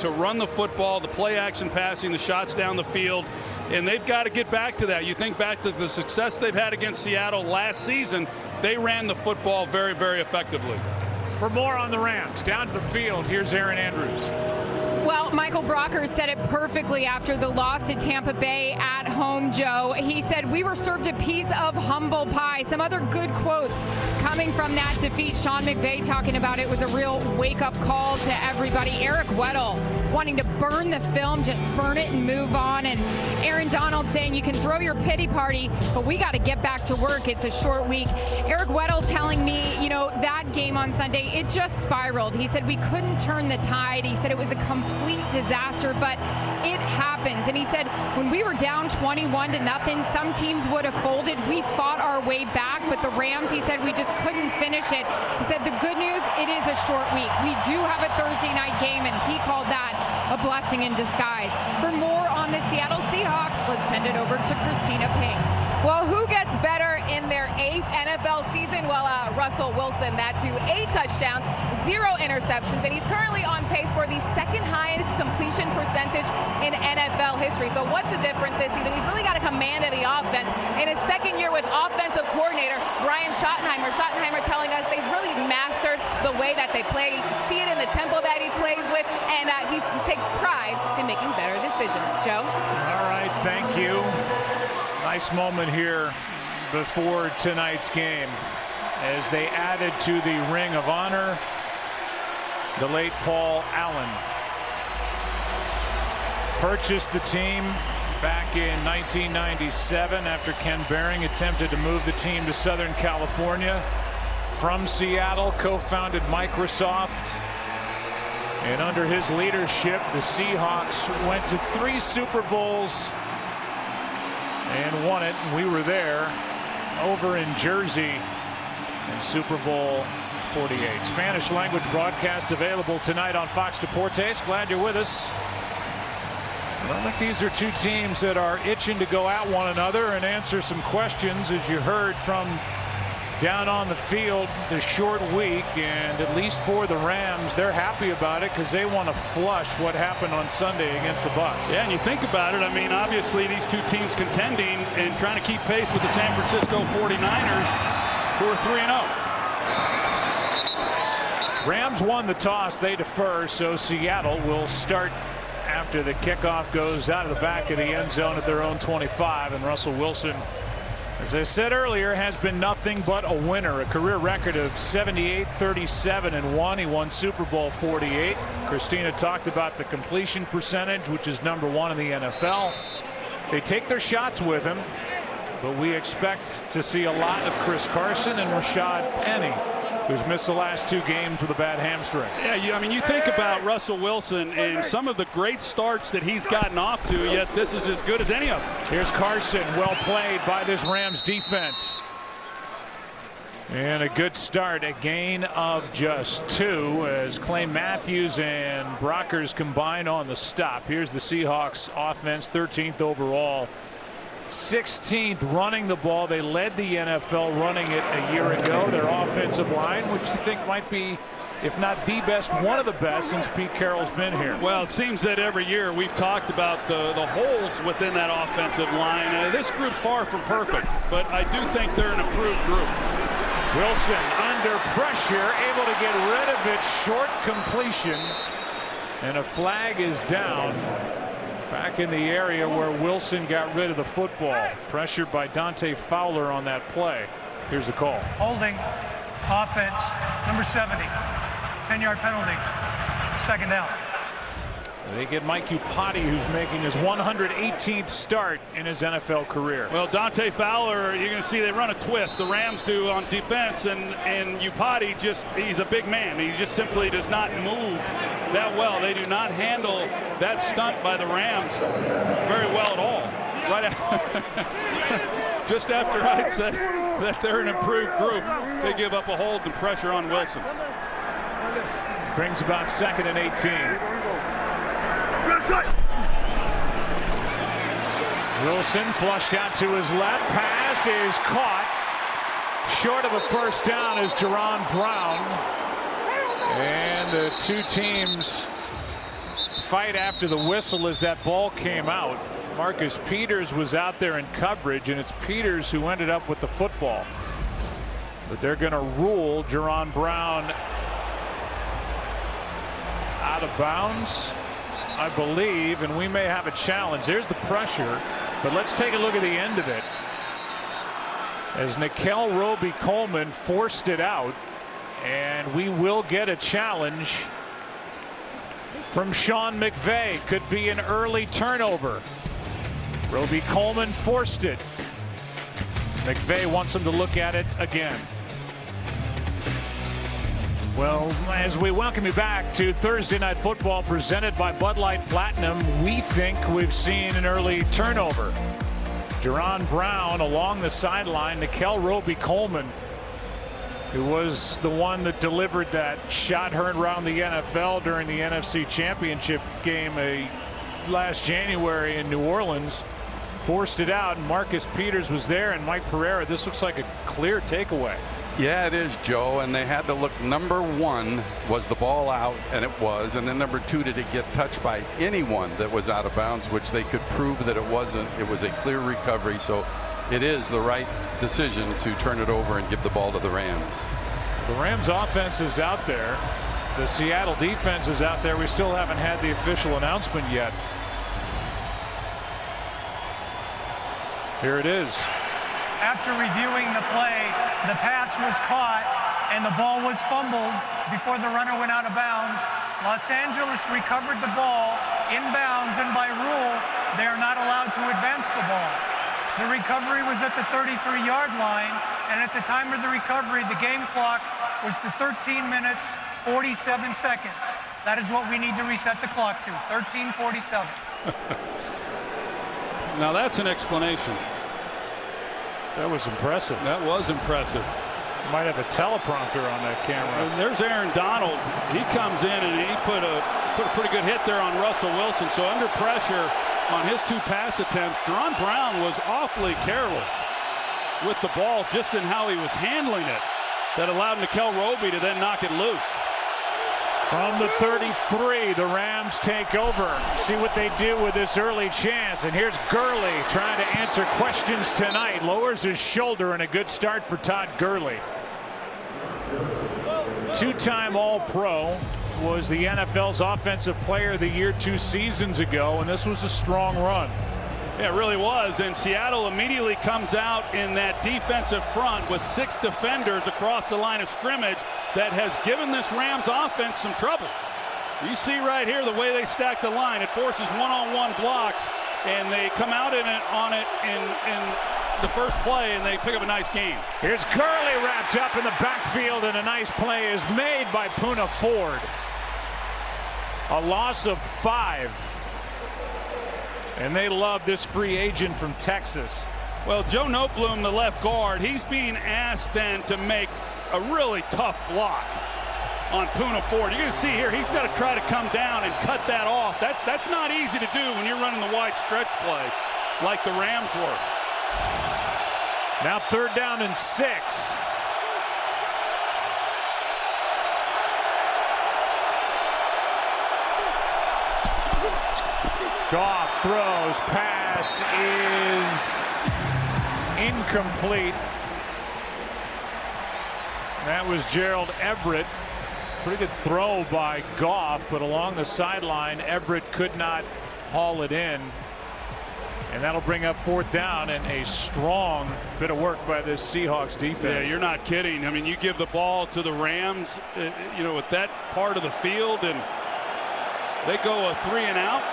to run the football, the play action passing, the shots down the field, and they've got to get back to that. You think back to the success they've had against Seattle last season. They ran the football very, very effectively. For more on the Rams, down to the field, here's Aaron Andrews. Well, Michael Brocker said it perfectly after the loss to Tampa Bay at home, Joe. He said, "We were served a piece of humble pie." Some other good quotes coming from that defeat. Sean McVay talking about it was a real wake-up call to everybody. Eric Weddle wanting to burn the film, just burn it and move on. And Aaron Donald saying, "You can throw your pity party, but we got to get back to work. It's a short week." Eric Weddle telling me, you know, that game on Sunday, it just spiraled. He said we couldn't turn the tide. He said it was a complete disaster, but it happens. And he said when we were down 21-0, some teams would have folded. We fought our way back, but the Rams, he said, we just couldn't finish it. He said the good news, it is a short week. We do have a Thursday night game, and he called that a blessing in disguise. For more on the Seattle Seahawks, let's send it over to Christina Pink. Well, who gets better in their 8th NFL season? Well, Russell Wilson, that to 8 touchdowns, 0 interceptions, and he's currently on pace for the 2nd highest completion percentage in NFL history. So what's the difference this season? He's really got a command of the offense. In his 2nd year with offensive coordinator Brian Schottenheimer telling us they've really mastered the way that they play. You see it in the tempo that he plays with, and he takes pride in making better decisions. Joe? All right, thank you. Nice moment here before tonight's game as they added to the Ring of Honor the late Paul Allen. Purchased the team back in 1997 after Ken Behring attempted to move the team to Southern California from Seattle. Co-founded Microsoft, and under his leadership the Seahawks went to 3 Super Bowls and won it. We were there over in Jersey in Super Bowl 48. Spanish language broadcast available tonight on Fox Deportes. Glad you're with us. I think these are 2 teams that are itching to go at one another and answer some questions, as you heard from down on the field. The short week, and at least for the Rams, they're happy about it because they want to flush what happened on Sunday against the Bucs. Yeah, and you think about it, I mean, obviously these 2 teams contending and trying to keep pace with the San Francisco 49ers, who are 3-0. Rams won the toss. They defer, so Seattle will start after the kickoff goes out of the back of the end zone at their own 25. And Russell Wilson, as I said earlier, has been nothing but a winner. A career record of 78, 37 and 1. He won Super Bowl 48. Christina talked about the completion percentage, which is #1 in the NFL. They take their shots with him, but we expect to see a lot of Chris Carson and Rashad Penny, who's missed the last 2 games with a bad hamstring. Yeah, I mean, you think about Russell Wilson and some of the great starts that he's gotten off to, yet this is as good as any of them. Here's Carson, well played by this Rams defense. And a good start, a gain of just 2 as Clay Matthews and Brockers combine on the stop. Here's the Seahawks offense, 13th overall. 16th running the ball. They led the NFL running it a year ago. Their offensive line, which you think might be, if not the best, one of the best since Pete Carroll's been here. Well, it seems that every year we've talked about the holes within that offensive line. This group's far from perfect, but I do think they're an improved group. Wilson under pressure, able to get rid of it. Short completion, and a flag is down. Back in the area where Wilson got rid of the football. Pressured by Dante Fowler on that play. Here's the call. Holding, offense, number 70. 10-yard penalty. 2nd down. They get Mike Upati, who's making his 118th start in his NFL career. Well, Dante Fowler, you're going to see they run a twist. The Rams do on defense, and Upati he's a big man. He just simply does not move that well. They do not handle that stunt by the Rams very well at all. Right after, just after I said that they're an improved group, they give up a hold and pressure on Wilson. Brings about 2nd and 18. Wilson flushed out to his left. Pass is caught short of a first down as Jerron Brown. And the 2 teams fight after the whistle as that ball came out. Marcus Peters was out there in coverage, and it's Peters who ended up with the football. But they're going to rule Jerron Brown out of bounds, I believe, and we may have a challenge. There's the pressure, but let's take a look at the end of it. As Nickel Roby-Coleman forced it out, and we will get a challenge from Sean McVay. Could be an early turnover. Roby-Coleman forced it. McVay wants him to look at it again. Well, as we welcome you back to Thursday Night Football presented by Bud Light Platinum, we think we've seen an early turnover. Jerron Brown along the sideline. Nickel Roby-Coleman, who was the one that delivered that shot heard around the NFL during the NFC Championship game last January in New Orleans, forced it out, and Marcus Peters was there, and Mike Pereira. This looks like a clear takeaway. Yeah, it is, Joe, and they had to look. Number one, was the ball out, and it was, and then number two, did it get touched by anyone that was out of bounds, which they could prove that it wasn't. It was a clear recovery, so it is the right decision to turn it over and give the ball to the Rams. The Rams offense is out there. The Seattle defense is out there. We still haven't had the official announcement yet. Here it is. After reviewing the play, the pass was caught and the ball was fumbled before the runner went out of bounds. Los Angeles recovered the ball inbounds, and by rule, they are not allowed to advance the ball. The recovery was at the 33-yard line, and at the time of the recovery, the game clock was to 13 minutes, 47 seconds. That is what we need to reset the clock to, 13:47. Now that's an explanation. That was impressive. That was impressive. Might have a teleprompter on that camera. And there's Aaron Donald. He comes in and he put a pretty good hit there on Russell Wilson. So under pressure on his two pass attempts, Jerron Brown was awfully careless with the ball, just in how he was handling it, that allowed Nickel Roby to then knock it loose. From the 33, the Rams take over. See what they do with this early chance. And here's Gurley trying to answer questions tonight. Lowers his shoulder, and a good start for Todd Gurley. Two-time All-Pro, was the NFL's Offensive Player of the Year 2 seasons ago, and this was a strong run. Yeah, it really was, and Seattle immediately comes out in that defensive front with 6 defenders across the line of scrimmage that has given this Rams offense some trouble. You see right here the way they stack the line. It forces one-on-one blocks, and they come out on it in the first play, and they pick up a nice game. Here's Gurley wrapped up in the backfield, and a nice play is made by Poona Ford. A loss of 5. And they love this free agent from Texas. Well, Joe Noteboom, the left guard, he's being asked then to make a really tough block on Poona Ford. You're going to see here, he's got to try to come down and cut that off. That's not easy to do when you're running the wide stretch play like the Rams were. Now 3rd down and 6. Goff throws, pass is incomplete. That was Gerald Everett. Pretty good throw by Goff, but along the sideline, Everett could not haul it in. And that'll bring up 4th down, and a strong bit of work by this Seahawks defense. Yeah, you're not kidding. I mean, you give the ball to the Rams, with that part of the field, and they go a 3 and out.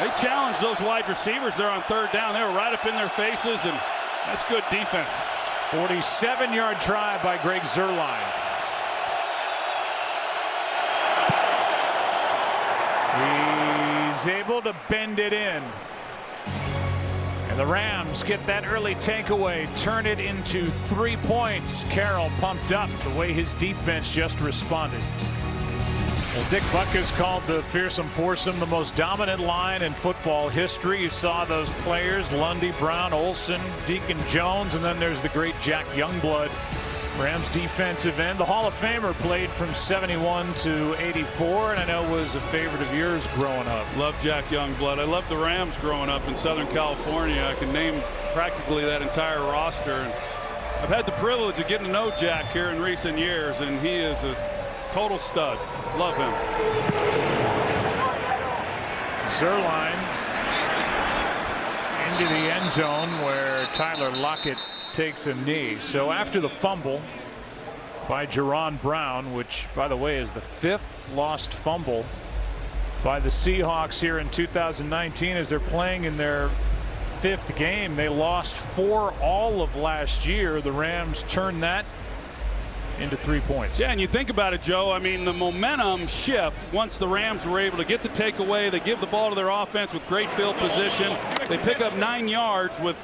They challenge those wide receivers there on 3rd down. They were right up in their faces, and that's good defense. 47-yard try by Greg Zuerlein. He's able to bend it in. And the Rams get that early takeaway, turn it into 3 points. Carroll pumped up the way his defense just responded. Well, Dick Butkus called the fearsome foursome the most dominant line in football history. You saw those players, Lundy, Brown, Olsen, Deacon Jones, and then there's the great Jack Youngblood Rams defensive end. The Hall of Famer played from 71 to 84, and I know was a favorite of yours growing up. Love Jack Youngblood. I loved the Rams growing up in Southern California. I can name practically that entire roster. And I've had the privilege of getting to know Jack here in recent years, and he is a total stud. Love him. Zerline into the end zone where Tyler Lockett takes a knee. So after the fumble by Jerron Brown, which by the way is the 5th lost fumble by the Seahawks here in 2019 as they're playing in their 5th game. They lost 4 all of last year. The Rams turned that into 3 points. Yeah, and you think about it, Joe. I mean, the momentum shift once the Rams were able to get the takeaway. They give the ball to their offense with great field position. They pick up 9 yards with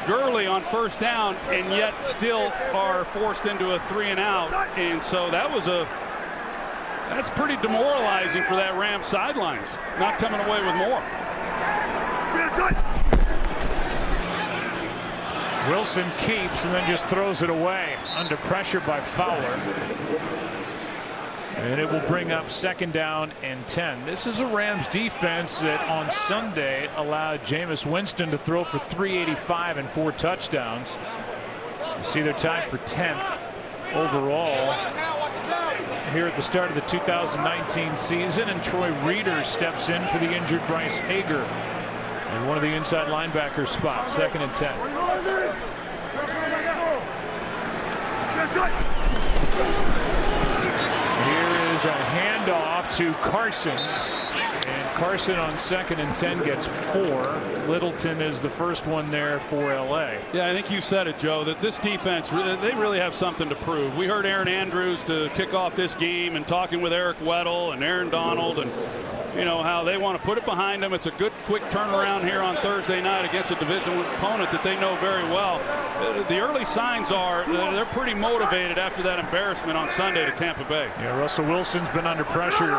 Gurley on first down, and yet still are forced into a 3-and-out. And so that's pretty demoralizing for that Rams sidelines, not coming away with more. Wilson keeps and then just throws it away under pressure by Fowler. And it will bring up 2nd down and 10. This is a Rams defense that on Sunday allowed Jameis Winston to throw for 385 and 4 touchdowns. You see they're tied for 10th overall here at the start of the 2019 season, and Troy Reeder steps in for the injured Bryce Hager in one of the inside linebacker spots. 2nd and 10. Here is a handoff to Carson, and Carson on 2nd and 10 gets 4. Littleton is the first one there for LA. Yeah, I think you said it, Joe, that this defense, they really have something to prove. We heard Aaron Andrews to kick off this game and talking with Eric Weddle and Aaron Donald, and you know how they want to put it behind them. It's a good quick turnaround here on Thursday night against a divisional opponent that they know very well. The early signs are they're pretty motivated after that embarrassment on Sunday to Tampa Bay. Yeah, Russell Wilson's been under pressure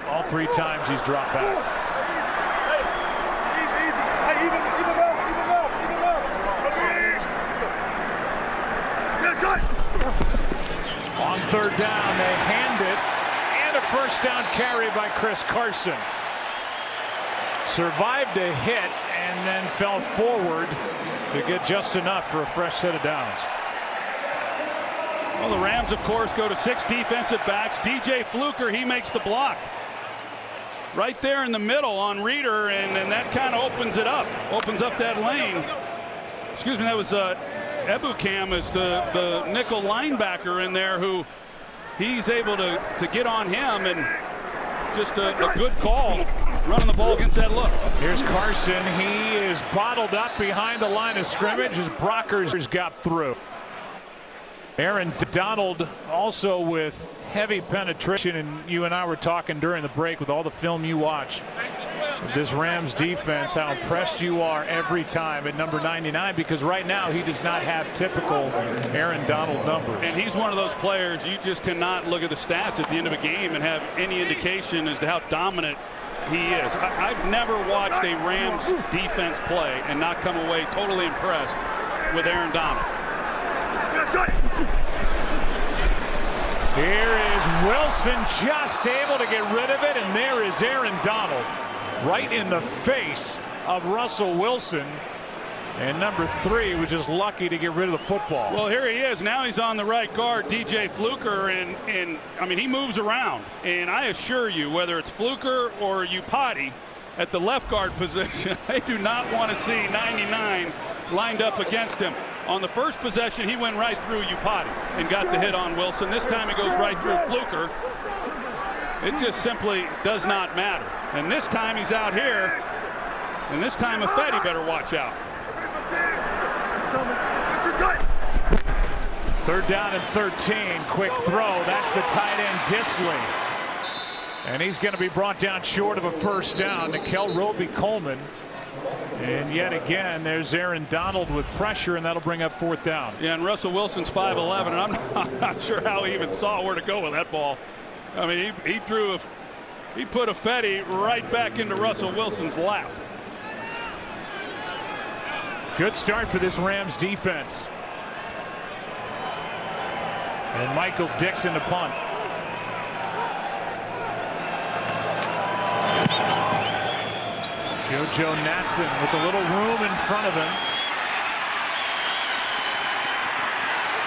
all 3 times he's dropped back. On 3rd down, they hand it, and a first down carry by Chris Carson. Survived a hit and then fell forward to get just enough for a fresh set of downs. Well, the Rams, of course, go to 6 defensive backs. DJ Fluker, he makes the block right there in the middle on Reeder, and that kind of opens it up, opens up that lane. Excuse me, that was Ebukam is the nickel linebacker in there, who he's able to get on him, and just a good call running the ball against that look. Here's Carson. He is bottled up behind the line of scrimmage as Brockers got through. Aaron Donald also with heavy penetration, and you and I were talking during the break with all the film you watch of this Rams defense, how impressed you are every time at number 99, because right now he does not have typical Aaron Donald numbers. And he's one of those players you just cannot look at the stats at the end of a game and have any indication as to how dominant he is. I've never watched a Rams defense play and not come away totally impressed with Aaron Donald. Here is Wilson, just able to get rid of it, and there is Aaron Donald right in the face of Russell Wilson. And number 3 was just lucky to get rid of the football. Well, here he is. Now he's on the right guard, DJ Fluker, and I mean, he moves around. And I assure you, whether it's Fluker or Upati at the left guard position, they do not want to see 99 lined up against him. On the first possession, he went right through Upati and got the hit on Wilson. This time it goes right through Fluker. It just simply does not matter. And this time he's out here, and this time Ifedi better watch out. 3rd down and 13. Quick throw. That's the tight end, Disley. And he's going to be brought down short of a first down. Nickel Roby-Coleman. And yet again, there's Aaron Donald with pressure, and that'll bring up 4th down. Yeah, and Russell Wilson's 5'11", and I'm not sure how he even saw where to go with that ball. I mean, he put Ifedi right back into Russell Wilson's lap. Good start for this Rams defense. And Michael Dixon to punt. JoJo Natson with a little room in front of him.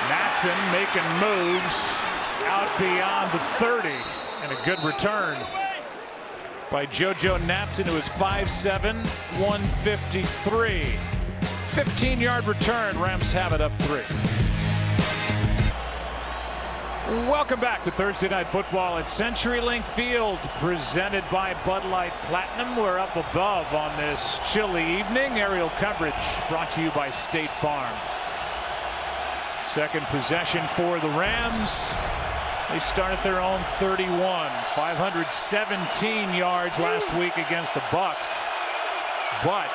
Natson making moves out beyond the 30, and a good return by JoJo Natson, who is 5'7", 153. 15-yard return. Rams have it up 3. Welcome back to Thursday Night Football at CenturyLink Field, presented by Bud Light Platinum. We're up above on this chilly evening. Aerial coverage brought to you by State Farm. Second possession for the Rams. They start at their own 31. 517 yards last week against the Bucks. But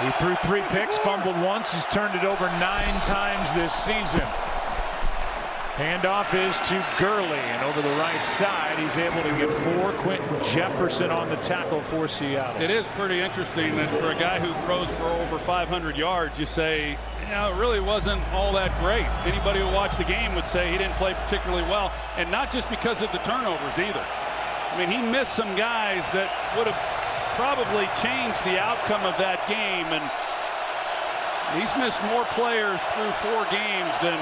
he threw 3 picks, fumbled once. He's turned it over 9 times this season. Handoff is to Gurley, and over the right side, he's able to get 4. Quentin Jefferson on the tackle for Seattle. It is pretty interesting that for a guy who throws for over 500 yards, you say, you know, it really wasn't all that great. Anybody who watched the game would say he didn't play particularly well, and not just because of the turnovers either. I mean, he missed some guys that would have probably changed the outcome of that game, and he's missed more players through 4 games than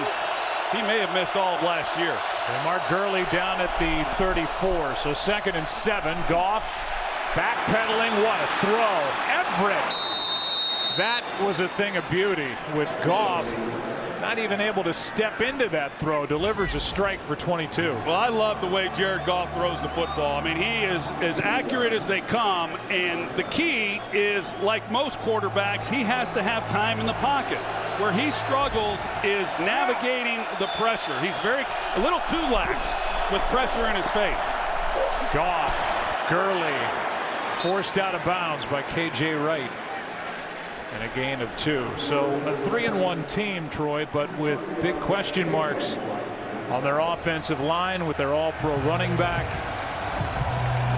he may have missed all of last year. And Mark Gurley down at the 34. So 2nd and 7. Goff backpedaling. What a throw. Everett. That was a thing of beauty with Goff not even able to step into that throw. Delivers a strike for 22. Well, I love the way Jared Goff throws the football. I mean, he is as accurate as they come, and the key is, like most quarterbacks, he has to have time in the pocket. Where he struggles is navigating the pressure. He's a little too lax with pressure in his face. Goff, Gurley forced out of bounds by KJ Wright. And a gain of 2. So a 3-1 team, Troy, but with big question marks on their offensive line with their all-pro running back.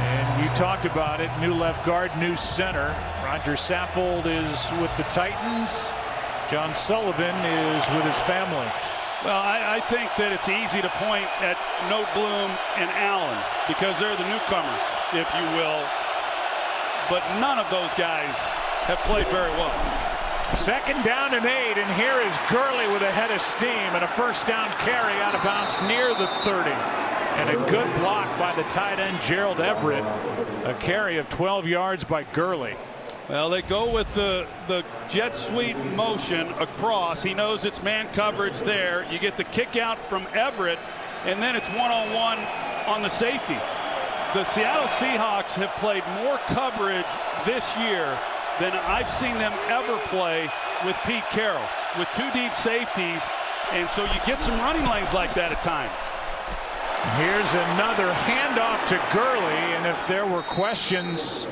And you talked about it, new left guard, new center. Roger Saffold is with the Titans. John Sullivan is with his family. Well, I think that it's easy to point at Noteboom and Allen because they're the newcomers, if you will. But none of those guys have played very well. 2nd down and 8, and here is Gurley with a head of steam and a first down carry out of bounds near the 30. And a good block by the tight end Gerald Everett. A carry of 12 yards by Gurley. Well, they go with the jet sweep motion across. He knows it's man coverage there. You get the kick out from Everett, and then it's one-on-one on the safety. The Seattle Seahawks have played more coverage this year than I've seen them ever play with Pete Carroll, with 2 deep safeties, and so you get some running lanes like that at times. Here's another handoff to Gurley, and if there were questions,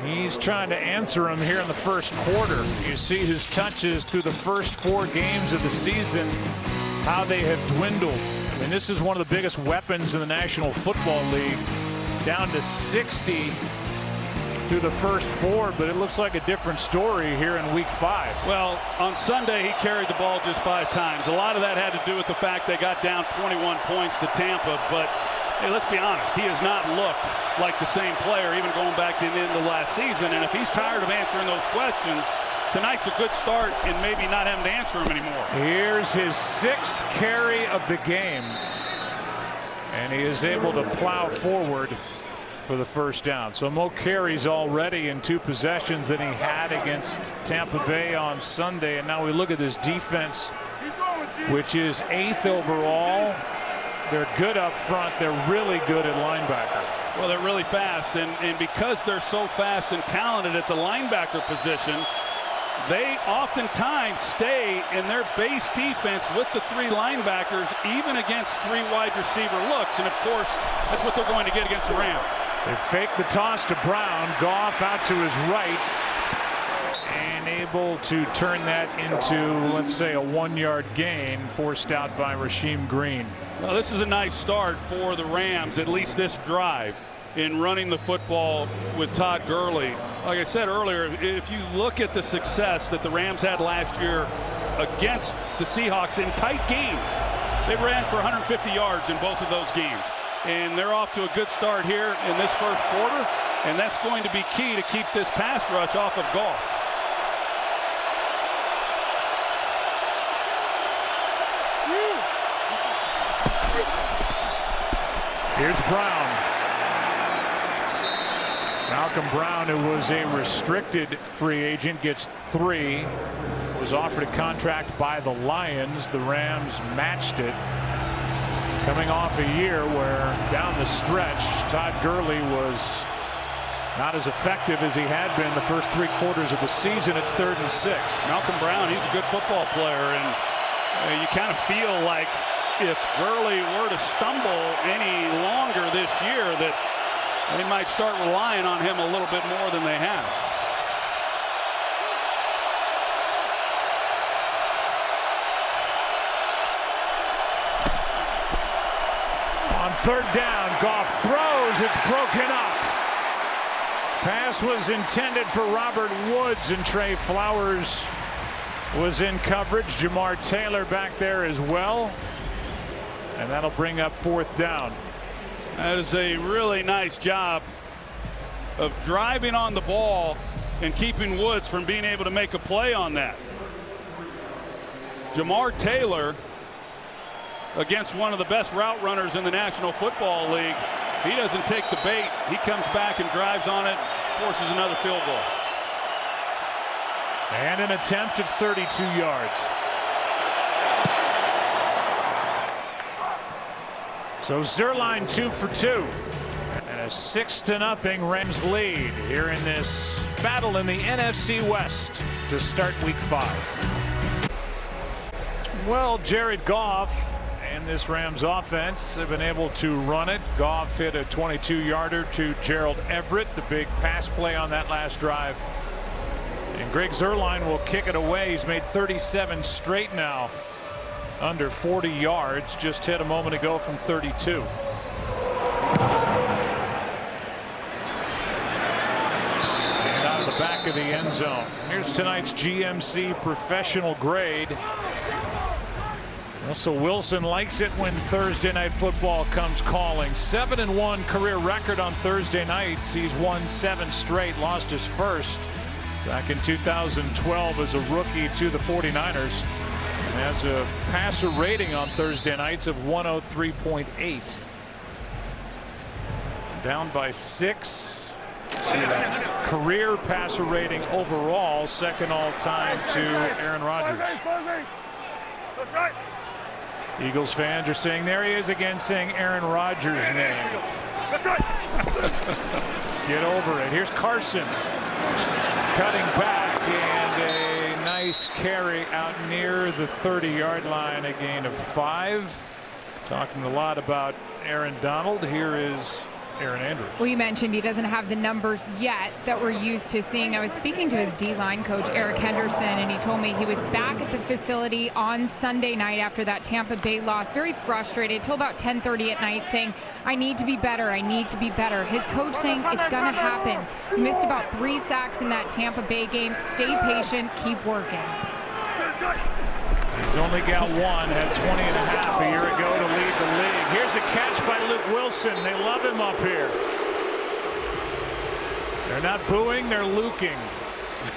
he's trying to answer them here in the first quarter. You see his touches through the first 4 games of the season, how they have dwindled. I mean, this is one of the biggest weapons in the National Football League, down to 60 through the first 4, but it looks like a different story here in week 5. Well, on Sunday he carried the ball just 5 times. A lot of that had to do with the fact they got down 21 points to Tampa, but hey, let's be honest, he has not looked like the same player even going back to the end of last season, and if he's tired of answering those questions, tonight's a good start in maybe not having to answer them anymore. Here's his 6th carry of the game, and he is able to plow forward for the first down. So more carries already in 2 possessions than he had against Tampa Bay on Sunday. And now we look at this defense, which is 8th overall. They're good up front. They're really good at linebacker. Well, they're really fast, and because they're so fast and talented at the linebacker position, they oftentimes stay in their base defense with the 3 linebackers, even against 3 wide receiver looks. And of course, that's what they're going to get against the Rams. They fake the toss to Brown. Goff out to his right, and able to turn that into, let's say, a 1-yard gain, forced out by Rasheem Green. Well, this is a nice start for the Rams, at least this drive, in running the football with Todd Gurley. Like I said earlier, if you look at the success that the Rams had last year against the Seahawks in tight games, They ran for 150 yards in both of those games. And they're off to a good start here in this first quarter. And that's going to be key to keep this pass rush off of Goff. Here's Brown. Malcolm Brown, who was a restricted free agent, gets 3. Was offered a contract by the Lions. The Rams matched it. Coming off a year where down the stretch, Todd Gurley was not as effective as he had been the first 3 quarters of the season. It's 3rd and 6. Malcolm Brown, he's a good football player, and you kind of feel like if Gurley were to stumble any longer this year, that they might start relying on him a little bit more than they have. On 3rd down, Goff throws. It's broken up. Pass was intended for Robert Woods, and Trey Flowers was in coverage. Jamar Taylor back there as well. And that'll bring up 4th down. That is a really nice job of driving on the ball and keeping Woods from being able to make a play on that. Jamar Taylor, against one of the best route runners in the National Football League, he doesn't take the bait. He comes back and drives on it, forces another field goal. And an attempt of 32 yards. So Zerline 2 for 2. And a 6-0 Rams lead here in this battle in the NFC West to start Week 5. Well, Jared Goff and this Rams offense have been able to run it. Goff hit a 22-yarder to Gerald Everett, the big pass play on that last drive. And Greg Zerline will kick it away. He's made 37 straight now under 40 yards. Just hit a moment ago from 32. And out of the back of the end zone. Here's tonight's GMC professional grade. Russell Wilson likes it when Thursday night football comes calling. 7-1 career record on Thursday nights. He's won 7 straight, lost his first back in 2012 as a rookie to the 49ers. And has a passer rating on Thursday nights of 103.8. Down by 6. See that career passer rating overall, second all time to Aaron Rodgers. Eagles fans are saying, there he is again, saying Aaron Rodgers' name. Get over it. Here's Carson cutting back, and a nice carry out near the 30-yard line, a gain of 5. Talking a lot about Aaron Donald. Here is Aaron Andrews. Well, you mentioned he doesn't have the numbers yet that we're used to seeing. I was speaking to his D-line coach, Eric Henderson, and he told me he was back at the facility on Sunday night after that Tampa Bay loss, very frustrated till about 10:30 at night, saying, I need to be better. I need to be better. His coach saying it's going to happen. He missed about 3 sacks in that Tampa Bay game. Stay patient. Keep working. He's only got 1, had 20.5 a year ago to lead the league. Here's a catch by Luke Wilson. They love him up here. They're not booing, they're luking.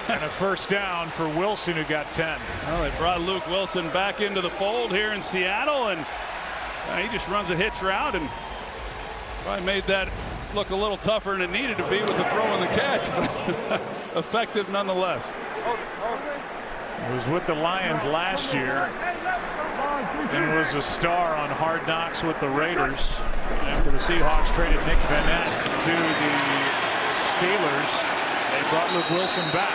And a first down for Wilson, who got 10. Well, they brought Luke Wilson back into the fold here in Seattle, and he just runs a hitch route and probably made that look a little tougher than it needed to be with the throw and the catch, but effective nonetheless. He was with the Lions last year and was a star on Hard Knocks with the Raiders. After the Seahawks traded Nick Vanette to the Steelers, they brought Luke Wilson back.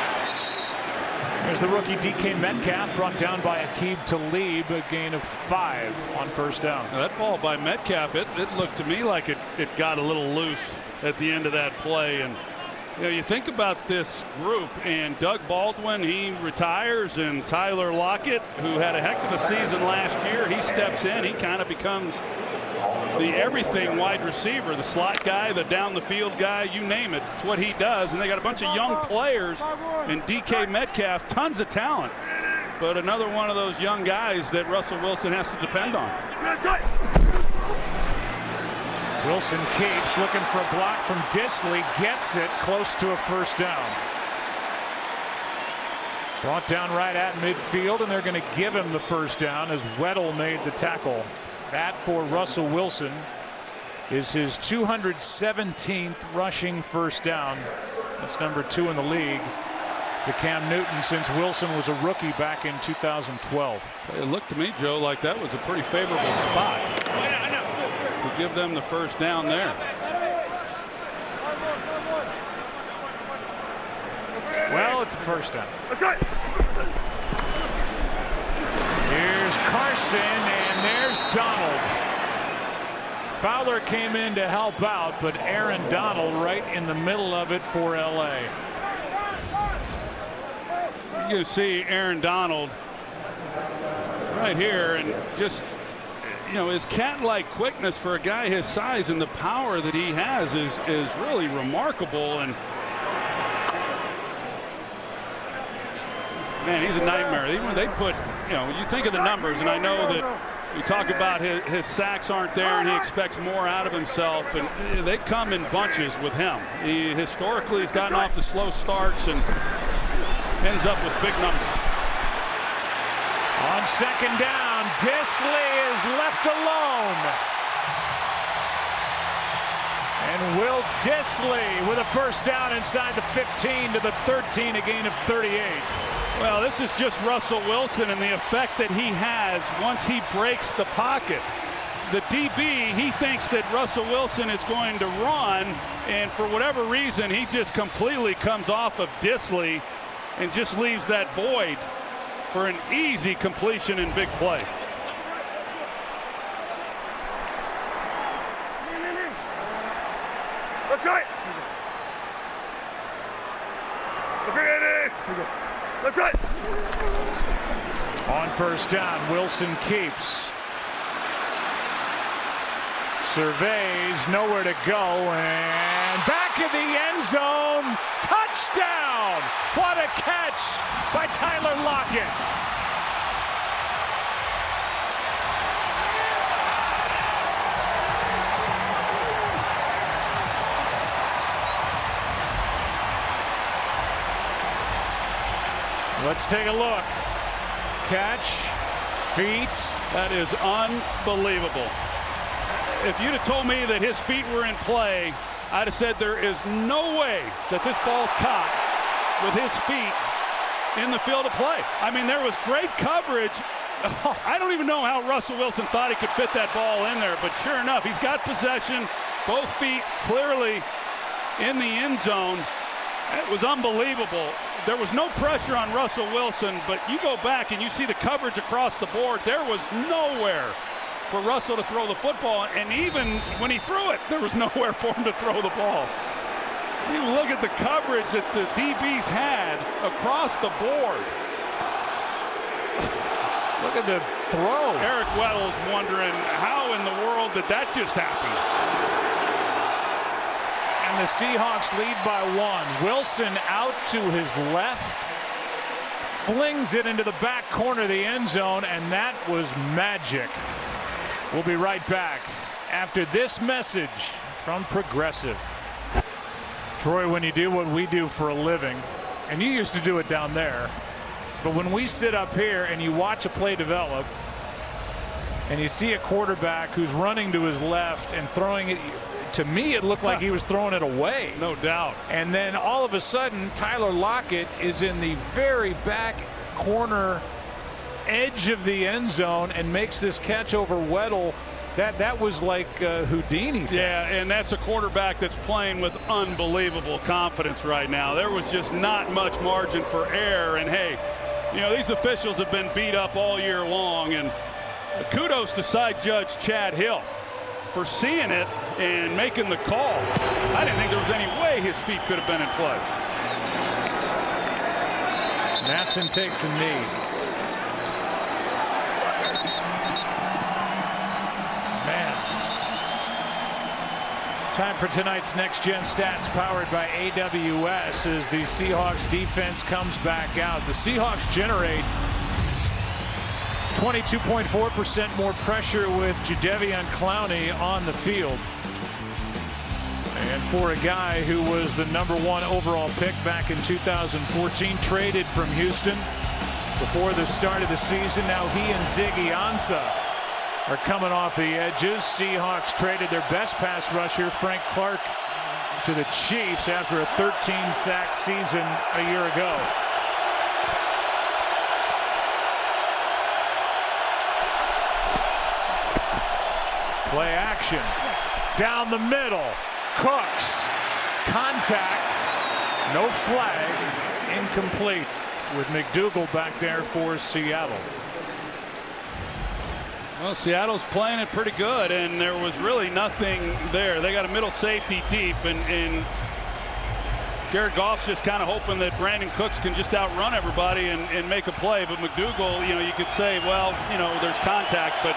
There's the rookie DK Metcalf, brought down by Aqib Talib, a gain of 5 on first down. Now that ball by Metcalf, it looked to me like it got a little loose at the end of that play. And you know, you think about this group, and Doug Baldwin, he retires, and Tyler Lockett, who had a heck of a season last year, he steps in. He kind of becomes the everything wide receiver, the slot guy, the down the field guy, you name it. It's what he does. And they got a bunch of young players, and DK Metcalf, tons of talent, but another one of those young guys that Russell Wilson has to depend on. Wilson keeps looking for a block from Disley, gets it close to a first down. Brought down right at midfield, and they're going to give him the first down as Weddle made the tackle. That for Russell Wilson is his 217th rushing first down. That's number 2 in the league to Cam Newton since Wilson was a rookie back in 2012. It looked to me, Joe, like that was a pretty favorable spot to give them the first down there. Well, it's a first down. Here's Carson, and there's Donald. Fowler came in to help out, but Aaron Donald right in the middle of it for LA. You see Aaron Donald right here, and just, you know, his cat-like quickness for a guy his size and the power that he has is really remarkable. And man, he's a nightmare. Even when they put, you know, you think of the numbers, and I know that you talk about his sacks aren't there and he expects more out of himself, and they come in bunches with him. He historically has gotten off to slow starts and ends up with big numbers. On second down, Disley is left alone. And Will Disley with a first down inside the 15 to the 13, a gain of 38. Well, this is just Russell Wilson and the effect that he has once he breaks the pocket. The DB, he thinks that Russell Wilson is going to run, and for whatever reason, he just completely comes off of Disley and just leaves that void for an easy completion and big play. That's right. That's right. On first down, Wilson keeps. Surveys, nowhere to go, and back in the end zone. Touchdown! What a catch by Tyler Lockett. Let's take a look. Catch, feet. That is unbelievable. If you'd have told me that his feet were in play, I'd have said there is no way that this ball's caught with his feet in the field of play. I mean, there was great coverage. I don't even know how Russell Wilson thought he could fit that ball in there, but sure enough, he's got possession, both feet clearly in the end zone. It was unbelievable. There was no pressure on Russell Wilson, but you go back and you see the coverage across the board. There was nowhere for Russell to throw the football, and even when he threw it, there was nowhere for him to throw the ball. You look at the coverage that the DBs had across the board. Look at the throw. Eric Weddle's wondering how in the world did that just happen. And the Seahawks lead by 1. Wilson out to his left, flings it into the back corner of the end zone, and that was magic. We'll be right back after this message from Progressive. Troy, when you do what we do for a living, and you used to do it down there, but when we sit up here and you watch a play develop and you see a quarterback who's running to his left and throwing it, to me it looked like he was throwing it away. No doubt. And then all of a sudden Tyler Lockett is in the very back corner edge of the end zone and makes this catch over Weddle. That was like Houdini. Yeah, and that's a quarterback that's playing with unbelievable confidence right now. There was just not much margin for error, and hey, you know, these officials have been beat up all year long, and kudos to side judge Chad Hill for seeing it and making the call. I didn't think there was any way his feet could have been in play. Matson takes a knee. Time for tonight's Next Gen Stats powered by AWS as the Seahawks defense comes back out. The Seahawks generate 22.4% more pressure with Jadeveon Clowney on the field. And for a guy who was the #1 overall pick back in 2014, traded from Houston before the start of the season, now he and Ziggy Ansah are coming off the edges. Seahawks traded their best pass rusher, Frank Clark, to the Chiefs after a 13-sack season a year ago. Play action down the middle. Cooks, contact, no flag, incomplete, with McDougal back there for Seattle. Well, Seattle's playing it pretty good, and there was really nothing there. They got a middle safety deep, and Jared Goff's just kind of hoping that Brandon Cooks can just outrun everybody and make a play. But McDougal, you could say, well, there's contact, but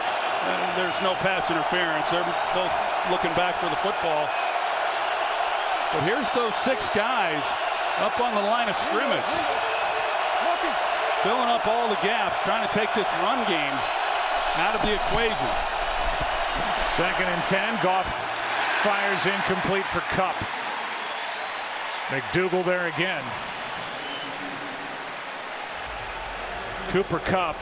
there's no pass interference. They're both looking back for the football. But here's those 6 guys up on the line of scrimmage, filling up all the gaps, trying to take this run game out of the equation. 2nd and 10. Goff fires incomplete for Kupp. McDougal there again. Cooper Kupp,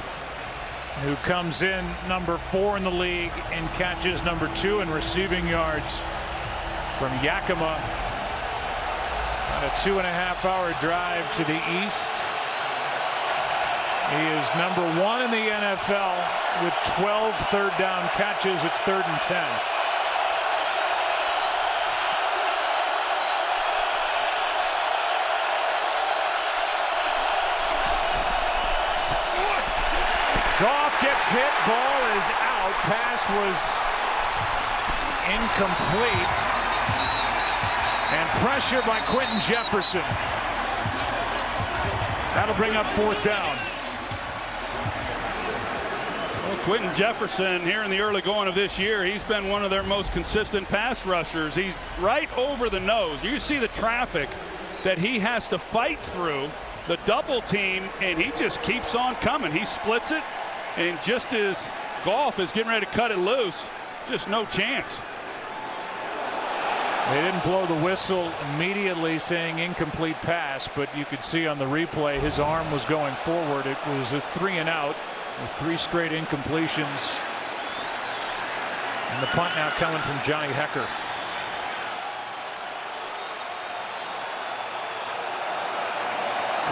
who comes in #4 in the league in catches, #2 in receiving yards from Yakima. On a 2.5-hour drive to the east. He is #1 in the NFL with 12 third down catches. It's 3rd and 10. Goff gets hit. Ball is out. Pass was incomplete. And pressure by Quentin Jefferson. That'll bring up 4th down. Well, Quentin Jefferson here in the early going of this year, he's been one of their most consistent pass rushers. He's right over the nose. You see the traffic that he has to fight through, the double team, and he just keeps on coming. He splits it, and just as Goff is getting ready to cut it loose, just no chance. They didn't blow the whistle immediately saying incomplete pass, but you could see on the replay his arm was going forward. It was a 3 and out with 3 straight incompletions. And the punt now coming from Johnny Hecker.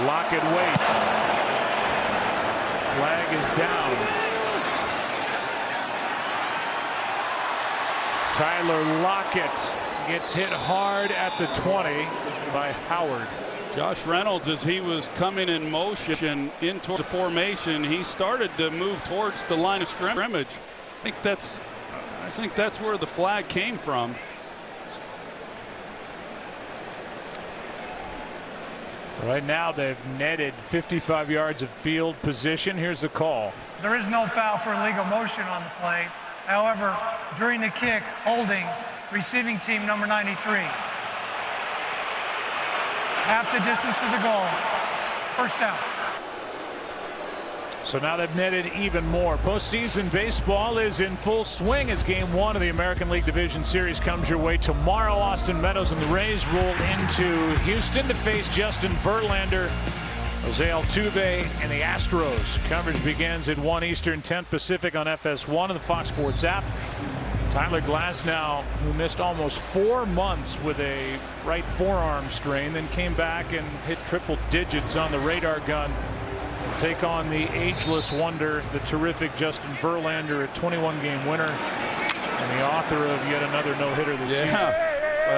Lockett waits. Flag is down. Tyler Lockett gets hit hard at the 20 by Howard. Josh Reynolds, as he was coming in motion in towards the formation, he started to move towards the line of scrimmage. I think that's where the flag came from. Right now they've netted 55 yards of field position. Here's the call. There is no foul for illegal motion on the play. However, during the kick, holding receiving team number 93. Half the distance to the goal. 1st down. So now they've netted even more. Postseason baseball is in full swing as Game 1 of the American League Division Series comes your way tomorrow. Austin Meadows and the Rays roll into Houston to face Justin Verlander, Jose Altuve, and the Astros. Coverage begins at 1 Eastern, 10 Pacific on FS1 and the Fox Sports app. Tyler Glasnow, who missed almost 4 months with a right forearm strain, then came back and hit triple digits on the radar gun. Take on the ageless wonder, the terrific Justin Verlander, a 21-game winner, and the author of yet another no-hitter this season. Well,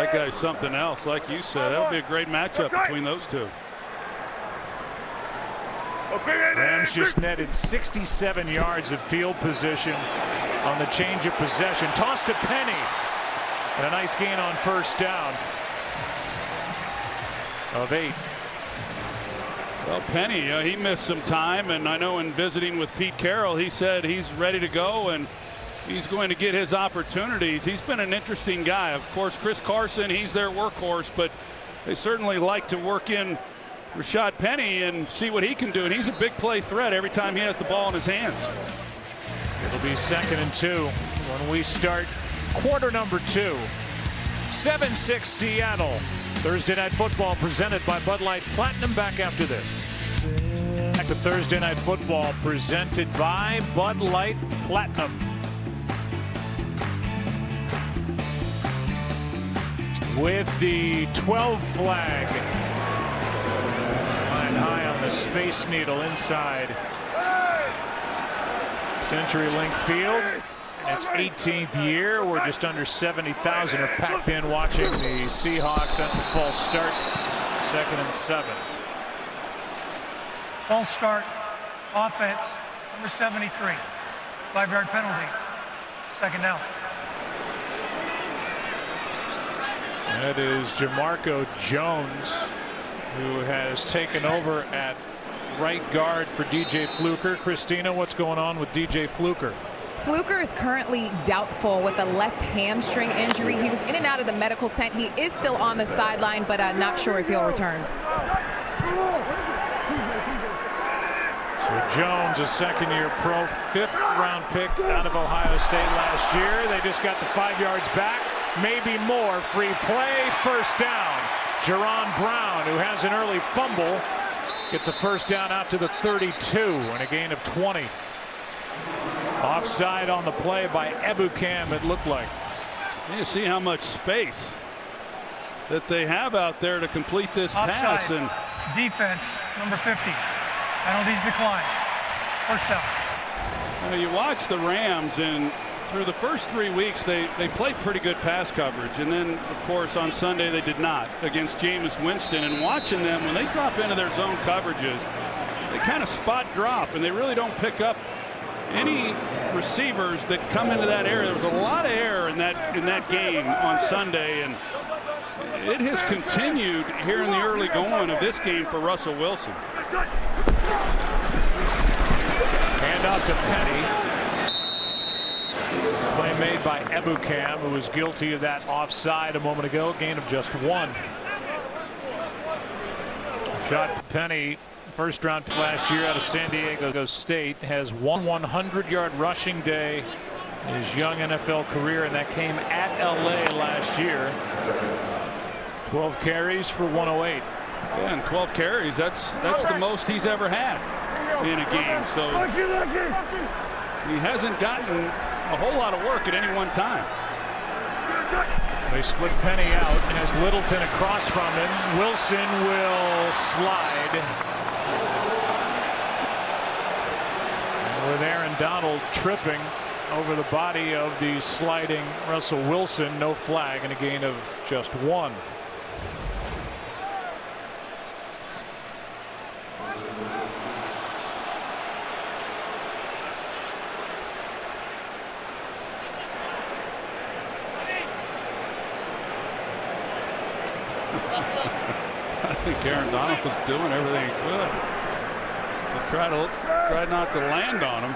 that guy's something else, like you said. That would be a great matchup between those two. Rams just netted 67 yards of field position on the change of possession. Tossed to Penny. And a nice gain on 1st down of 8. Well, Penny, he missed some time, and I know in visiting with Pete Carroll, he said he's ready to go and he's going to get his opportunities. He's been an interesting guy. Of course, Chris Carson, he's their workhorse, but they certainly like to work in Rashad Penny and see what he can do. And he's a big play threat every time he has the ball in his hands. It'll be 2nd and 2 when we start quarter number 2. 7-6 Seattle. Thursday Night Football presented by Bud Light Platinum. Back after this. Back to Thursday Night Football presented by Bud Light Platinum. With the 12 flag. Flying high on the Space Needle inside CenturyLink Field. Its 18th year. We're just under 70,000 are packed in watching the Seahawks. That's a false start. 2nd and 7. False start. Offense. Number 73. 5-yard penalty. 2nd down. That is Jamarco Jones, who has taken over at right guard for DJ Fluker. Christina, what's going on with DJ Fluker? Fluker is currently doubtful with a left hamstring injury. He was in and out of the medical tent. He is still on the sideline, but not sure if he'll return. So Jones, a 2nd-year pro, 5th-round pick out of Ohio State last year. They just got the 5 yards back, maybe more. Free play, 1st down. Jerron Brown, who has an early fumble, gets a 1st down out to the 32 and a gain of 20. Offside on the play by Ebukam, it looked like. You see how much space that they have out there to complete this pass. And defense, number 50. Penalties decline. 1st down. You watch the Rams, and through the first 3 weeks, they played pretty good pass coverage. And then, of course, on Sunday, they did not against Jameis Winston. And watching them, when they drop into their zone coverages, they kind of spot drop, and they really don't pick up any receivers that come into that area. There was a lot of error in that game on Sunday, and it has continued here in the early going of this game for Russell Wilson. Hand off to Penny. Play made by Ebukam, who was guilty of that offside a moment ago. Gain of just 1. Shot Penny. 1st-round pick last year out of San Diego State, has one 100-yard rushing day in his young NFL career, and that came at LA last year. 12 carries for 108. Yeah, and 12 carries, that's the most he's ever had in a game. So he hasn't gotten a whole lot of work at any one time. They split Penny out, and as Littleton across from him, Wilson will slide. With Aaron Donald tripping over the body of the sliding Russell Wilson. No flag and a gain of just 1. I think Aaron Donald was doing everything he could to try not to land on him.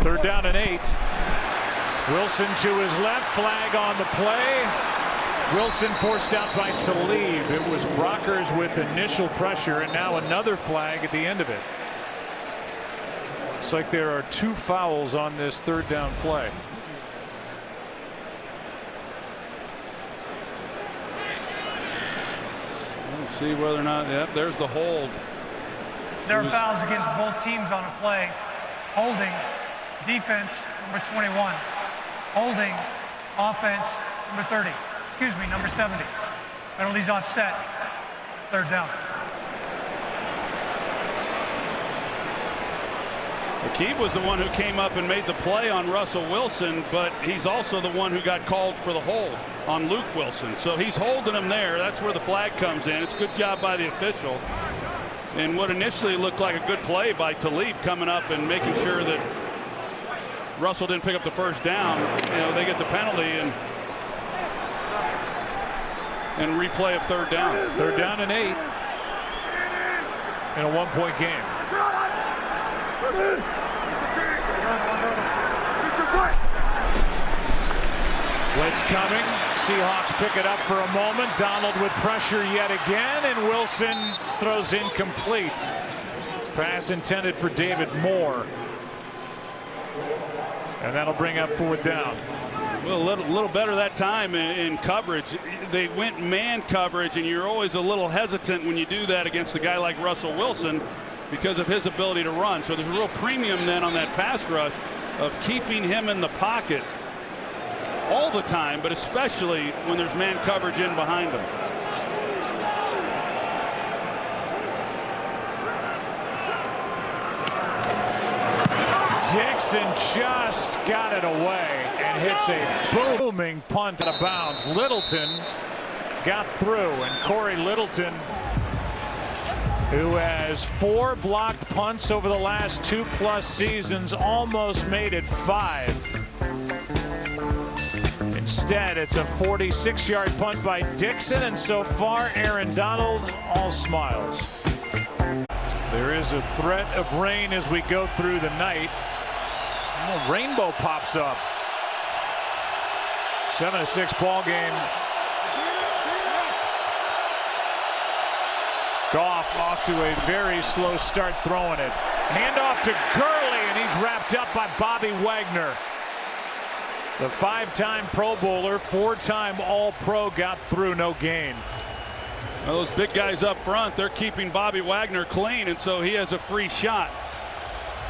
Third down and 8. Wilson to his left, flag on the play. Wilson forced out by Talib. It was Brockers with initial pressure, and now another flag at the end of it. Looks like there are 2 fouls on this third down play. We'll see whether or not, yep, there's the hold. There are fouls against both teams on a play. Holding, defense, number 21. Holding, offense, number 30. Excuse me, number 70. Penalties offset. Third down. Akeem was the one who came up and made the play on Russell Wilson, but he's also the one who got called for the hold on Luke Wilson. So he's holding him there. That's where the flag comes in. It's a good job by the official. And what initially looked like a good play by Talib coming up and making sure that Russell didn't pick up the first down. You know, they get the penalty and replay of third down. Third down and 8 in a 1-point game. Blitz coming. Seahawks pick it up for a moment. Donald with pressure yet again, and Wilson throws incomplete. Pass intended for David Moore. And that'll bring up 4th down. Well, a little better that time in coverage. They went man coverage, and you're always a little hesitant when you do that against a guy like Russell Wilson because of his ability to run. So there's a real premium then on that pass rush of keeping him in the pocket all the time, but especially when there's man coverage in behind him. Dixon just got it away and hits a booming punt out of bounds. Littleton got through, and Corey Littleton, who has 4 blocked punts over the last 2+ seasons, almost made it 5. Instead, it's a 46-yard punt by Dixon, and so far Aaron Donald all smiles. There is a threat of rain as we go through the night. Oh, rainbow pops up. 7-6 ball game. Goff off to a very slow start throwing it. Handoff to Gurley, and he's wrapped up by Bobby Wagner. The 5-time Pro Bowler, 4-time All-Pro got through, no gain. Well, those big guys up front, they're keeping Bobby Wagner clean, and so he has a free shot.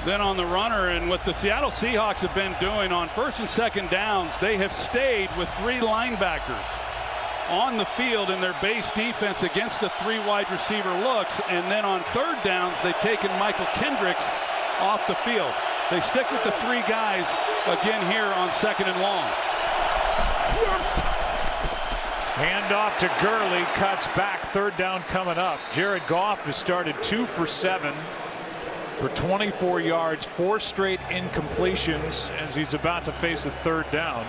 Then on the runner, and what the Seattle Seahawks have been doing on 1st and 2nd downs, they have stayed with 3 linebackers on the field in their base defense against the 3 wide receiver looks, and then on 3rd downs, they've taken Michael Kendricks off the field. They stick with the 3 guys again here on 2nd and long. Handoff to Gurley, cuts back, 3rd down coming up. Jared Goff has started 2 for 7 for 24 yards, 4 straight incompletions as he's about to face a 3rd down.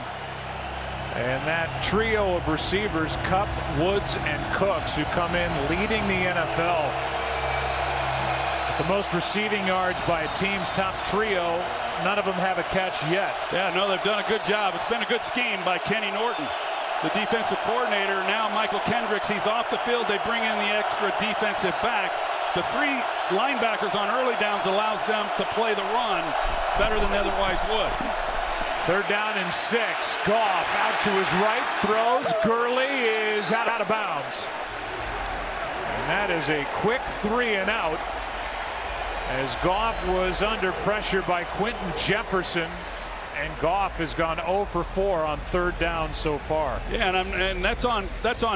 And that trio of receivers, Kupp, Woods, and Cooks, who come in leading the NFL. The most receiving yards by a team's top trio. None of them have a catch yet. Yeah, no, they've done a good job. It's been a good scheme by Kenny Norton, the defensive coordinator. Now Michael Kendricks, he's off the field. They bring in the extra defensive back. The 3 linebackers on early downs allows them to play the run better than they otherwise would. 3rd down and 6. Goff out to his right, throws. Gurley is out of bounds. And that is a quick 3 and out, as Goff was under pressure by Quentin Jefferson, and Goff has gone 0 for 4 on 3rd down so far. Yeah, and that's on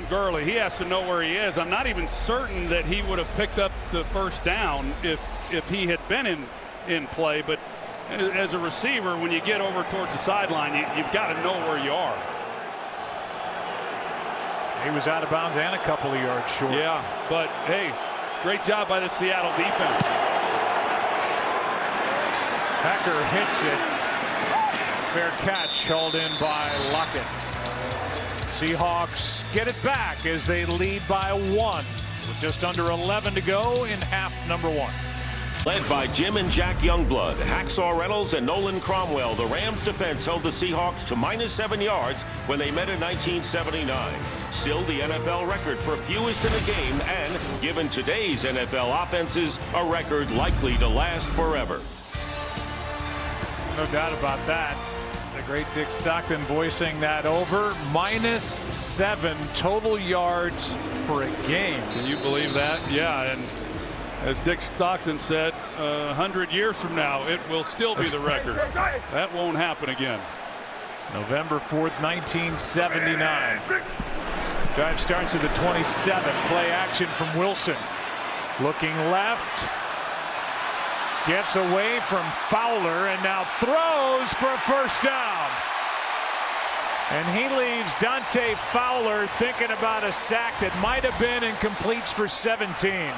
Gurley. He has to know where he is. I'm not even certain that he would have picked up the 1st down if he had been in play, but as a receiver, when you get over towards the sideline, you've got to know where you are. He was out of bounds and a couple of yards short. Yeah, but hey, great job by the Seattle defense. Packer hits it. Fair catch, hauled in by Lockett. Seahawks get it back as they lead by 1 with just under 11 to go in half number 1. Led by Jim and Jack Youngblood, Hacksaw Reynolds, and Nolan Cromwell, the Rams defense held the Seahawks to -7 yards when they met in 1979. Still the NFL record for fewest in a game, and given today's NFL offenses, a record likely to last forever. No doubt about that. The great Dick Stockton voicing that over. -7 total yards for a game. Can you believe that? Yeah, and as Dick Stockton said, 100 years from now, it will still be the record. That won't happen again. November 4th, 1979. Drive starts at the 27. Play action from Wilson. Looking left. Gets away from Fowler and now throws for a 1st down. And he leaves Dante Fowler thinking about a sack that might have been, and completes for 17.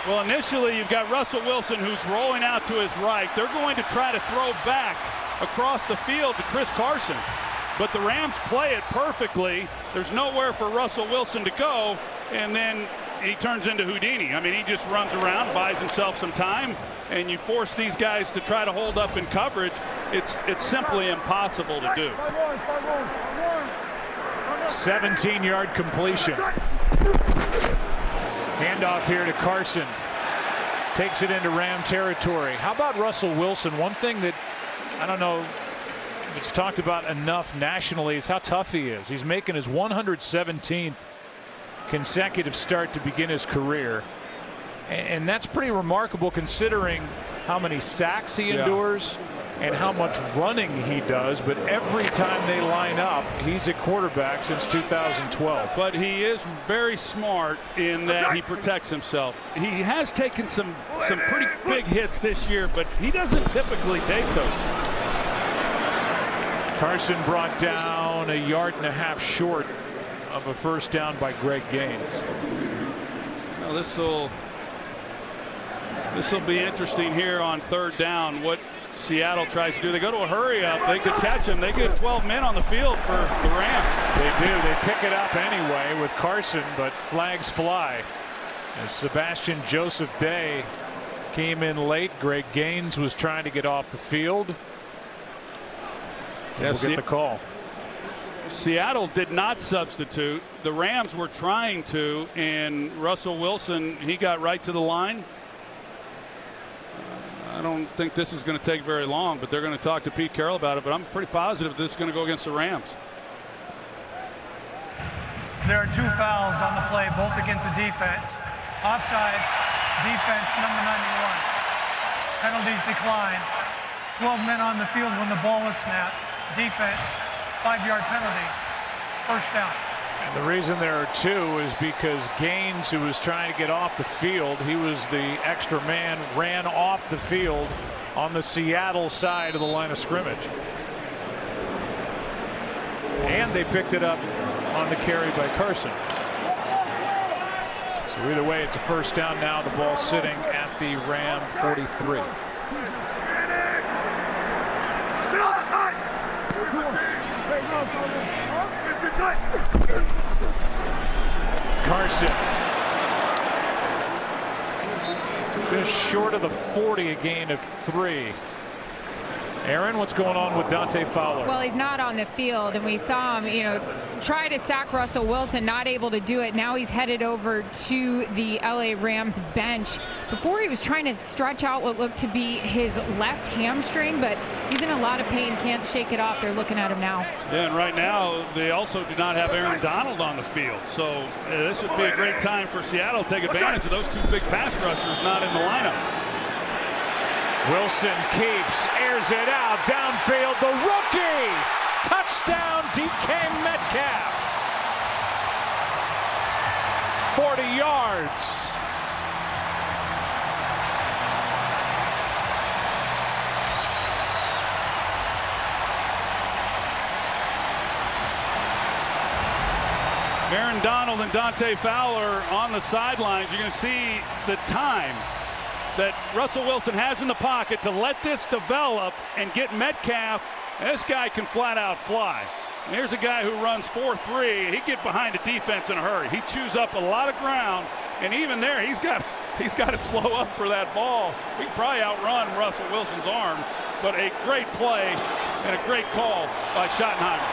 Well, initially you've got Russell Wilson, who's rolling out to his right. They're going to try to throw back across the field to Chris Carson, but the Rams play it perfectly. There's nowhere for Russell Wilson to go, and then he turns into Houdini. I mean, he just runs around, buys himself some time, and you force these guys to try to hold up in coverage. it's simply impossible to do. 17-yard completion. Handoff here to Carson. Takes it into Ram territory. How about Russell Wilson? One thing that I don't know if it's talked about enough nationally is how tough he is. He's making his 117th consecutive start to begin his career. And that's pretty remarkable considering how many sacks he endures and how much running he does. But every time they line up, he's a quarterback since 2012. But he is very smart in that he protects himself. He has taken some pretty big hits this year, but he doesn't typically take those. Carson brought down 1.5 yards short of a first down by Greg Gaines. Well, this will be interesting here on third down. What Seattle tries to do. They go to a hurry up. They could catch him. They get 12 men on the field for the Rams. They do. They pick it up anyway with Carson, but flags fly as Sebastian Joseph Day came in late. Greg Gaines was trying to get off the field. We'll get the call. Seattle did not substitute. The Rams were trying to, and Russell Wilson, he got right to the line. I don't think this is going to take very long, but they're going to talk to Pete Carroll about it. But I'm pretty positive this is going to go against the Rams. There are 2 fouls on the play, both against the defense. Offside, defense number 91. Penalties decline. 12 men on the field when the ball was snapped. Defense, 5-yard penalty. First down. And the reason there are 2 is because Gaines, who was trying to get off the field, he was the extra man, ran off the field on the Seattle side of the line of scrimmage. And they picked it up on the carry by Carson. So either way, it's a first down now. The ball sitting at the Ram 43. Carson just short of the 40, a gain of 3. Aaron, what's going on with Dante Fowler? Well, he's not on the field, and we saw him, try to sack Russell Wilson, not able to do it. Now he's headed over to the LA Rams bench. Before he was trying to stretch out what looked to be his left hamstring, but he's in a lot of pain, can't shake it off. They're looking at him now. Yeah, and right now they also do not have Aaron Donald on the field. So this would be a great time for Seattle to take advantage of those 2 big pass rushers not in the lineup. Wilson keeps, airs it out, downfield, the rookie! Touchdown, DK Metcalf! 40 yards. Aaron Donald and Dante Fowler on the sidelines. You're going to see the time that Russell Wilson has in the pocket to let this develop and get Metcalf. This guy can flat out fly. And here's a guy who runs 4.3. He'd get behind a defense in a hurry. He chews up a lot of ground, and even there, he's got to slow up for that ball. He can probably outrun Russell Wilson's arm, but a great play and a great call by Schottenheimer.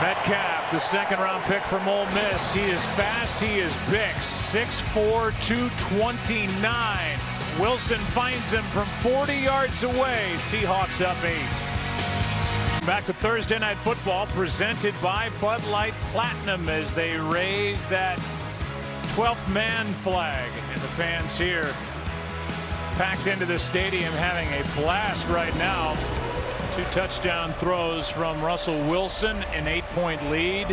Metcalf, the 2nd-round pick from Ole Miss. He is fast, he is big. 6'4", 229. Wilson finds him from 40 yards away. Seahawks up 8. Back to Thursday Night Football, presented by Bud Light Platinum as they raise that 12th man flag. And the fans here packed into the stadium having a blast right now. 2 touchdown throws from Russell Wilson, an 8-point lead.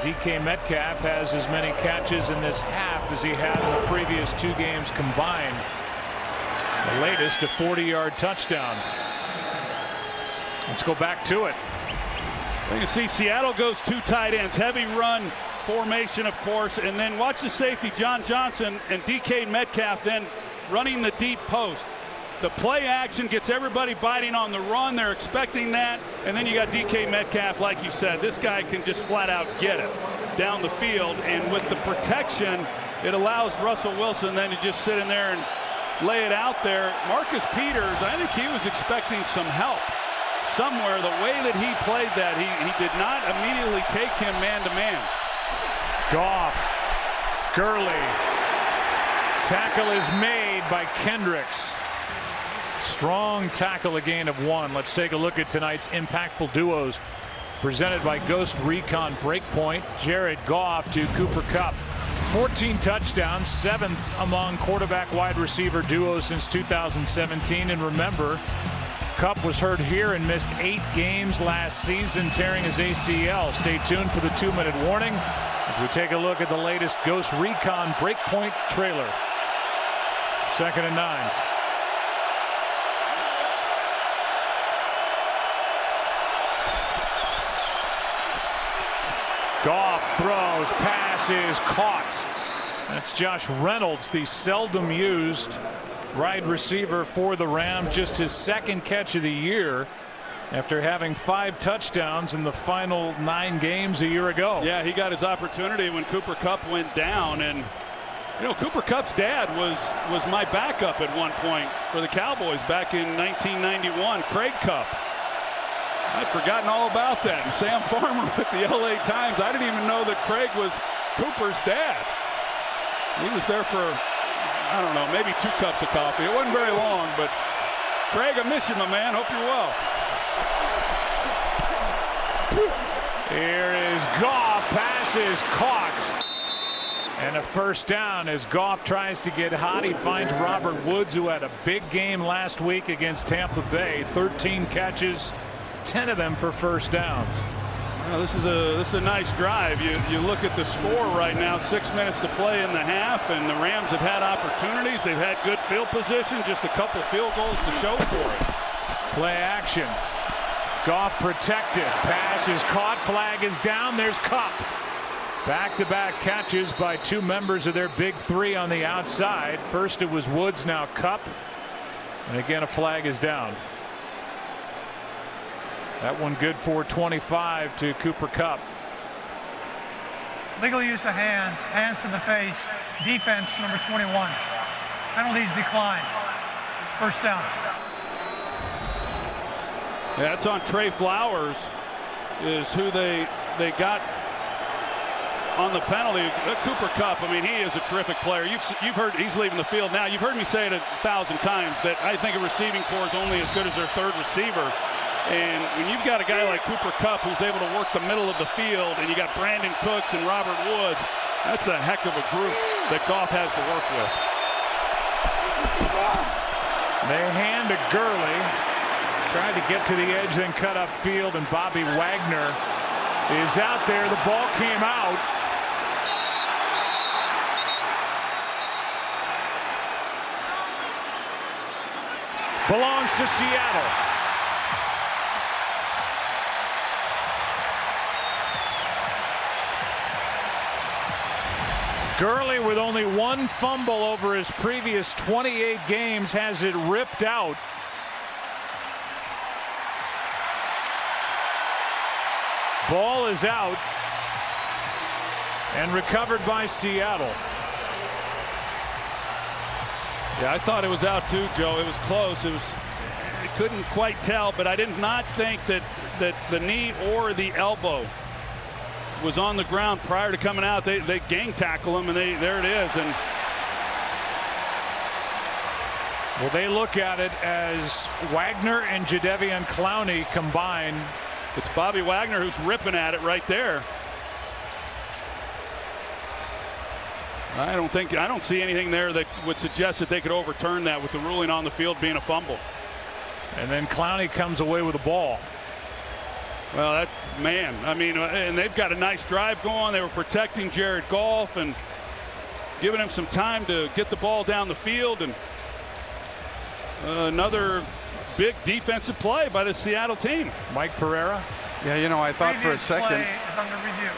DK Metcalf has as many catches in this half as he had in the previous 2 games combined. The latest, a 40-yard touchdown. Let's go back to it. You can see Seattle goes 2 tight ends, heavy run formation, of course, and then watch the safety, John Johnson, and DK Metcalf then running the deep post. The play action gets everybody biting on the run. They're expecting that. And then you got DK Metcalf, like you said. This guy can just flat out get it down the field. And with the protection, it allows Russell Wilson then to just sit in there lay it out there. Marcus Peters, I think he was expecting some help somewhere. The way that he played that, he did not immediately take him man-to-man. Goff, Gurley. Tackle is made by Kendricks. Strong tackle, a gain of 1. Let's take a look at tonight's impactful duos presented by Ghost Recon Breakpoint. Jared Goff to Cooper Kupp. 14 touchdowns, 7th among quarterback wide receiver duos since 2017. And remember, Kupp was hurt here and missed 8 games last season, tearing his ACL. Stay tuned for the 2-minute warning as we take a look at the latest Ghost Recon Breakpoint trailer. 2nd and 9. Goff throws, pass is caught. That's Josh Reynolds, the seldom used wide receiver for the Rams, just his 2nd catch of the year after having 5 touchdowns in the final 9 games a year ago. Yeah, he got his opportunity when Cooper Kupp went down. And you know, Cooper Kupp's dad was my backup at one point for the Cowboys back in 1991, Craig Kupp. I'd forgotten all about that. And Sam Farmer with the LA Times. I didn't even know that Craig was Cooper's dad. He was there for, I don't know, maybe 2 cups of coffee. It wasn't very long, but Craig, I miss you, my man. Hope you're well. Here is Goff. Pass is caught. And a first down as Goff tries to get hot. He finds Robert Woods, who had a big game last week against Tampa Bay. 13 catches, 10 of them for first downs. Well, this is a nice drive. You look at the score right now, 6 minutes to play in the half, and the Rams have had opportunities. They've had good field position, just a couple field goals to show for it. Play action. Goff protected. Pass is caught. Flag is down. There's Kupp. Back-to-back catches by 2 members of their big 3 on the outside. First it was Woods, now Kupp. And again, a flag is down. That one good for 25 to Cooper Kupp. Legal use of hands, hands to the face, defense number 21. Penalties decline. First down. Yeah, it's on Trey Flowers, is who they got on the penalty. Cooper Kupp, I mean, he is a terrific player. You've heard he's leaving the field now. You've heard me say it 1,000 times that I think a receiving corps is only as good as their 3rd receiver. And when you've got a guy like Cooper Kupp who's able to work the middle of the field, and you got Brandon Cooks and Robert Woods, that's a heck of a group that Goff has to work with. They hand to Gurley. Tried to get to the edge, then cut up field, and Bobby Wagner is out there. The ball came out. Belongs to Seattle. Gurley, with only 1 fumble over his previous 28 games, has it ripped out. Ball is out and recovered by Seattle. Yeah, I thought it was out too, Joe. It was close. I couldn't quite tell, but I did not think that the knee or the elbow was on the ground prior to coming out. They gang tackle him, and there it is. And well, they look at it as Wagner and Jadeveon Clowney combined. It's Bobby Wagner who's ripping at it right there. I don't see anything there that would suggest that they could overturn that with the ruling on the field being a fumble. And then Clowney comes away with the ball. Well, that man, I mean, and they've got a nice drive going. They were protecting Jared Goff and giving him some time to get the ball down the field. And another big defensive play by the Seattle team. Mike Pereira. Yeah, you know, I thought for a second. Play is under review.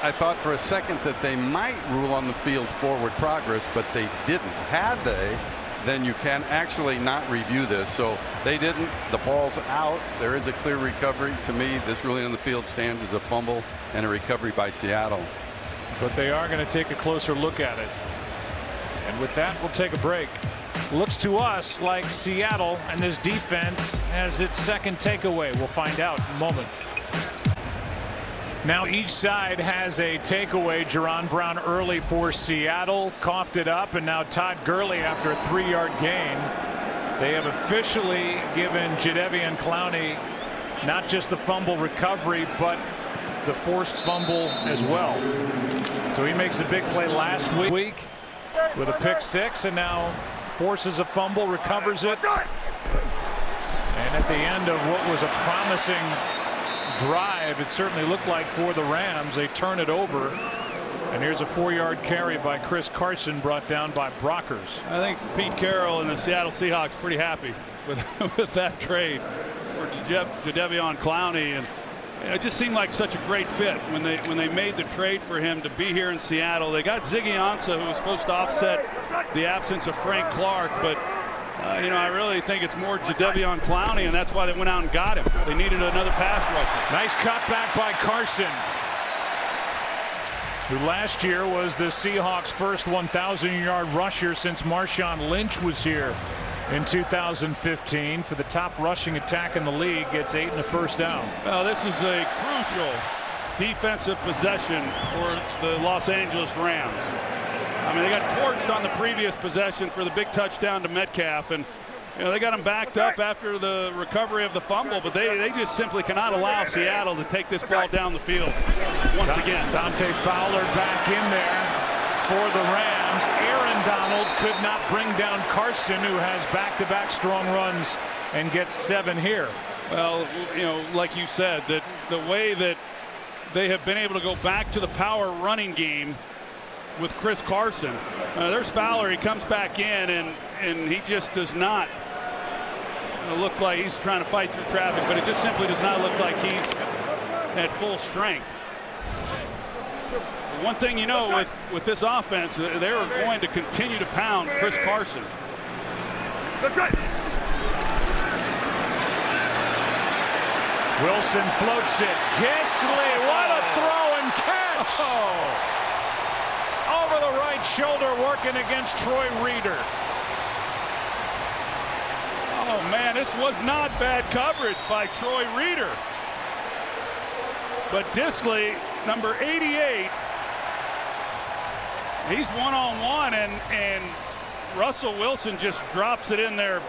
I thought for a second that they might rule on the field forward progress, but they didn't. Had they, then you can actually not review this. So they didn't. The ball's out. There is a clear recovery. To me, this ruling on the field stands as a fumble and a recovery by Seattle. But they are going to take a closer look at it. And with that, we'll take a break. looks to us like Seattle and this defense has its second takeaway. We'll find out in a moment. Now each side has a takeaway. Jaron Brown early for Seattle, coughed it up, and now Todd Gurley after a 3-yard gain. They have officially given Jadeveon Clowney not just the fumble recovery, but the forced fumble as well. So he makes a big play last week with a pick 6, and now forces a fumble, recovers it. And at the end of what was a promising drive, it certainly looked like for the Rams, they turn it over. And here's a 4-yard carry by Chris Carson, brought down by Brockers. I think Pete Carroll and the Seattle Seahawks pretty happy with that trade for Jadeveon Clowney, and it just seemed like such a great fit when they made the trade for him to be here in Seattle. They got Ziggy Ansah, who was supposed to offset the absence of Frank Clark, but I really think it's more Jadeveon Clowney, and that's why they went out and got him. They needed another pass rusher. Nice cutback by Carson, who last year was the Seahawks' first 1,000-yard rusher since Marshawn Lynch was here in 2015 for the top rushing attack in the league. Gets 8 and a first down. Well, this is a crucial defensive possession for the Los Angeles Rams. I mean, they got torched on the previous possession for the big touchdown to Metcalf, and they got him backed up after the recovery of the fumble, but they just simply cannot allow Seattle to take this ball down the field once again. Dante Fowler back in there for the Rams. Aaron Donald could not bring down Carson, who has back-to-back strong runs and gets 7 here. Well, like you said, that the way that they have been able to go back to the power running game with Chris Carson. There's Fowler. He comes back in, and he just does not look like he's trying to fight through traffic, but it just simply does not look like he's at full strength. One thing with this offense, they're going to continue to pound Chris Carson. Wilson floats it. Disley, what a throw and catch! Over the right shoulder, working against Troy Reeder. Oh man, this was not bad coverage by Troy Reeder. But Disley, number 88, he's one-on-one, and Russell Wilson just drops it in there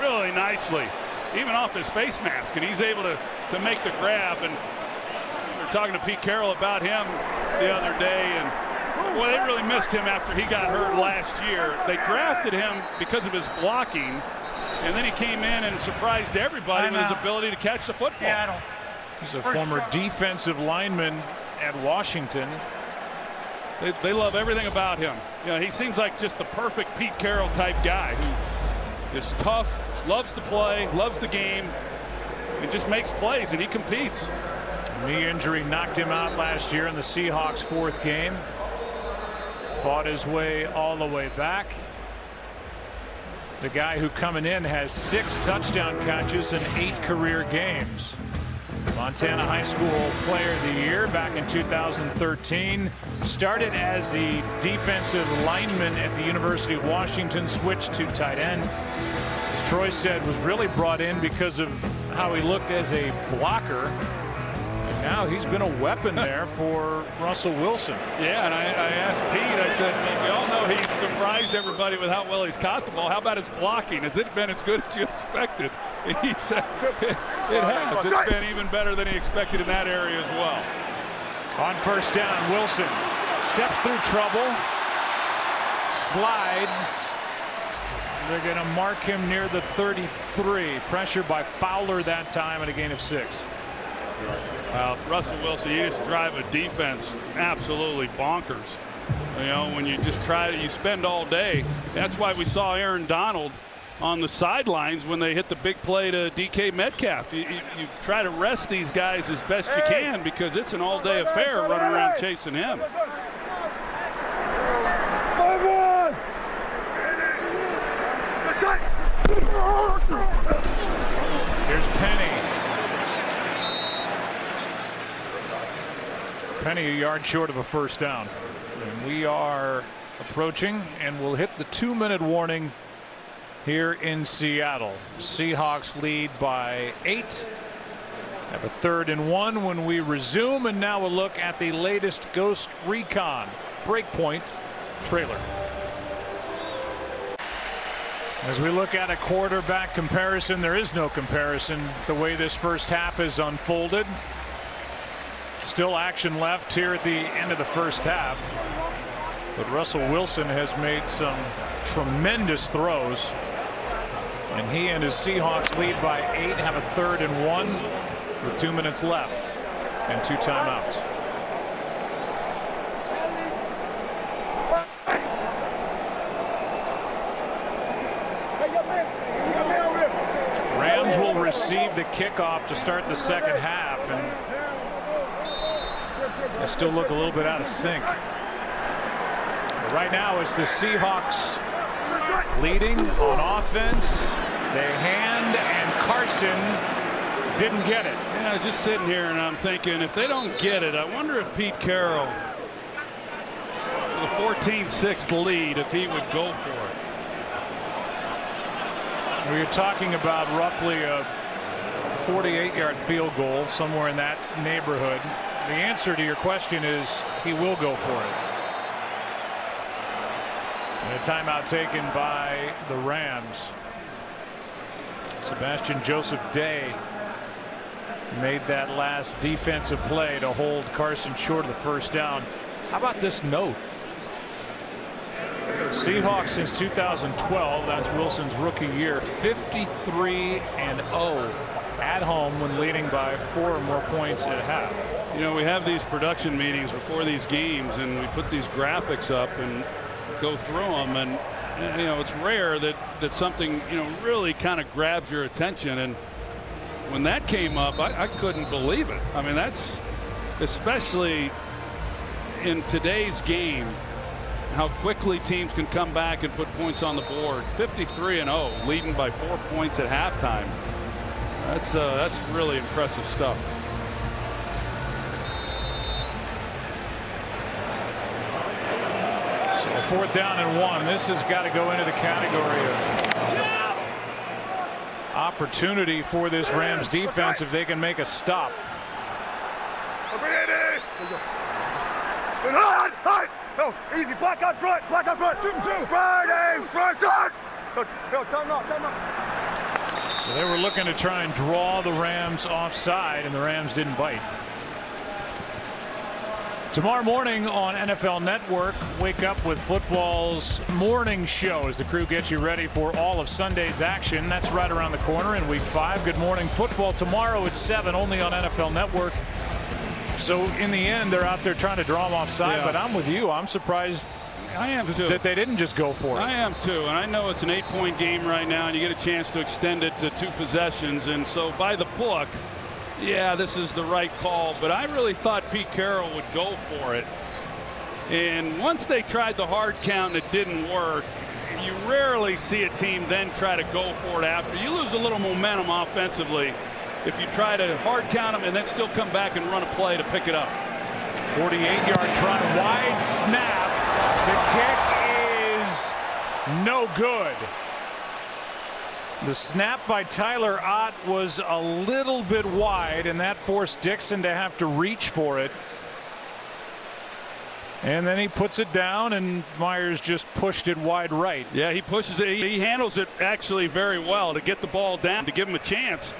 really nicely, even off his face mask, and he's able to make the grab. And we were talking to Pete Carroll about him the other day, and well, they really missed him after he got hurt last year. They drafted him because of his blocking, and then he came in and surprised everybody with his ability to catch the football. Seattle. He's a former defensive lineman at Washington. They love everything about him. He seems like just the perfect Pete Carroll type guy who is tough, loves to play, loves the game, and just makes plays, and he competes. Knee injury knocked him out last year in the Seahawks' 4th game. Fought his way all the way back. The guy who coming in has 6 touchdown catches in 8 career games. Montana High School Player of the Year back in 2013. Started as the defensive lineman at the University of Washington, switched to tight end. As Troy said, was really brought in because of how he looked as a blocker. And now he's been a weapon there for Russell Wilson. Yeah, and I asked Pete, I said, we all know he's surprised everybody with how well he's caught the ball. How about his blocking? Has it been as good as you expected? He said it has. It's been even better than he expected in that area as well. On first down, Wilson steps through trouble, slides. They're going to mark him near the 33. Pressure by Fowler that time and a gain of 6. Russell Wilson, you just drive a defense absolutely bonkers. When you just you spend all day. That's why we saw Aaron Donald on the sidelines when they hit the big play to DK Metcalf. You try to rest these guys as best you can, because it's an all-day affair running around chasing him. Here's Penny. Penny a yard short of a first down. And we are approaching, and we'll hit the 2-minute warning here in Seattle. Seahawks lead by 8. Have a 3rd and 1 when we resume, and now a look at the latest Ghost Recon Breakpoint trailer. As we look at a quarterback comparison, there is no comparison the way this first half is unfolded. Still action left here at the end of the first half, but Russell Wilson has made some tremendous throws, and he and his Seahawks lead by 8, have a 3rd and 1 with 2 minutes left and 2 timeouts. Rams will receive the kickoff to start the second half, and they still look a little bit out of sync. But right now it's the Seahawks leading on offense. They hand, and Carson didn't get it. Yeah, I was just sitting here and I'm thinking, if they don't get it, I wonder if Pete Carroll, with a 14-6 lead, if he would go for it. We're talking about roughly a 48-yard field goal, somewhere in that neighborhood. The answer to your question is he will go for it. And a timeout taken by the Rams. Sebastian Joseph Day made that last defensive play to hold Carson short of the first down. How about this note? Seahawks since 2012, that's Wilson's rookie year, 53-0 at home when leading by 4 or more points at half. You know, we have these production meetings before these games, and we put these graphics up and go through them, and you know, it's rare that something, you know, really kind of grabs your attention. And when that came up, I couldn't believe it. I mean, that's especially in today's game, how quickly teams can come back and put points on the board. 53-0, leading by 4 points at halftime. That's really impressive stuff. So a 4th down and 1. This has got to go into the category of opportunity for this Rams defense if they can make a stop. No, easy, black out front, Friday, front, So they were looking to try and draw the Rams offside, and the Rams didn't bite. Tomorrow morning on NFL Network, wake up with football's morning show as the crew gets you ready for all of Sunday's action. That's right around the corner in Week 5. Good Morning Football tomorrow at 7, only on NFL Network. So in the end, they're out there trying to draw them offside, yeah. But I'm with you. I'm surprised I am too. that they didn't just go for it. I am too, and I know it's an 8-point game right now, and you get a chance to extend it to 2 possessions, and so by the book, yeah, this is the right call, but I really thought Pete Carroll would go for it. And once they tried the hard count and it didn't work, you rarely see a team then try to go for it after. You lose a little momentum offensively if you try to hard count them and then still come back and run a play to pick it up. 48-yard try, wide snap. The kick is no good. The snap by Tyler Ott was a little bit wide, and that forced Dixon to have to reach for it. And then he puts it down, and Myers just pushed it wide right. Yeah, he pushes it. He handles it actually very well to get the ball down, to give him a chance.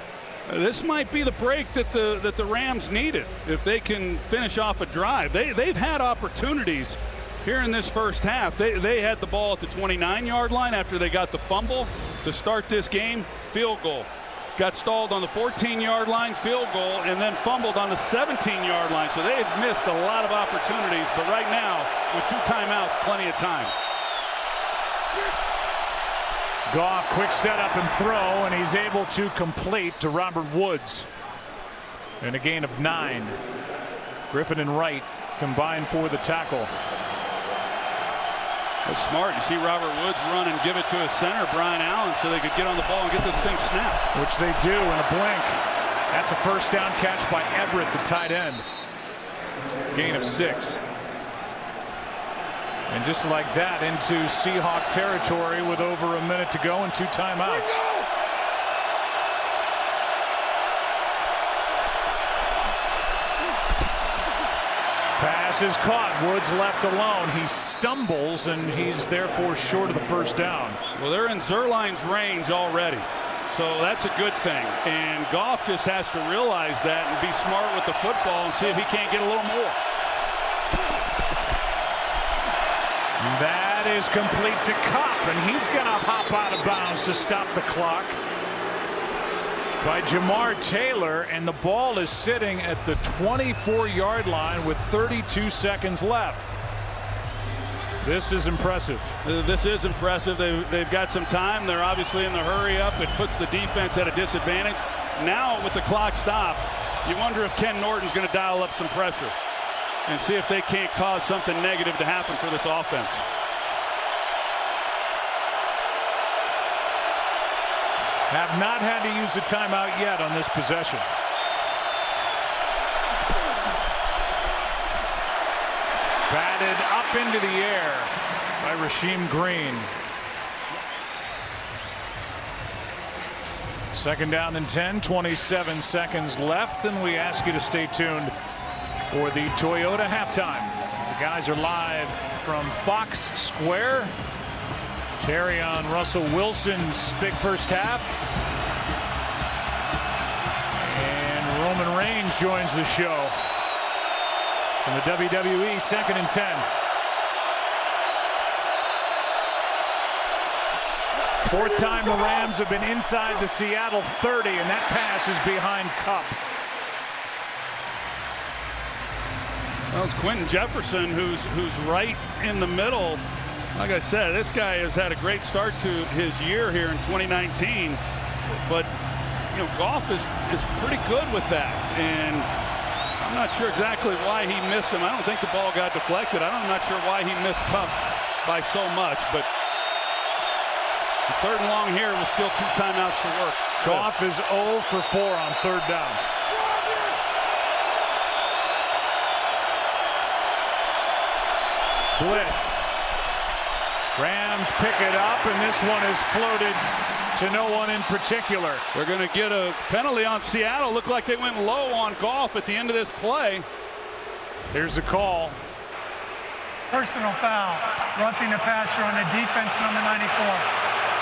This might be the break that the Rams needed if they can finish off a drive. They've had opportunities here in this first half. They had the ball at the 29-yard line after they got the fumble to start this game. Field goal. Got stalled on the 14-yard line, field goal, and then fumbled on the 17-yard line. So they've missed a lot of opportunities, but right now, with 2 timeouts, plenty of time. Goff, quick setup and throw, and he's able to complete to Robert Woods. And a gain of 9. Griffin and Wright combined for the tackle. That's smart. You see Robert Woods run and give it to his center, Brian Allen, so they could get on the ball and get this thing snapped. Which they do in a blink. That's a first down catch by Everett, the tight end. Gain of 6. And just like that, into Seahawk territory with over a minute to go and 2 timeouts. Pass is caught. Woods left alone. He stumbles, and he's therefore short of the first down. Well, they're in Zerline's range already, so that's a good thing. And Goff just has to realize that and be smart with the football and see if he can't get a little more. That is complete to Kupp, and he's going to hop out of bounds to stop the clock by Jamar Taylor, and the ball is sitting at the 24-yard line with 32 seconds left. This is impressive. This is impressive. They've got some time. They're obviously in the hurry up. It puts the defense at a disadvantage. Now with the clock stopped, you wonder if Ken Norton's going to dial up some pressure and see if they can't cause something negative to happen for this offense. Have not had to use a timeout yet on this possession. Batted up into the air by Rasheem Green. 2nd down and 10, 27 seconds left, and we ask you to stay tuned for the Toyota halftime. The guys are live from Fox Square. Terry on Russell Wilson's big first half. And Roman Reigns joins the show from the WWE. 2nd and 10. 4th time the Rams have been inside the Seattle 30, and that pass is behind Kupp. Well, it's Quentin Jefferson who's right in the middle. Like I said, this guy has had a great start to his year here in 2019, but you know, Goff is pretty good with that, and I'm not sure exactly why he missed him. I don't think the ball got deflected. I'm not sure why he missed Kupp by so much, but the 3rd and long here with still 2 timeouts to work. Goff is 0 for 4 on 3rd down. Blitz. Rams pick it up, and this one is floated to no one in particular. They're going to get a penalty on Seattle. Looked like they went low on Goff at the end of this play. Here's the call. Personal foul. Roughing the passer on the defense, number 94.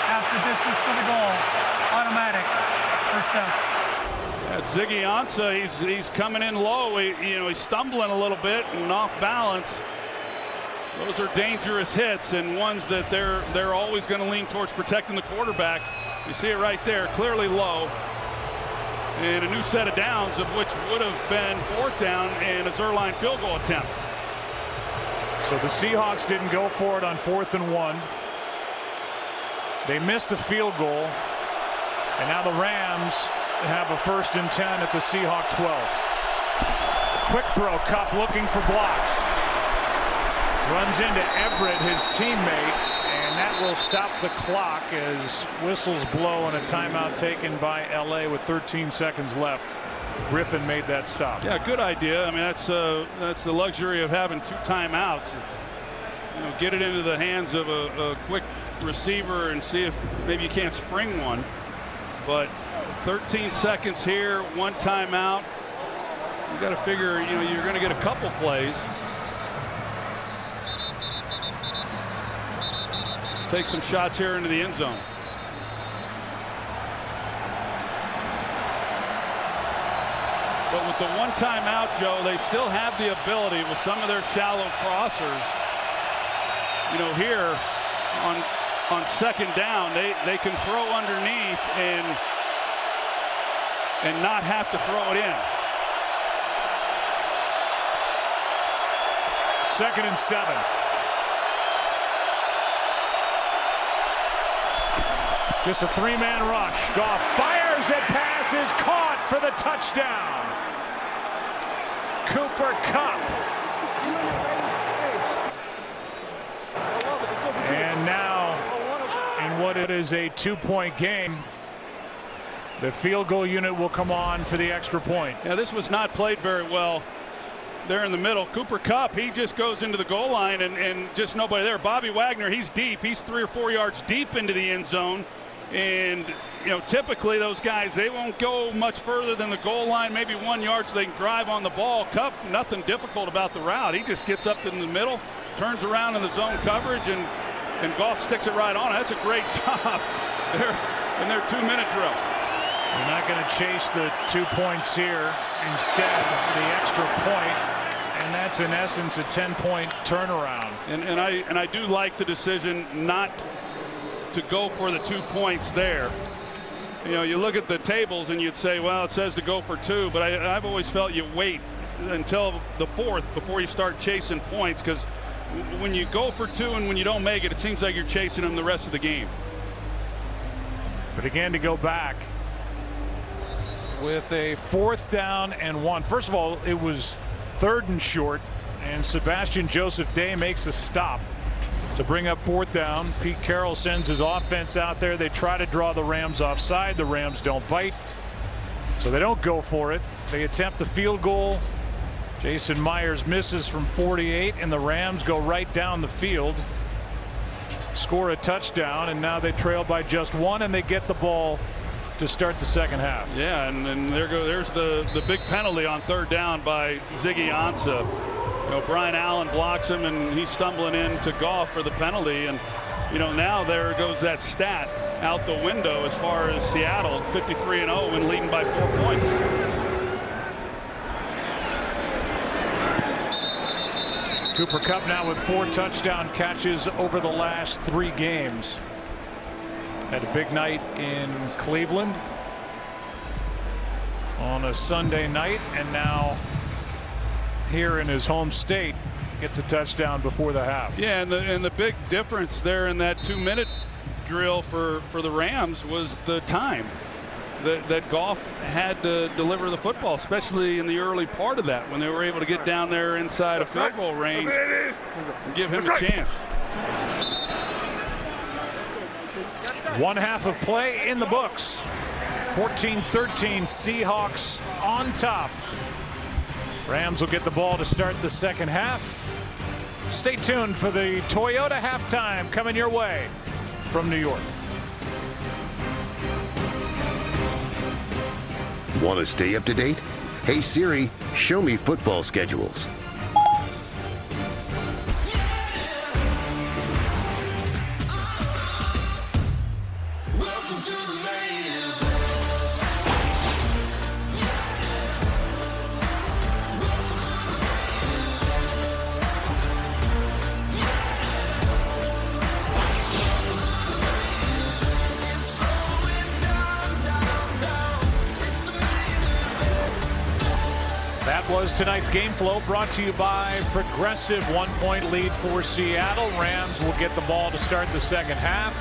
Half the distance to the goal. Automatic. First down. That's Ziggy Ansah. He's coming in low. He's stumbling a little bit and off balance. Those are dangerous hits and ones that they're always going to lean towards protecting the quarterback. You see it right there, clearly low. And a new set of downs, of which would have been 4th down and a Zerline field goal attempt. So the Seahawks didn't go for it on 4th and 1. They missed the field goal. And now the Rams have a 1st and 10 at the Seahawk 12. Quick throw, Kupp looking for blocks. Runs into Everett, his teammate, and that will stop the clock as whistles blow on a timeout taken by LA with 13 seconds left. Griffin made that stop. Yeah, good idea. I mean, that's the luxury of having 2 timeouts. You know, get it into the hands of a quick receiver and see if maybe you can't spring one. But 13 seconds here, 1 timeout. You got to figure, you know, you're going to get a couple plays. Take some shots here into the end zone. But with the 1 timeout, Joe, they still have the ability with some of their shallow crossers. You know, here on 2nd down, they can throw underneath and not have to throw it in. 2nd and 7. Just a 3-man rush. Goff fires it, pass is caught for the touchdown. Cooper Kupp. And now, in what it is a 2-point game, the field goal unit will come on for the extra point. Yeah, this was not played very well there in the middle. Cooper Kupp, he just goes into the goal line and just nobody there. Bobby Wagner, he's deep. He's 3 or 4 yards deep into the end zone. And, you know, typically those guys, they won't go much further than the goal line, maybe 1 yard so they can drive on the ball. Kupp, nothing difficult about the route. He just gets up in the middle, turns around in the zone coverage, and Goff sticks it right on. That's a great job there in their 2-minute drill. You're not going to chase the 2 points here. Instead, the extra point, and that's in essence a 10-point turnaround. And I do like the decision not to go for the 2 points there. You know, you look at the tables and you'd say, well, it says to go for 2, but I've always felt you wait until the 4th before you start chasing points, because when you go for 2 and when you don't make it, it seems like you're chasing them the rest of the game. But again, to go back with a 4th down and 1. First of all, it was 3rd and short, and Sebastian Joseph Day makes a stop to bring up 4th down. Pete Carroll sends his offense out there. They try to draw the Rams offside. The Rams don't bite, so they don't go for it. They attempt the field goal. Jason Myers misses from 48, and the Rams go right down the field, score a touchdown, and now they trail by just 1, and they get the ball to start the second half. Yeah, and there's the big penalty on 3rd down by Ziggy Ansah. You know, Brian Allen blocks him, and he's stumbling into Goff for the penalty. And, you know, now there goes that stat out the window as far as Seattle 53-0 and leading by 4 points. Cooper Kupp now with 4 touchdown catches over the last 3 games. Had a big night in Cleveland on a Sunday night, and now here in his home state gets a touchdown before the half. Yeah, and the big difference there in that 2-minute drill for the Rams was the time that Goff had to deliver the football, especially in the early part of that, when they were able to get down there inside a field goal range and give him a chance. 1 half of play in the books. 14-13, Seahawks on top. Rams will get the ball to start the second half. Stay tuned for the Toyota halftime coming your way from New York. Want to stay up to date? Hey Siri, show me football schedules. Was tonight's game flow brought to you by Progressive. 1-point lead for Seattle. Rams will get the ball to start the second half.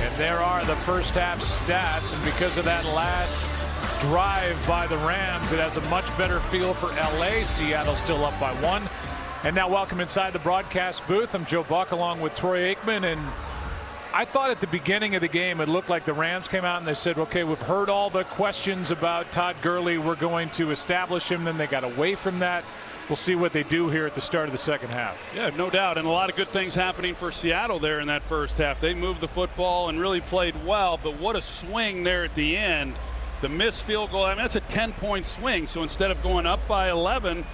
And there are the first half stats. And because of that last drive by the Rams, it has a much better feel for LA. Seattle still up by 1. And now welcome inside the broadcast booth. I'm Joe Buck along with Troy Aikman. And I thought at the beginning of the game it looked like the Rams came out and they said, okay, we've heard all the questions about Todd Gurley. We're going to establish him. Then they got away from that. We'll see what they do here at the start of the second half. Yeah, no doubt. And a lot of good things happening for Seattle there in that first half. They moved the football and really played well. But what a swing there at the end. The missed field goal, I mean, that's a 10-point swing. So instead of going up by 11,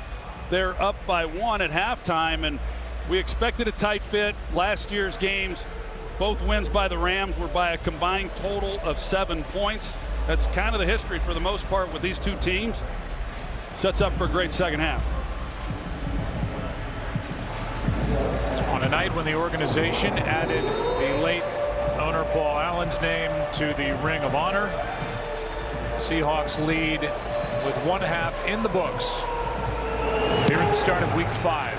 they're up by 1 at halftime. And we expected a tight fit. Last year's games, both wins by the Rams were by a combined total of 7 points. That's kind of the history for the most part with these two teams. Sets up for a great second half. On a night when the organization added the late owner Paul Allen's name to the Ring of Honor, Seahawks lead with 1 half in the books here at the start of week 5.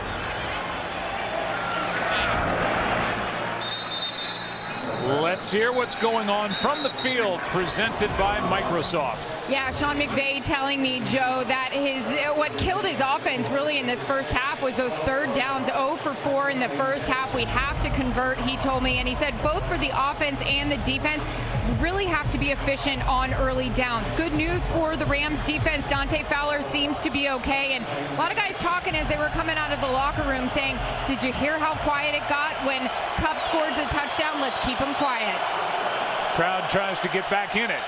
Let's hear what's going on from the field, presented by Microsoft. Yeah, Sean McVay telling me, Joe, that what killed his offense really in this first half was those third downs. 0 for 4 in the first half. We have to convert, he told me. And he said both for the offense and the defense, really have to be efficient on early downs. Good news for the Rams defense. Dante Fowler seems to be okay. And a lot of guys talking as they were coming out of the locker room saying, did you hear how quiet it got when Kupp scored the touchdown? Let's keep him quiet. Crowd tries to get back in it.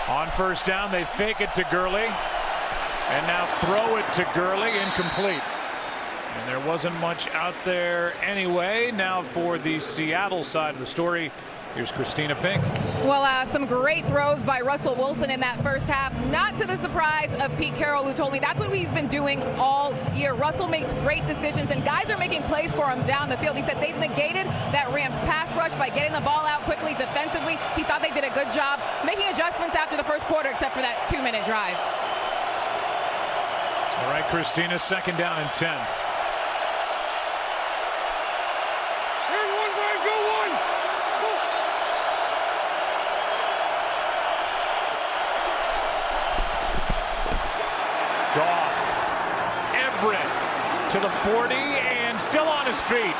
On first down, they fake it to Gurley. And now throw it to Gurley, incomplete. And there wasn't much out there anyway. Now for the Seattle side of the story, here's Christina Pink. Well, some great throws by Russell Wilson in that first half, not to the surprise of Pete Carroll, who told me that's what he's been doing all year. Russell makes great decisions, and guys are making plays for him down the field. He said they've negated that Rams pass rush by getting the ball out quickly defensively. He thought they did a good job making adjustments after the first quarter, except for that 2-minute drive. All right, Christina, second down and 10. Goff, Everett to the 40 and still on his feet.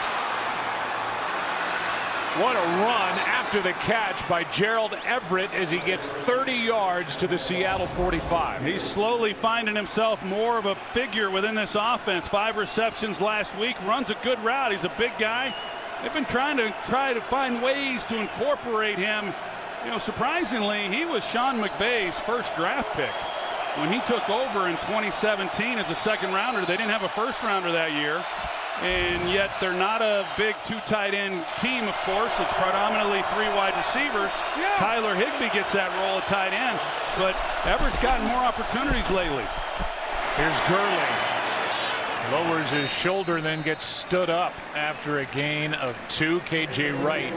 What a run after the catch by Gerald Everett as he gets 30 yards to the Seattle 45. He's slowly finding himself more of a figure within this offense. 5 receptions last week, runs a good route. He's a big guy. They've been trying to find ways to incorporate him. You know, surprisingly, he was Sean McVay's first draft pick when he took over in 2017 as a second rounder. They didn't have a first rounder that year. And yet they're not a big 2 tight end team, of course. It's predominantly 3 wide receivers. Yeah. Tyler Higbee gets that role at tight end, but Everett's gotten more opportunities lately. Here's Gurley. Lowers his shoulder, then gets stood up after a gain of 2. KJ Wright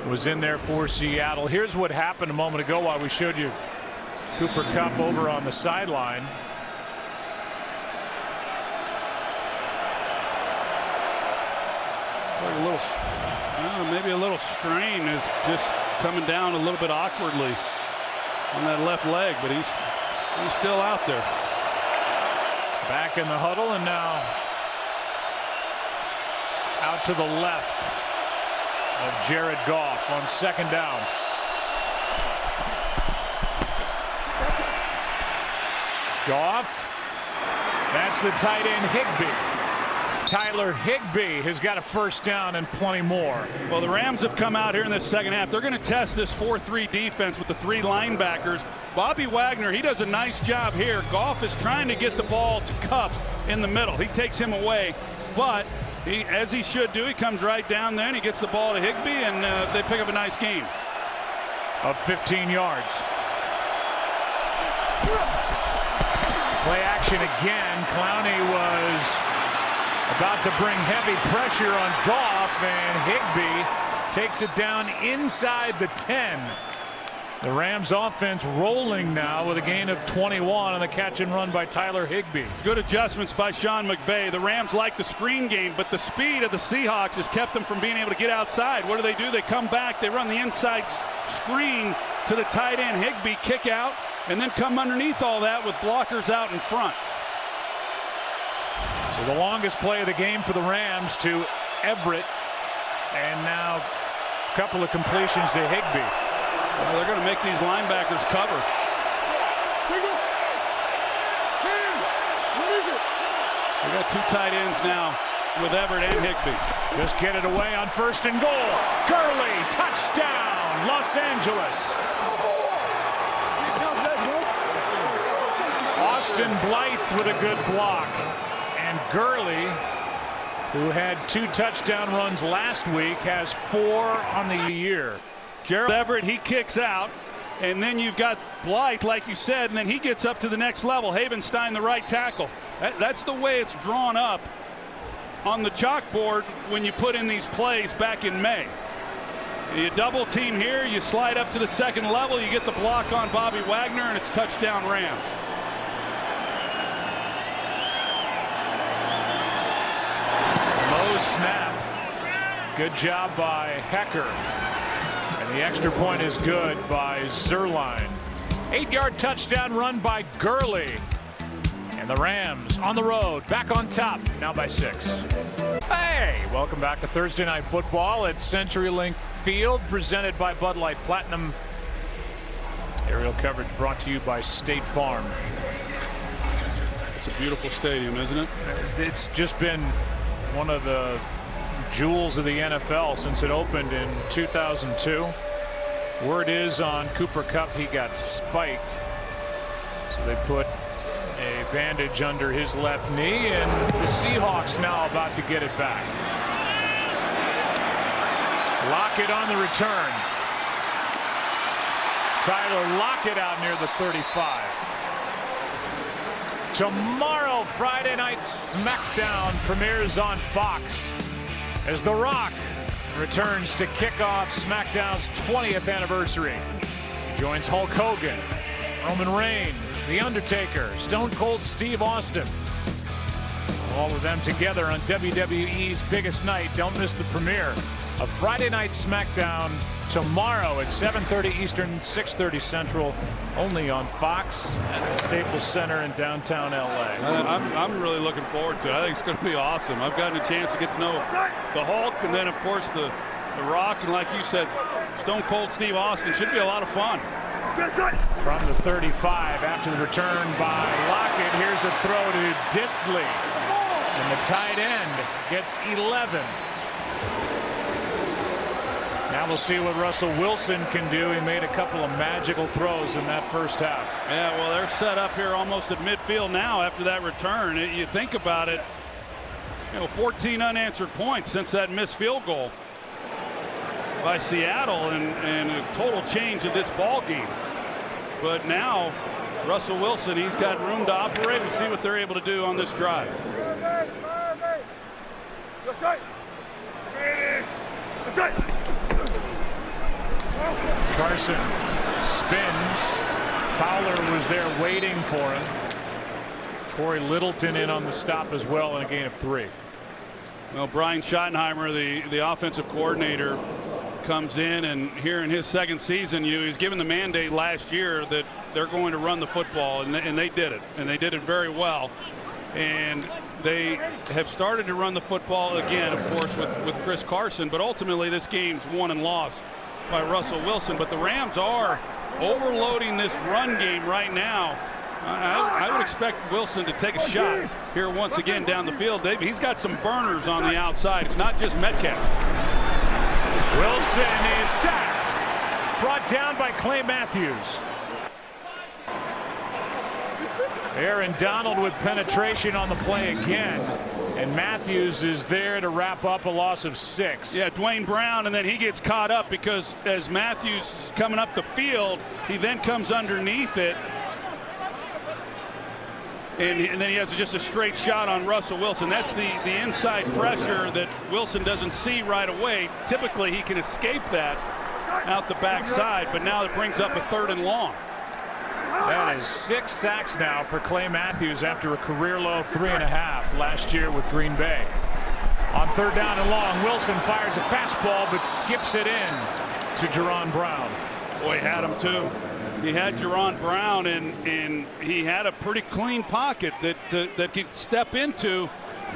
was in there for Seattle. Here's what happened a moment ago while we showed you Cooper Kupp over on the sideline. Like a little, maybe a little strain is just coming down a little bit awkwardly on that left leg, but he's still out there. Back in the huddle, and now out to the left of Jared Goff on second down. Goff, that's the tight end Higbee. Tyler Higbee has got a first down and plenty more. Well, the Rams have come out here in this second half. They're going to test this 4-3 defense with the 3 linebackers. Bobby Wagner, he does a nice job here. Goff is trying to get the ball to Kupp in the middle. He takes him away, but as he should do, he comes right down there and he gets the ball to Higbee, and they pick up a nice gain of 15 yards. Play action again. Clowney was about to bring heavy pressure on Goff, and Higbee takes it down inside the 10. The Rams offense rolling now with a gain of 21 on the catch and run by Tyler Higbee. Good adjustments by Sean McVay. The Rams like the screen game, but the speed of the Seahawks has kept them from being able to get outside. What do? They come back, they run the inside screen to the tight end Higbee, kick out, and then come underneath all that with blockers out in front. So the longest play of the game for the Rams to Everett, and now a couple of completions to Higbee. Well, they're going to make these linebackers cover. We got 2 tight ends now with Everett and Higbee. Just get it away on first and goal. Gurley, touchdown, Los Angeles. Austin Blythe with a good block. And Gurley, who had 2 touchdown runs last week, has 4 on the year. Gerald Everett, he kicks out, and then you've got Blythe, like you said, and then he gets up to the next level. Havenstein, the right tackle. That's the way it's drawn up on the chalkboard when you put in these plays back in May. You double team here, you slide up to the second level, you get the block on Bobby Wagner, and it's touchdown Rams. Low snap. Good job by Hecker. And the extra point is good by Zerline. 8-yard touchdown run by Gurley. And the Rams on the road, back on top, now by 6. Hey, welcome back to Thursday Night Football at CenturyLink Field, presented by Bud Light Platinum. Aerial coverage brought to you by State Farm. It's a beautiful stadium, isn't it? It's just been one of the jewels of the NFL since it opened in 2002. Word is on Cooper Kupp, he got spiked. So they put a bandage under his left knee, and the Seahawks now about to get it back. Lockett on the return. Tyler Lockett out near the 35. Tomorrow, Friday Night SmackDown premieres on Fox as The Rock returns to kick off SmackDown's 20th anniversary. He joins Hulk Hogan, Roman Reigns, The Undertaker, Stone Cold Steve Austin. All of them together on WWE's biggest night. Don't miss the premiere of Friday Night SmackDown tomorrow at 7:30 Eastern, 6:30 Central, only on Fox at the Staples Center in downtown LA. I'm really looking forward to it. I think it's going to be awesome. I've gotten a chance to get to know the Hulk, and then of course the Rock, and like you said, Stone Cold Steve Austin. Should be a lot of fun. From the 35 after the return by Lockett, here's a throw to Disley, and the tight end gets 11. Now we'll see what Russell Wilson can do. He made a couple of magical throws in that first half. Yeah, well, they're set up here almost at midfield now after that return. You think about it, 14 unanswered points since that missed field goal by Seattle, and a total change of this ball game. But now Russell Wilson, he's got room to operate. We'll see what they're able to do on this drive. Carson spins. Fowler was there waiting for him. Corey Littleton in on the stop as well, in a gain of 3. Well, Brian Schottenheimer, the offensive coordinator, comes in, and here in his second season, he's given the mandate last year that they're going to run the football, and they did it, and they did it very well. And they have started to run the football again, of course, with Chris Carson, but ultimately this game's won and lost by Russell Wilson. But the Rams are overloading this run game right now. I would expect Wilson to take a shot here once again down the field. He's got some burners on the outside. It's not just Metcalf. Wilson is sacked. Brought down by Clay Matthews. Aaron Donald with penetration on the play again. And Matthews is there to wrap up a loss of 6. Yeah, Dwayne Brown, and then he gets caught up because as Matthews is coming up the field, he then comes underneath it. And then he has just a straight shot on Russell Wilson. That's the inside pressure that Wilson doesn't see right away. Typically, he can escape that out the backside, but now it brings up a 3rd and long. That is 6 sacks now for Clay Matthews after a career low 3.5 last year with Green Bay. On 3rd down and long, Wilson fires a fastball but skips it in to Jerron Brown. Boy, he had him too. He had Jerron Brown, and he had a pretty clean pocket that could step into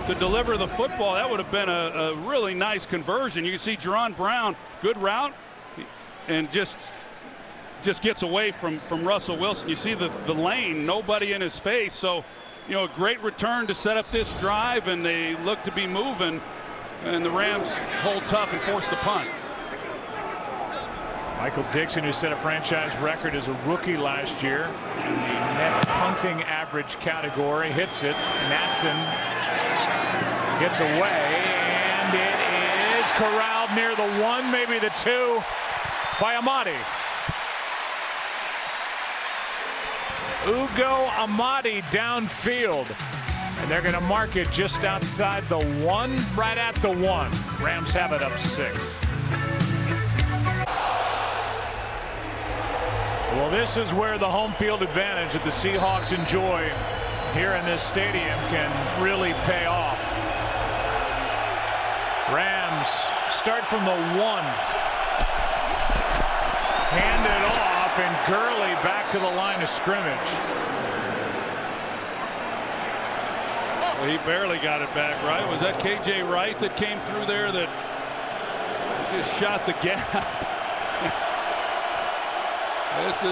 to deliver the football. That would have been a really nice conversion. You can see Jerron Brown, good route, and just gets away from Russell Wilson. You see the lane, nobody in his face. So, a great return to set up this drive, and they look to be moving, and the Rams hold tough and force the punt. Michael Dixon, who set a franchise record as a rookie last year in the net punting average category, hits it. Natson gets away, and it is corralled near the 1, maybe the 2 by Amadi. Ugo Amadi downfield, and they're going to mark it just outside the 1, right at the 1. Rams have it up 6. Well, this is where the home field advantage that the Seahawks enjoy here in this stadium can really pay off. Rams start from the 1. Handed off, and Gurley back to the line of scrimmage. Well, he barely got it back, right? Was that KJ Wright that came through there that just shot the gap? This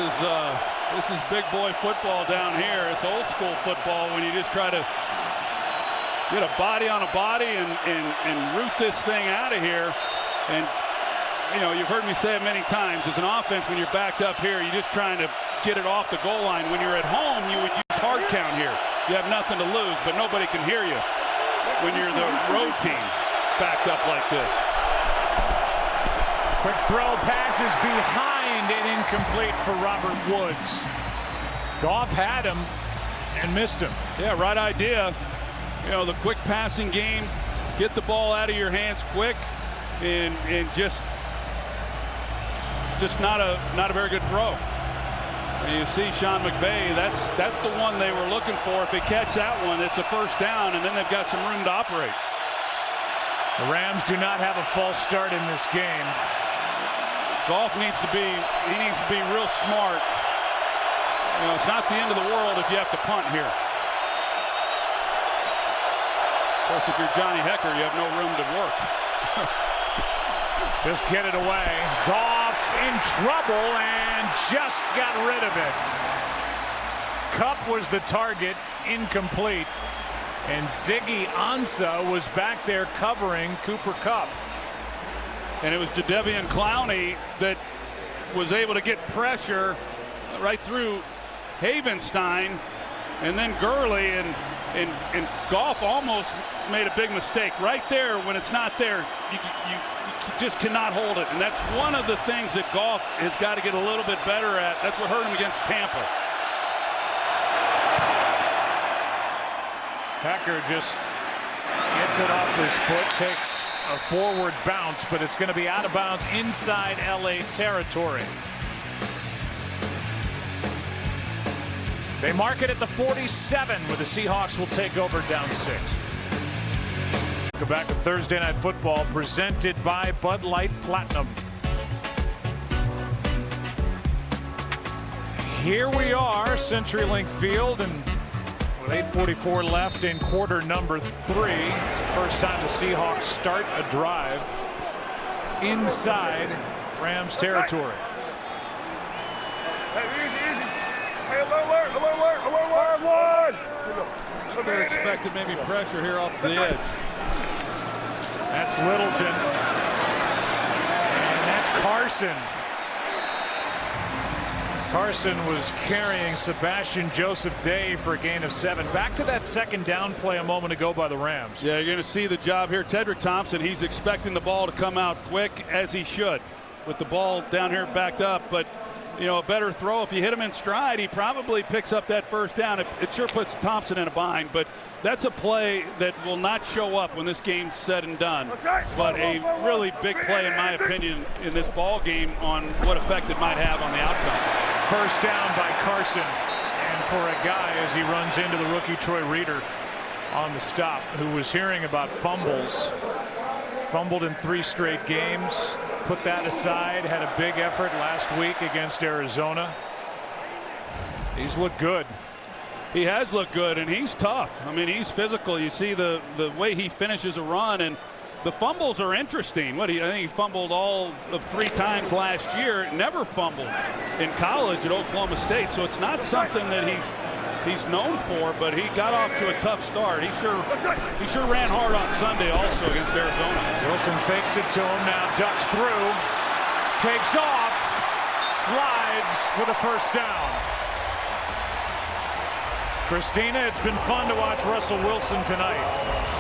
is big boy football down here. It's old school football when you just try to get a body on a body and root this thing out of here. And you know, you've heard me say it many times, as an offense, when you're backed up here, you're just trying to get it off the goal line. When you're at home, you would use hard count here. You have nothing to lose, but nobody can hear you when you're the road team backed up like this. Quick throw, passes behind, and incomplete for Robert Woods. Goff had him and missed him. Yeah, right idea. You know, the quick passing game, get the ball out of your hands quick, and just not a very good throw. And you see Sean McVay, that's the one they were looking for. If they catch that one, it's a first down, and then they've got some room to operate. The Rams do not have a false start in this game. Goff needs to be real smart. You know, it's not the end of the world if you have to punt here. Of course, if you're Johnny Hecker, you have no room to work. Just get it away. Goff in trouble and just got rid of it. Kupp was the target, incomplete. And Ziggy Ansah was back there covering Cooper Kupp. And it was Jadeveon Clowney that was able to get pressure right through Havenstein, and then Gurley, and Goff almost made a big mistake right there. When it's not there, you just cannot hold it, and that's one of the things that Goff has got to get a little bit better at. That's what hurt him against Tampa. Packer just gets it off his foot, takes a forward bounce, but it's going to be out of bounds inside LA territory. They mark it at the 47, where the Seahawks will take over down 6. Go back to Thursday Night Football, presented by Bud Light Platinum. Here we are, CenturyLink Field, and with 8:44 left in quarter number 3, it's the first time the Seahawks start a drive inside Rams territory. Hey, alert! They're expecting maybe pressure here off the edge. That's Littleton. And that's Carson. Carson was carrying Sebastian Joseph Day for a gain of 7. Back to that second down play a moment ago by the Rams. Yeah, you're going to see the job here. Tedrick Thompson, he's expecting the ball to come out quick, as he should, with the ball down here backed up. But, you know, a better throw, if you hit him in stride, he probably picks up that first down. It sure puts Thompson in a bind, but that's a play that will not show up when this game's said and done. But a really big play, in my opinion, in this ball game on what effect it might have on the outcome. First down by Carson, and for a guy as he runs into the rookie Troy Reeder on the stop, who was hearing about fumbles. Fumbled in 3 straight games, put that aside, had a big effort last week against Arizona. He's looked good. He has looked good, and he's tough. I mean, he's physical. You see the way he finishes a run, and the fumbles are interesting. I think he fumbled all of 3 times last year. Never fumbled in college at Oklahoma State, so it's not something that he's known for. But he got off to a tough start. He sure ran hard on Sunday also against Arizona. Wilson fakes it to him, now ducks through, takes off, slides with a first down. Christina, it's been fun to watch Russell Wilson tonight.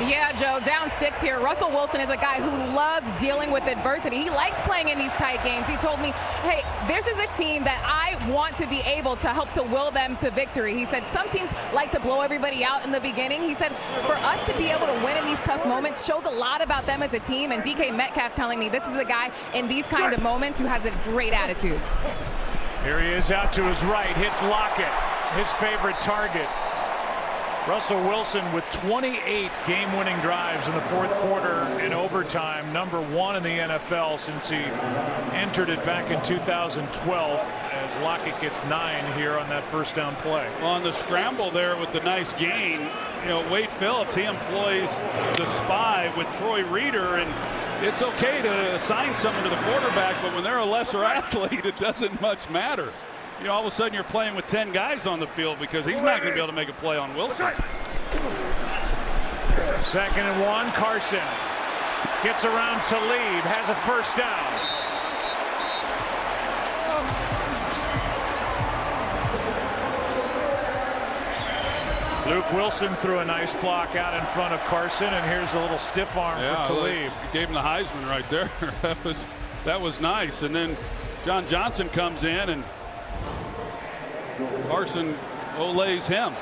Yeah, Joe, down 6 here. Russell Wilson is a guy who loves dealing with adversity. He likes playing in these tight games. He told me, hey, this is a team that I want to be able to help to will them to victory. He said some teams like to blow everybody out in the beginning. He said for us to be able to win in these tough moments shows a lot about them as a team. And DK Metcalf telling me this is a guy in these kind of moments who has a great attitude. Here he is out to his right, hits Lockett, his favorite target. Russell Wilson with 28 game-winning drives in the fourth quarter in overtime, #1 in the NFL since he entered it back in 2012, as Lockett gets 9 here on that first down play. On the scramble there with the nice gain, you know, Wade Phillips, he employs the spy with Troy Reeder, and it's okay to assign someone to the quarterback, but when they're a lesser athlete, it doesn't much matter. You know, all of a sudden you're playing with 10 guys on the field because he's not going to be able to make a play on Wilson. 2nd and 1. Carson gets around Talib, has a first down. Luke Wilson threw a nice block out in front of Carson, and here's a little stiff arm for Talib. He gave him the Heisman right there. that was nice. And then John Johnson comes in, and Carson olays him.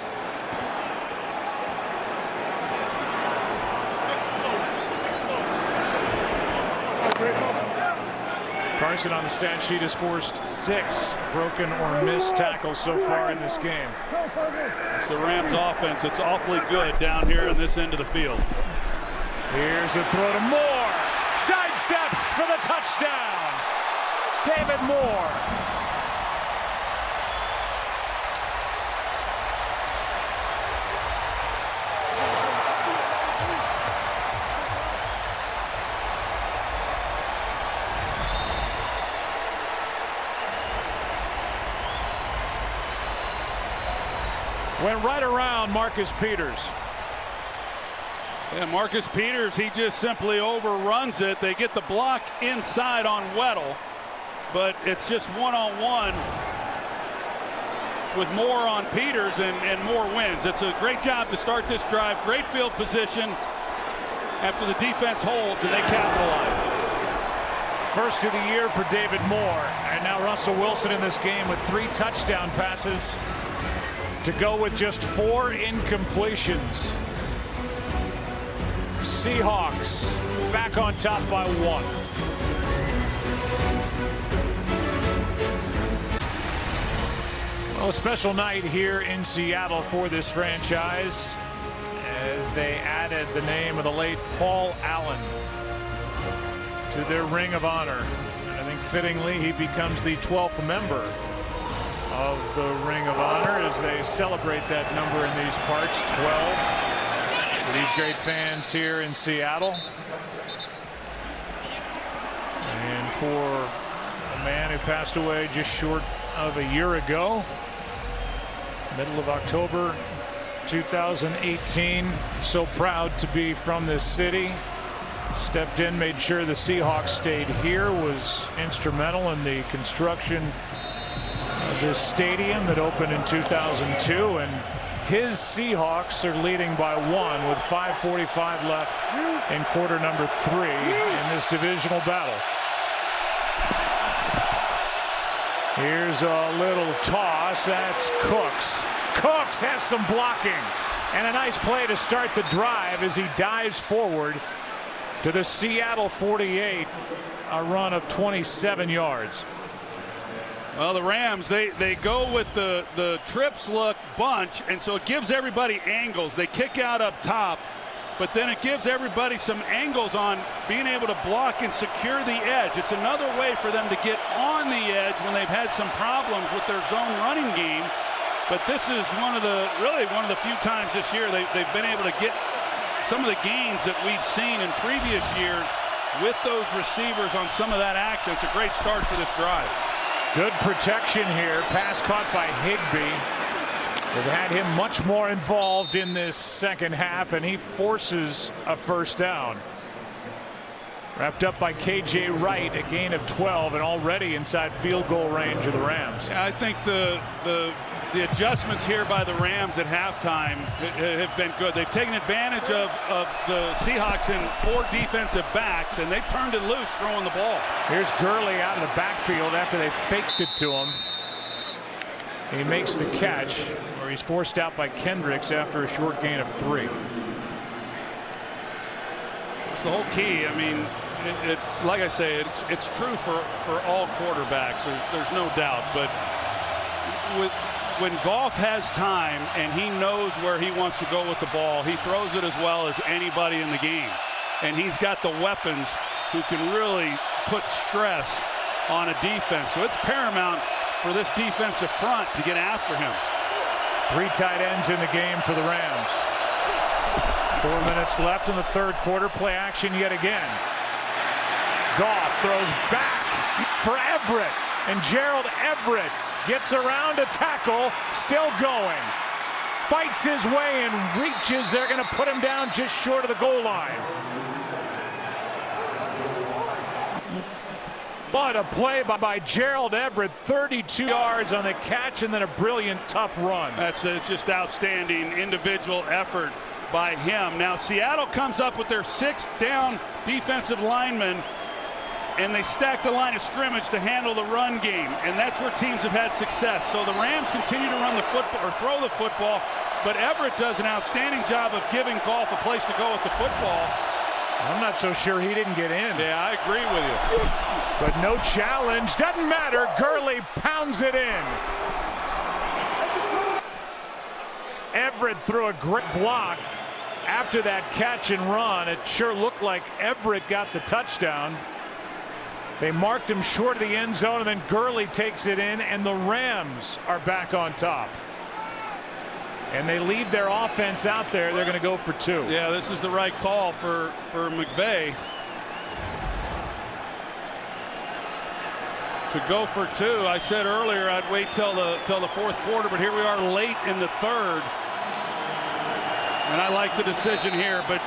Carson on the stat sheet has forced 6 broken or missed tackles so far in this game. It's the Rams offense. It's awfully good down here on this end of the field. Here's a throw to Moore. Sidesteps for the touchdown. David Moore. Went right around Marcus Peters. Yeah, Marcus Peters, he just simply overruns it. They get the block inside on Weddle, but it's just one-on-one with Moore on Peters, and Moore wins. It's a great job to start this drive. Great field position after the defense holds, and they capitalize. First of the year for David Moore, and now Russell Wilson in this game with 3 touchdown passes to go with just 4 incompletions. Seahawks back on top by 1. Well, a special night here in Seattle for this franchise, as they added the name of the late Paul Allen to their Ring of Honor. And I think fittingly he becomes the 12th member of the Ring of Honor as they celebrate that number in these parts, 12, for these great fans here in Seattle. And for a man who passed away just short of a year ago, middle of October 2018, so proud to be from this city. Stepped in, made sure the Seahawks stayed here, was instrumental in the construction this stadium that opened in 2002, and his Seahawks are leading by 1 with 5:45 left in quarter number 3 in this divisional battle. Here's a little toss. That's Cooks. Cooks has some blocking, and a nice play to start the drive as he dives forward to the Seattle 48, a run of 27 yards. Well, the Rams, they go with the trips look bunch, and so it gives everybody angles. They kick out up top, but then it gives everybody some angles on being able to block and secure the edge. It's another way for them to get on the edge when they've had some problems with their zone running game. But this is one of the few times this year they've been able to get some of the gains that we've seen in previous years with those receivers on some of that action. It's a great start for this drive. Good protection here. Pass caught by Higbee. They've had him much more involved in this second half, and he forces a first down. Wrapped up by K.J. Wright, a gain of 12, and already inside field goal range of the Rams. Yeah, I think the adjustments here by the Rams at halftime have been good. They've taken advantage of the Seahawks in 4 defensive backs, and they've turned it loose throwing the ball. Here's Gurley out of the backfield after they faked it to him. He makes the catch, where he's forced out by Kendricks after a short gain of 3. It's the whole key. I mean, like I say, it's true for all quarterbacks. There's no doubt. But when Goff has time and he knows where he wants to go with the ball, he throws it as well as anybody in the game. And he's got the weapons who can really put stress on a defense. So it's paramount for this defensive front to get after him. 3 tight ends in the game for the Rams. 4 minutes left in the third quarter. Play action yet again. Goff throws back for Everett, and Gerald Everett gets around a tackle, still going. Fights his way and reaches. They're going to put him down just short of the goal line. But a play by Gerald Everett, 32 yards on the catch, and then a brilliant, tough run. That's just outstanding individual effort by him. Now Seattle comes up with their 6th down defensive lineman, and they stack the line of scrimmage to handle the run game, and that's where teams have had success. So the Rams continue to run the football or throw the football, but Everett does an outstanding job of giving Goff a place to go with the football. I'm not so sure he didn't get in. Yeah, I agree with you. But no challenge. Doesn't matter. Gurley pounds it in. Everett threw a great block after that catch and run. It sure looked like Everett got the touchdown. They marked him short of the end zone, and then Gurley takes it in, and the Rams are back on top. And they leave their offense out there. They're going to go for 2. Yeah, this is the right call for McVay to go for 2. I said earlier I'd wait till the fourth quarter, but here we are late in the third, and I like the decision here. But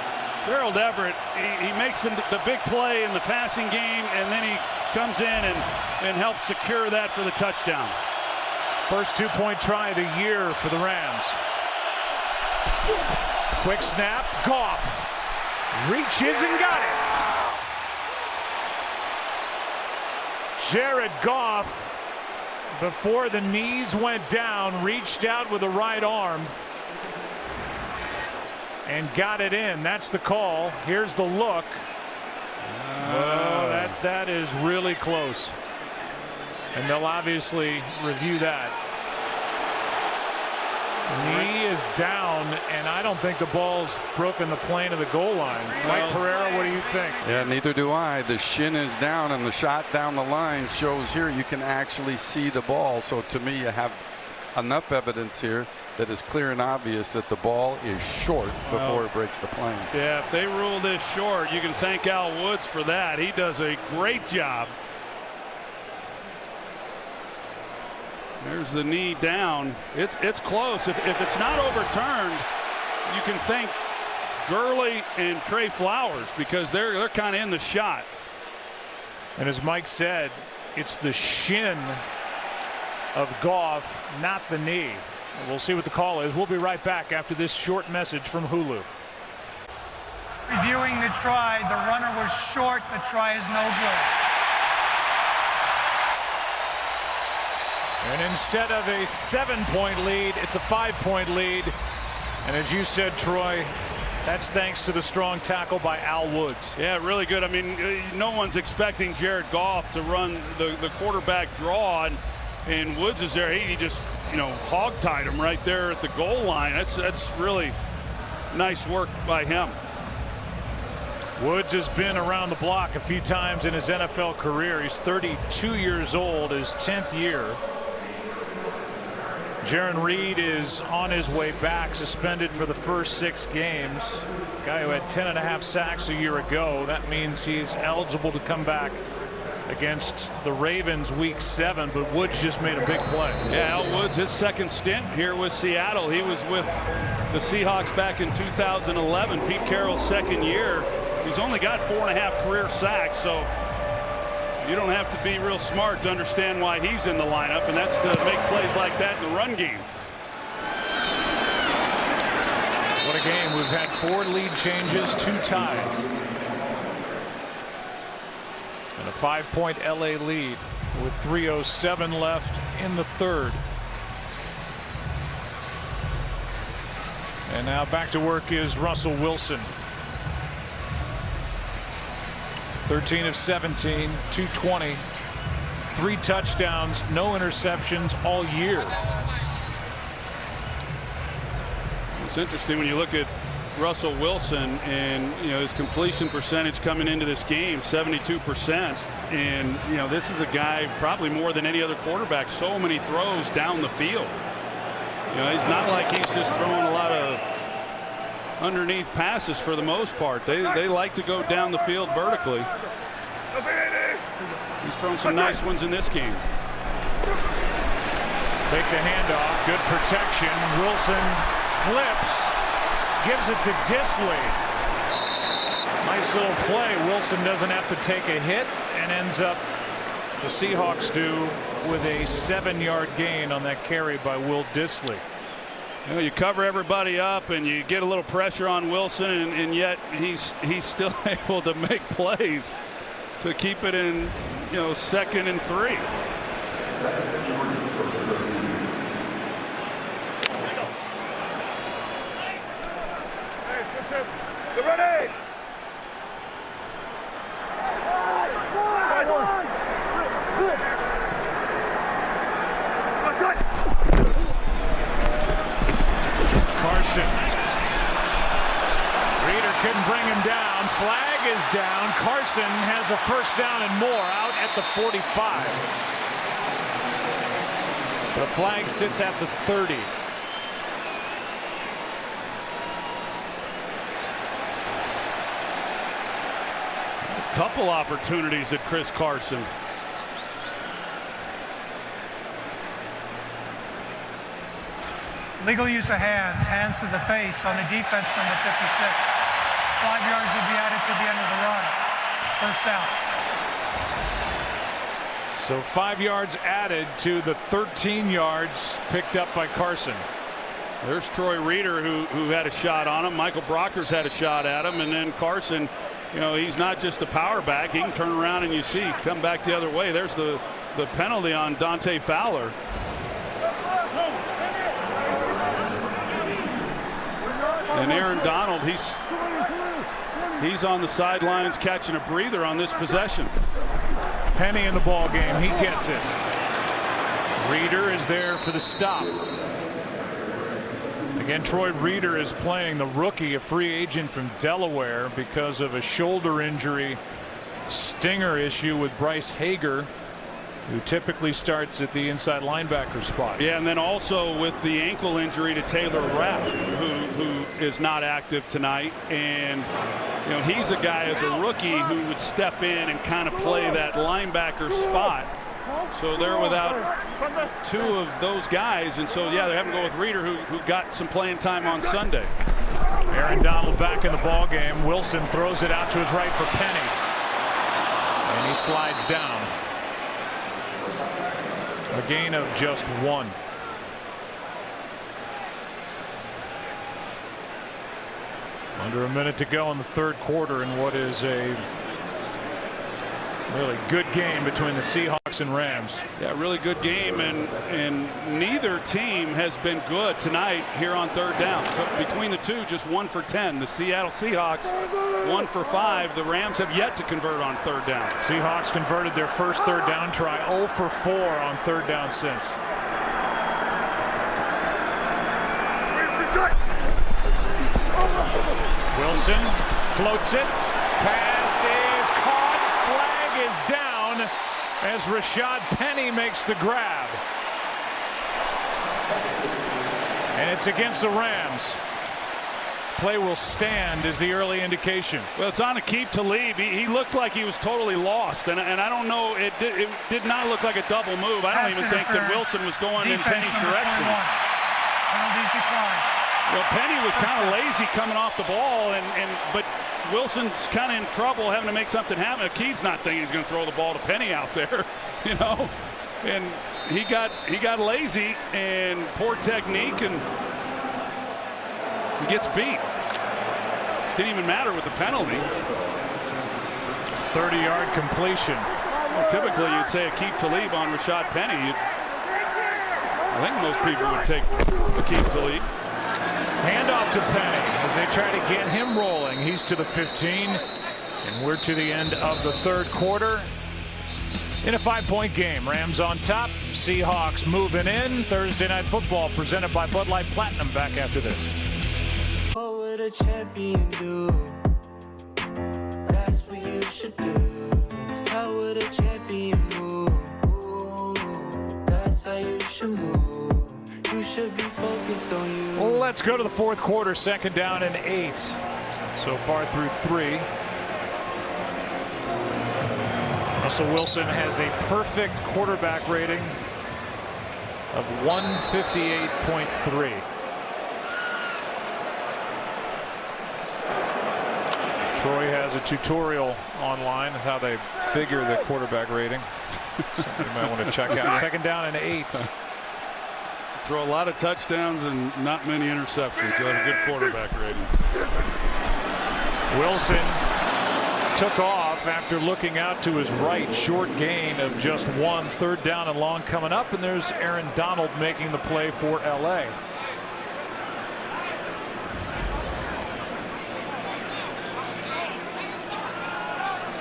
Gerald Everett, he makes the big play in the passing game, and then he comes in and helps secure that for the touchdown. First 2-point try of the year for the Rams. Quick snap. Goff reaches and got it. Jared Goff, before the knees went down, reached out with the right arm and got it in. That's the call. Here's the look. Oh, that is really close. And they'll obviously review that. Knee is down, and I don't think the ball's broken the plane of the goal line. Mike Pereira, what do you think? Yeah, neither do I. The shin is down, and the shot down the line shows here you can actually see the ball. So to me, you have enough evidence here that is clear and obvious that the ball is short before it breaks the plane. Yeah, if they rule this short, you can thank Al Woods for that. He does a great job. There's the knee down. It's close. If it's not overturned, you can thank Gurley and Trey Flowers because they're kind of in the shot. And as Mike said, it's the shin of Goff, not the knee. We'll see what the call is. We'll be right back after this short message from Hulu. Reviewing the try, the runner was short. The try is no good. And instead of a 7-point lead, it's a 5-point lead. And as you said, Troy, that's thanks to the strong tackle by Al Woods. Yeah, really good. I mean, no one's expecting Jared Goff to run the quarterback draw, and Woods is there. He just, hog-tied him right there at the goal line. That's really nice work by him. Woods has been around the block a few times in his NFL career. He's 32 years old, his 10th year. Jaron Reed is on his way back, suspended for the first 6 games. Guy who had 10.5 sacks a year ago. That means he's eligible to come back against the Ravens week 7, but Woods just made a big play. Yeah, Al Woods, his second stint here with Seattle. He was with the Seahawks back in 2011, Pete Carroll's second year. He's only got 4.5 career sacks, so you don't have to be real smart to understand why he's in the lineup, and that's to make plays like that in the run game. What a game. We've had 4 lead changes, 2 ties. And a 5-point LA lead with 3:07 left in the third. And now back to work is Russell Wilson. 13 of 17, 220, 3 touchdowns, no interceptions all year. it's interesting when you look at Russell Wilson and his completion percentage coming into this game, 72%, and this is a guy probably more than any other quarterback, so many throws down the field. He's not like he's just throwing a lot of underneath passes for the most part. They like to go down the field vertically. He's thrown some nice ones in this game. Take the handoff, good protection. Wilson flips, gives it to Disley. Nice little play. Wilson doesn't have to take a hit and ends up, the Seahawks do, with a 7-yard gain on that carry by Will Disley. You cover everybody up and you get a little pressure on Wilson, and yet he's still able to make plays to keep it in 2nd and 3. Get ready! Carson. Reeder couldn't bring him down. Flag is down. Carson has a first down and more out at the 45. The flag sits at the 30. Couple opportunities at Chris Carson. Legal use of hands to the face on the defense, number 56. 5 yards will be added to the end of the run. First down. So 5 yards added to the 13 yards picked up by Carson. There's Troy Reeder who had a shot on him. Michael Brockers had a shot at him, and then Carson, he's not just a power back. He can turn around and come back the other way. There's the penalty on Dante Fowler. And Aaron Donald, he's on the sidelines catching a breather on this possession. Penny in the ball game. He gets it. Reeder is there for the stop. Again, Troy Reeder is playing, the rookie, a free agent from Delaware, because of a shoulder injury stinger issue with Bryce Hager, who typically starts at the inside linebacker spot. Yeah, and then also with the ankle injury to Taylor Rapp, who is not active tonight. And he's a guy as a rookie who would step in and kind of play that linebacker spot. So they're without 2 of those guys, and so yeah, they're having to go with Reeder, who got some playing time on Sunday. Aaron Donald back in the ball game. Wilson throws it out to his right for Penny, and he slides down. A gain of just 1. Under a minute to go in the third quarter in what is a really good game between the Seahawks and Rams. Yeah, really good game, and neither team has been good tonight here on third down. So between the two, just 1 for 10. The Seattle Seahawks 1 for 5. The Rams have yet to convert on third down. Seahawks converted their first third down try, 0 for 4 on third down since. Wilson floats it. Pass is caught. Flag is down as Rashad Penny makes the grab. And it's against the Rams. Play will stand is the early indication. Well, it's on Aqib Talib. He looked like he was totally lost, and I don't know. It did not look like a double move. I don't even think that Wilson was going in Penny's direction. Penalties decline. Well, Penny was kind of lazy coming off the ball, but Wilson's kind of in trouble having to make something happen. Aqib's not thinking he's going to throw the ball to Penny out there, and he got lazy and poor technique, and he gets beat. Didn't even matter with the penalty. 30-yard completion. Well, typically you'd say Aqib Talib on Rashad Penny. I think most people would take Aqib Talib. Handoff to Penny as they try to get him rolling. He's to the 15, and we're to the end of the third quarter. In a 5-point game, Rams on top, Seahawks moving in. Thursday Night Football presented by Bud Light Platinum. Back after this. What would a champion do? That's what you should do. How would a champion move? That's how you should move. You should be focused on you. Let's go to the fourth quarter. 2nd down and 8. So far through 3. Russell Wilson has a perfect quarterback rating of 158.3. Troy has a tutorial online on how they figure the quarterback rating. Something you might want to check out. 2nd down and 8. Throw a lot of touchdowns and not many interceptions. You have a good quarterback rating. Wilson took off after looking out to his right. Short gain of just 1. 3rd down and long coming up, and there's Aaron Donald making the play for LA.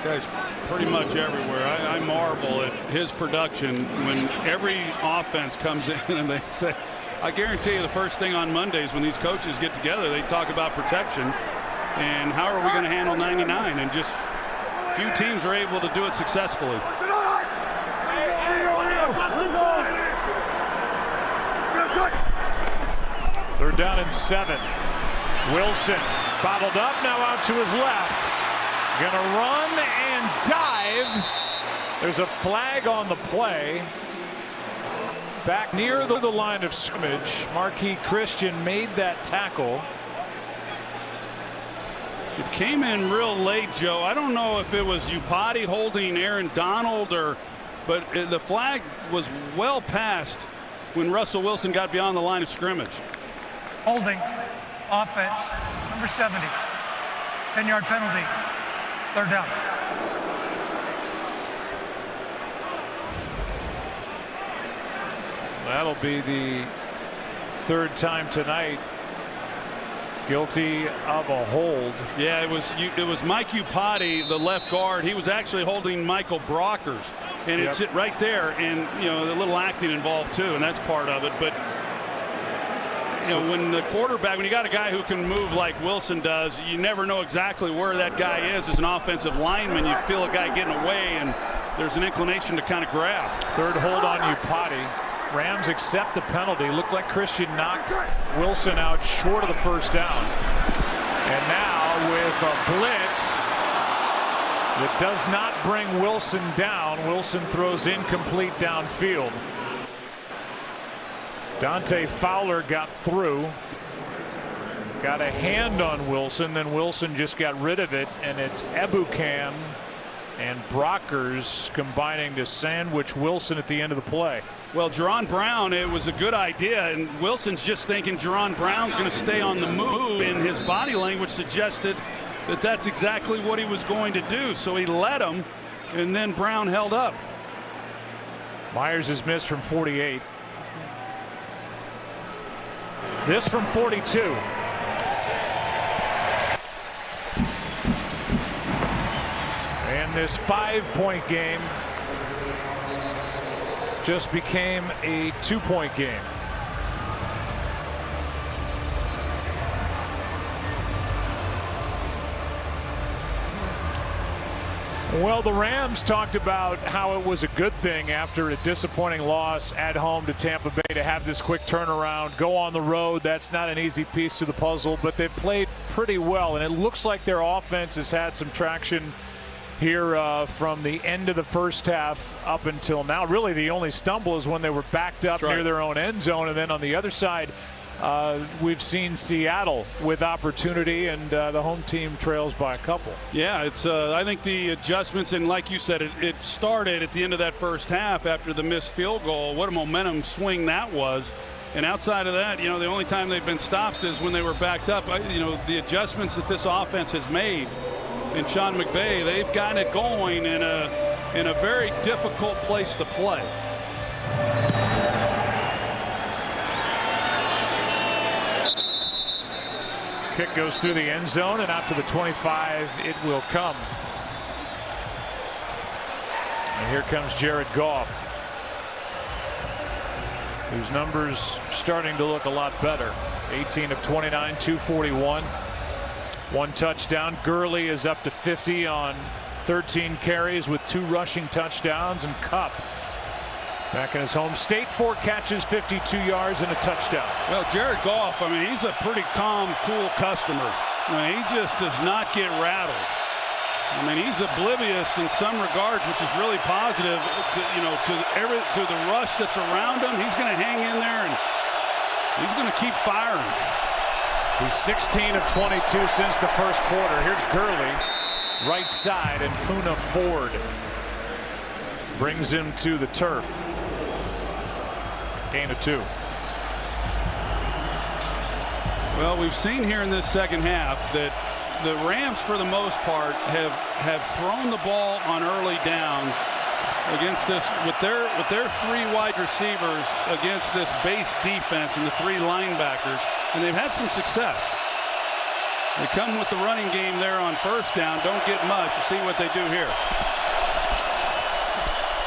This guy's pretty much everywhere. I marvel at his production when every offense comes in and they say, I guarantee you the first thing on Mondays when these coaches get together, they talk about protection and how are we going to handle 99, and just few teams are able to do it successfully. 3rd down and 7. Wilson bottled up, now out to his left. Gonna run and dive. There's a flag on the play. Back near the line of scrimmage. Marquis Christian made that tackle. It came in real late, Joe. I don't know if it was Upati holding Aaron Donald, but the flag was well past when Russell Wilson got beyond the line of scrimmage. Holding, offense, number 70, 10-yard penalty, 3rd down. That'll be the 3rd time tonight guilty of a hold. Yeah, it was Mike Upati, the left guard. He was actually holding Michael Brockers, and it's right there, and the little acting involved too, and that's part of it. But when the quarterback, when you got a guy who can move like Wilson does, you never know exactly where that guy is as an offensive lineman. You feel a guy getting away, and there's an inclination to kind of grab. 3rd hold on Upati. Rams accept the penalty. Looked like Christian knocked Wilson out short of the 1st down. And now with a blitz that does not bring Wilson down. Wilson throws incomplete downfield. Dante Fowler got through. Got a hand on Wilson, then Wilson just got rid of it, and it's Ebukam and Brockers combining to sandwich Wilson at the end of the play. Well, Jerron Brown, it was a good idea, and Wilson's just thinking Jerron Brown's going to stay on the move, and his body language suggested that that's exactly what he was going to do. So he let him, and then Brown held up. Myers is missed from 48. This from 42. And this 5-point game just became a 2-point game. Well, the Rams talked about how it was a good thing after a disappointing loss at home to Tampa Bay to have this quick turnaround, go on the road. That's not an easy piece to the puzzle, but they played pretty well, and it looks like their offense has had some traction here from the end of the first half up until now. Really, the only stumble is when they were backed up near their own end zone, and then on the other side, we've seen Seattle with opportunity, and the home team trails by a couple. Yeah, it's I think the adjustments, and like you said, it started at the end of that first half after the missed field goal. What a momentum swing that was. And outside of that, the only time they've been stopped is when they were backed up. The adjustments that this offense has made, and Sean McVay, they've gotten it going in a very difficult place to play. Kick goes through the end zone and out to the 25 it will come. And here comes Jared Goff. whose numbers starting to look a lot better. 18 of 29, 241. 1 touchdown. Gurley is up to 50 on 13 carries with 2 rushing touchdowns, and Kupp back in his home state, 4 catches, 52 yards, and a touchdown. Well, Jared Goff, I mean, he's a pretty calm, cool customer. I mean, he just does not get rattled. I mean, he's oblivious in some regards, which is really positive. To the rush that's around him, he's going to hang in there and he's going to keep firing. He's 16 of 22 since the first quarter. Here's Gurley, right side, and Poona Ford brings him to the turf. Gain of 2. Well, we've seen here in this second half that the Rams, for the most part, have thrown the ball on early downs against this with their 3 wide receivers against this base defense and the 3 linebackers, and they've had some success. They come with the running game there on first down, don't get much. You see what they do here.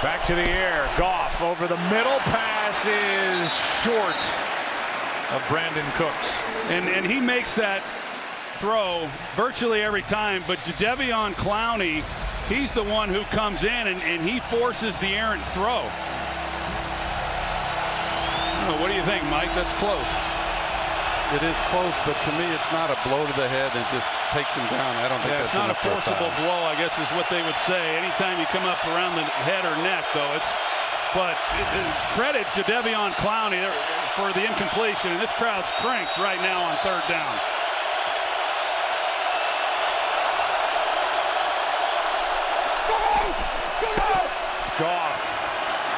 Back to the air. Goff over the middle. Pass is short of Brandon Cooks. And he makes that throw virtually every time, but Jadeveon Clowney, he's the one who comes in and he forces the errant throw. Oh, what do you think, Mike? That's close. It is close, but to me, it's not a blow to the head and just takes him down. I don't think that's it's not a forcible blow, I guess is what they would say. Anytime you come up around the head or neck, though, credit Jadeveon Clowney for the incompletion, and this crowd's cranked right now on third down. Goff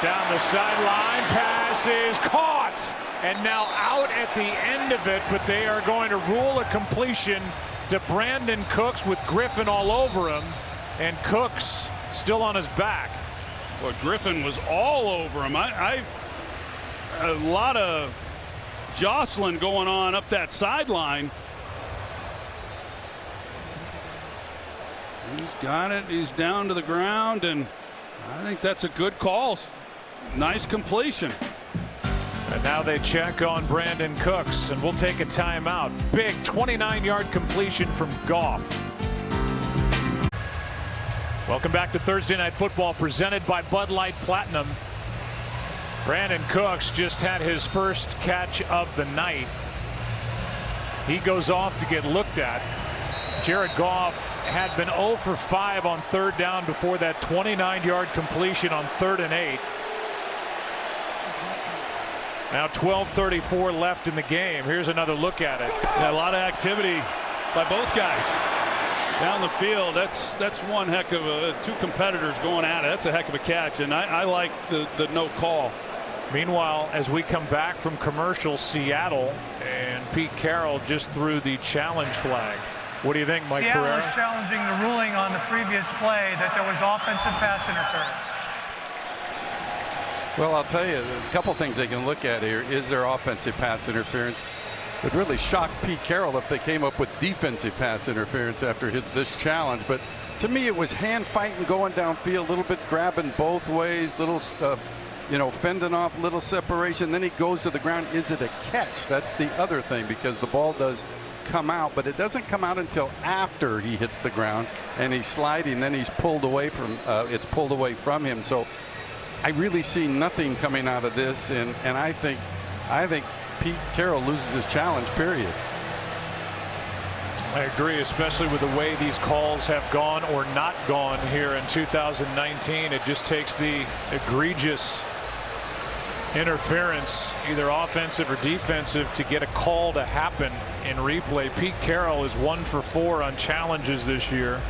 down the sideline. Pass is caught. And now out at the end of it, but they are going to rule a completion to Brandon Cooks with Griffin all over him, and Cooks still on his back. Well, Griffin was all over him. A lot of jostling going on up that sideline. He's got it. He's down to the ground, and I think that's a good call. Nice completion. And now they check on Brandon Cooks, and we'll take a timeout. Big 29-yard completion from Goff. Welcome back to Thursday Night Football, presented by Bud Light Platinum. Brandon Cooks just had his first catch of the night. He goes off to get looked at. Jared Goff had been 0 for 5 on third down before that 29-yard completion on 3rd and 8. Now 12:34 left in the game. Here's another look at it. Yeah, a lot of activity by both guys down the field. That's one heck of a 2 competitors going at it. That's a heck of a catch, and I like the no call. Meanwhile, as we come back from commercial, Seattle and Pete Carroll just threw the challenge flag. What do you think, Mike Seattle Pereira? is challenging the ruling on the previous play that there was offensive pass interference. Well, I'll tell you, a couple things they can look at here. Is there offensive pass interference? It would really shock Pete Carroll if they came up with defensive pass interference after this challenge. But to me, it was hand fighting, going downfield, a little bit grabbing both ways, little fending off, little separation. Then he goes to the ground. Is it a catch? That's the other thing, because the ball does come out, but it doesn't come out until after he hits the ground and he's sliding. Then he's pulled away from. It's pulled away from him. So I really see nothing coming out of this, and I think Pete Carroll loses his challenge, period. I agree, especially with the way these calls have gone or not gone here in 2019. It just takes the egregious interference, either offensive or defensive, to get a call to happen in replay. Pete Carroll is 1 for 4 on challenges this year.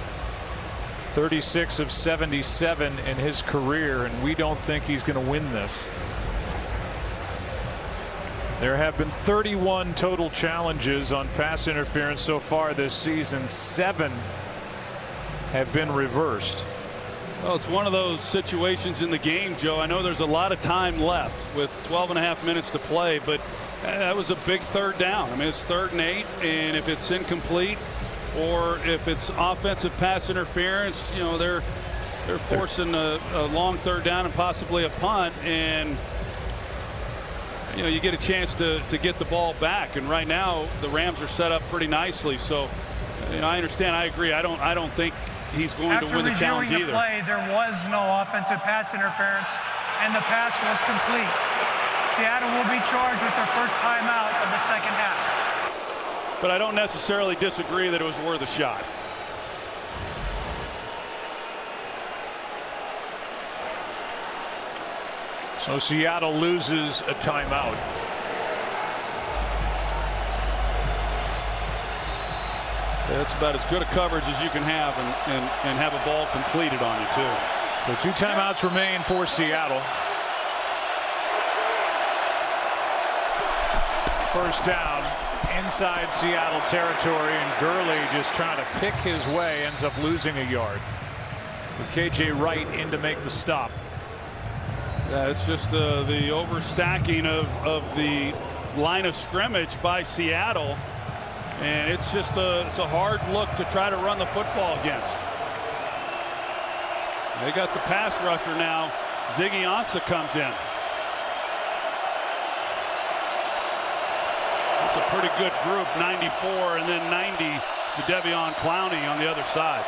36 of 77 in his career, and we don't think he's going to win this. There have been 31 total challenges on pass interference so far this season. 7 have been reversed. Well, it's one of those situations in the game, Joe. I know there's a lot of time left with 12.5 minutes to play, but that was a big third down. I mean, it's 3rd and 8, and if it's incomplete or if it's offensive pass interference, they're forcing a long third down and possibly a punt. And you get a chance to get the ball back. And right now the Rams are set up pretty nicely. So I understand. I agree. I don't think he's going to win the challenge either. After reviewing the play, there was no offensive pass interference, and the pass was complete. Seattle will be charged with their first timeout of the second half. But I don't necessarily disagree that it was worth a shot. So Seattle loses a timeout. That's about as good a coverage as you can have and have a ball completed on you too. So 2 timeouts remain for Seattle. First down inside Seattle territory, and Gurley just trying to pick his way, ends up losing a yard. With KJ Wright in to make the stop. Yeah, it's just the overstacking of the line of scrimmage by Seattle, and it's a hard look to try to run the football against. They got the pass rusher now. Ziggy Ansah comes in. It's a pretty good group, 94 and then 90 to Devion Clowney on the other side.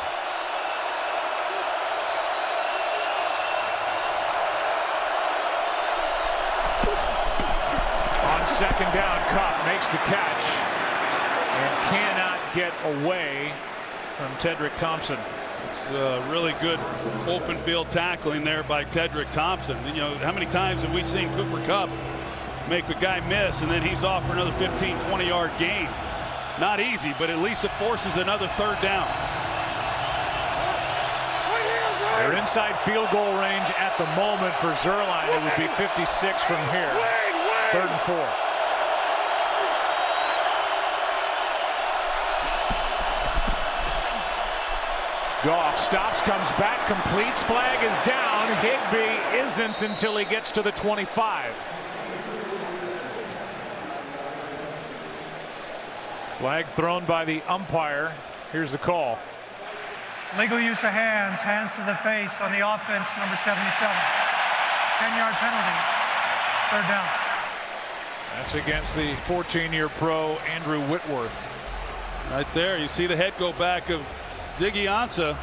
On second down, Kupp makes the catch and cannot get away from Tedrick Thompson. It's really good open field tackling there by Tedrick Thompson. How many times have we seen Cooper Kupp make a guy miss and then he's off for another 15-20 yard gain? Not easy, but at least it forces another third down. They're inside field goal range at the moment for Zuerlein. It would be 56 from here. 3rd and 4. Goff stops, comes back, completes, flag is down. Higbee isn't until he gets to the 25. Flag thrown by the umpire. Here's the call. Legal use of hands, hands to the face on the offense, number 77. 10-yard penalty, 3rd down. That's against the 14-year pro Andrew Whitworth. Right there, you see the head go back of Ziggy Ansah.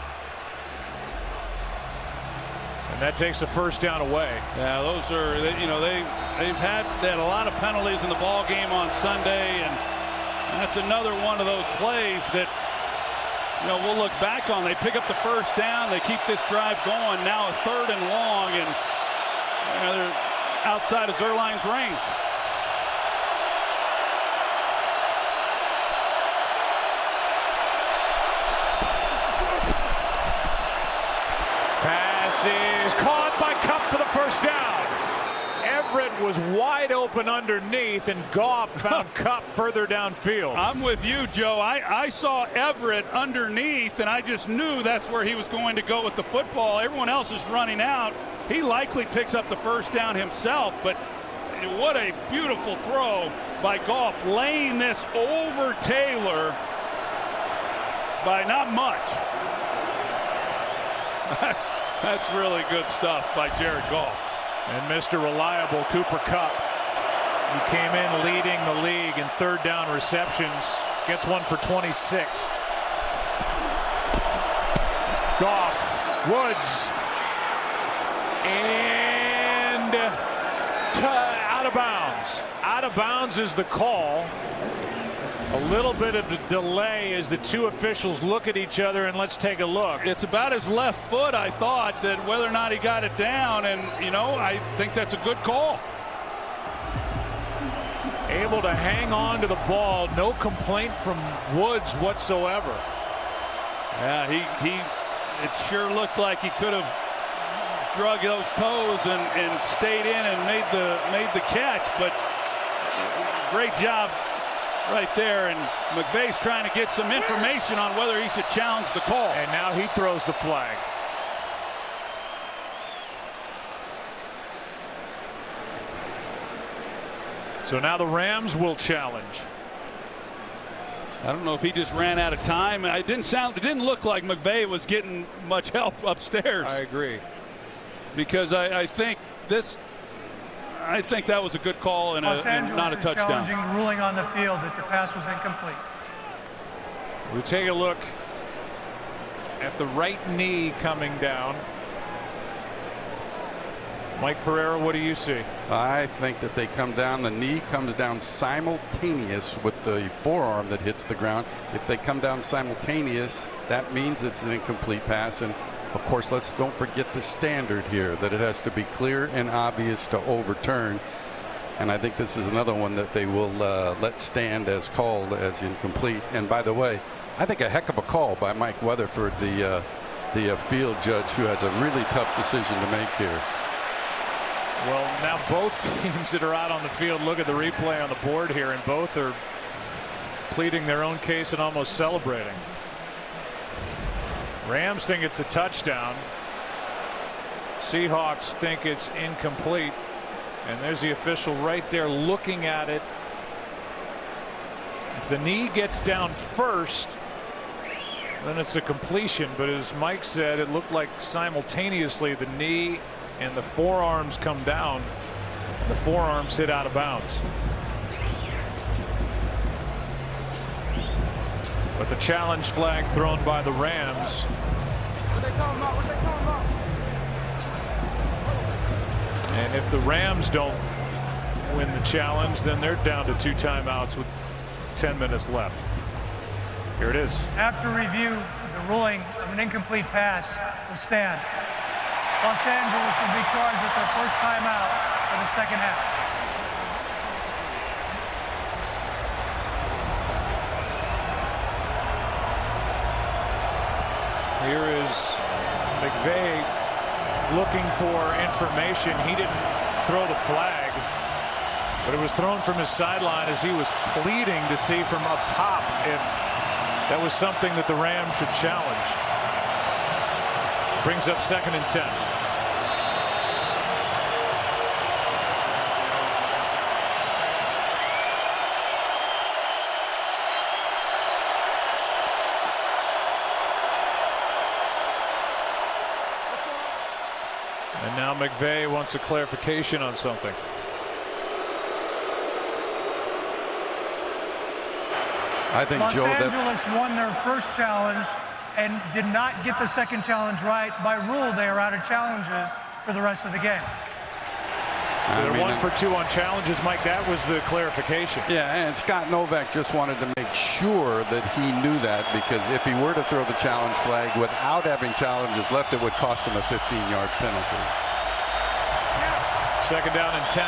And that takes a first down away. Yeah, those are, they had a lot of penalties in the ball game on Sunday, and that's another one of those plays that we'll look back on. They pick up the first down, they keep this drive going. Now a 3rd and long, and they're outside of Zuerlein's range. Is caught by Kupp for the first down. Everett was wide open underneath, and Goff found Kupp further downfield. I'm with you, Joe. I saw Everett underneath, and I just knew that's where he was going to go with the football. Everyone else is running out. He likely picks up the first down himself, but what a beautiful throw by Goff, laying this over Taylor by not much. That's really good stuff by Jared Goff. And Mr. Reliable Cooper Kupp, who came in leading the league in 3rd down receptions, gets one for 26. Goff, Woods, and out of bounds. Out of bounds is the call. A little bit of a delay as the two officials look at each other, and let's take a look. It's about his left foot, I thought, that whether or not he got it down, and I think that's a good call. Able to hang on to the ball, no complaint from Woods whatsoever. Yeah, it sure looked like he could have drug those toes and stayed in and made the catch, but great job right there, and McVay's trying to get some information on whether he should challenge the call. And now he throws the flag. So now the Rams will challenge. I don't know if he just ran out of time. It didn't look like McVay was getting much help upstairs. I agree. Because I think I think that was a good call and, Los and not a Angeles is touchdown. challenging the ruling on the field that the pass was incomplete. We take a look at the right knee coming down. Mike Pereira, what do you see? I think that they come down. The knee comes down simultaneous with the forearm that hits the ground. If they come down simultaneous, that means it's an incomplete pass. And of course, don't forget the standard here, that it has to be clear and obvious to overturn. And I think this is another one that they will let stand as called as incomplete. And by the way, I think a heck of a call by Mike Weatherford, the field judge, who has a really tough decision to make here. Well, now both teams that are out on the field look at the replay on the board here, and both are pleading their own case and almost celebrating. Rams think it's a touchdown. Seahawks think it's incomplete. And there's the official right there looking at it. If the knee gets down first, then it's a completion. But as Mike said, it looked like simultaneously the knee and the forearms come down. The forearms hit out of bounds. But the challenge flag thrown by the Rams. And if the Rams don't win the challenge, then they're down to 2 timeouts with 10 minutes left. Here it is. After review, the ruling of an incomplete pass will stand. Los Angeles will be charged with their first timeout for the second half. Here is McVay looking for information. He didn't throw the flag, but it was thrown from his sideline as he was pleading to see from up top if that was something that the Rams should challenge. Brings up 2nd and 10. And now McVay wants a clarification on something. I think, Los Joe, Angeles won their first challenge and did not get the second challenge right. By rule, they are out of challenges for the rest of the game. So they're 1 for 2 on challenges, Mike. That was the clarification. Yeah, and Scott Novak just wanted to make sure that he knew that, because if he were to throw the challenge flag without having challenges left, it would cost him a 15-yard penalty. 2nd down and 10.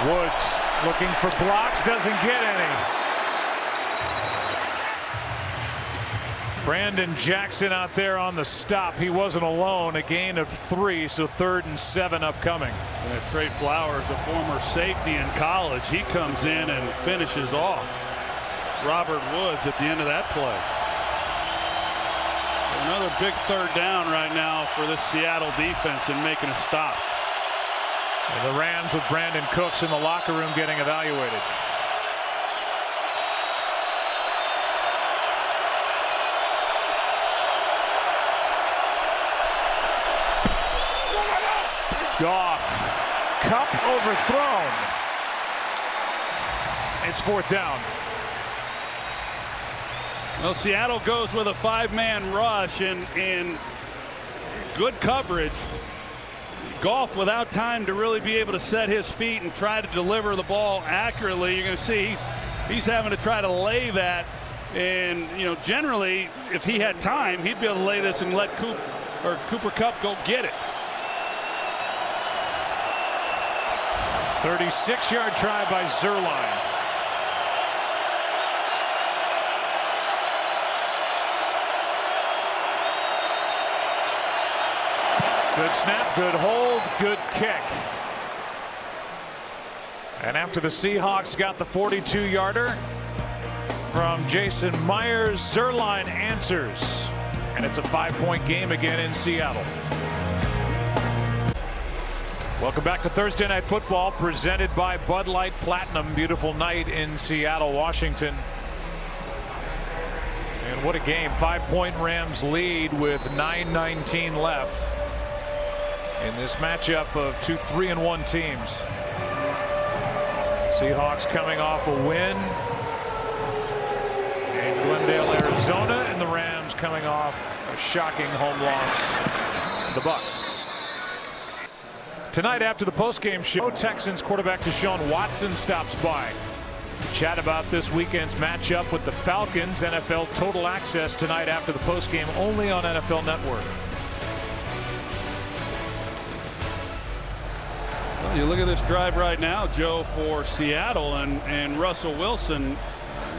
Woods looking for blocks, doesn't get any. Brandon Jackson out there on the stop. He wasn't alone. A gain of 3, so 3rd and 7 upcoming. Trey Flowers, a former safety in college, he comes in and finishes off Robert Woods at the end of that play. Another big 3rd down right now for this Seattle defense and making a stop. And the Rams with Brandon Cooks in the locker room getting evaluated. Goff, Cup overthrown. It's 4th down. Well, Seattle goes with a 5-man rush and good coverage. Goff without time to really be able to set his feet and try to deliver the ball accurately. You're going to see he's having to try to lay that, and generally if he had time he'd be able to lay this and let Cooper Kupp go get it. 36-yard try by Zuerlein. Good snap, good hold, good kick. And after the Seahawks got the 42-yarder from Jason Myers, Zuerlein answers. And it's a 5-point game again in Seattle. Welcome back to Thursday Night Football, presented by Bud Light Platinum. Beautiful night in Seattle, Washington. And what a game. 5-point Rams lead with 9:19 left in this matchup of two 3-1 teams. Seahawks coming off a win in Glendale, Arizona, and the Rams coming off a shocking home loss to the Bucs. Tonight after the postgame show, Texans quarterback Deshaun Watson stops by to chat about this weekend's matchup with the Falcons. NFL Total Access tonight after the postgame, only on NFL Network. Well, you look at this drive right now, Joe, for Seattle and Russell Wilson.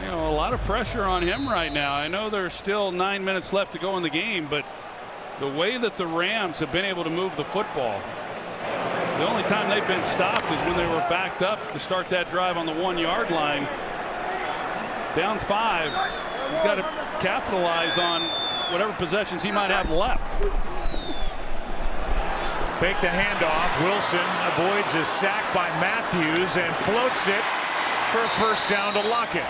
You know, a lot of pressure on him right now. I know there's still 9 minutes left to go in the game, but the way that the Rams have been able to move the football, the only time they've been stopped is when they were backed up to start that drive on the 1-yard line. Down 5. He's got to capitalize on whatever possessions he might have left. Fake the handoff. Wilson avoids a sack by Matthews and floats it for a first down to Lockett.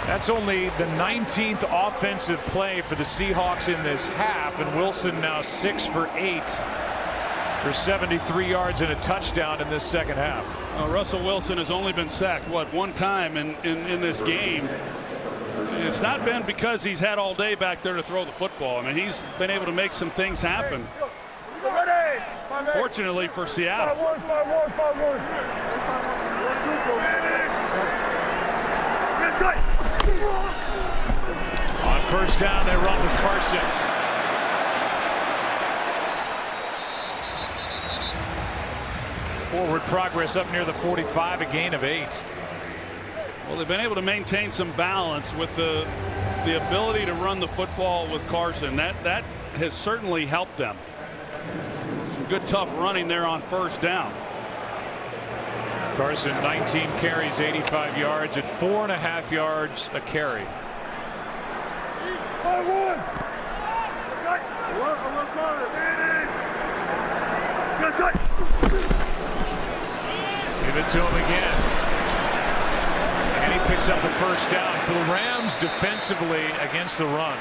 That's only the 19th offensive play for the Seahawks in this half, and Wilson now 6 for 8 for 73 yards and a touchdown in this second half. Russell Wilson has only been sacked, what, one time in this game. It's not been because he's had all day back there to throw the football. I mean, he's been able to make some things happen. Fortunately for Seattle. On first down, they run with Carson. Forward progress up near the 45, a gain of 8. Well, they've been able to maintain some balance with the ability to run the football with Carson. That has certainly helped them. Some good tough running there on first down. Carson 19 carries, 85 yards at 4.5 yards a carry. Give it to him again. And he picks up the first down for the Rams defensively against the run.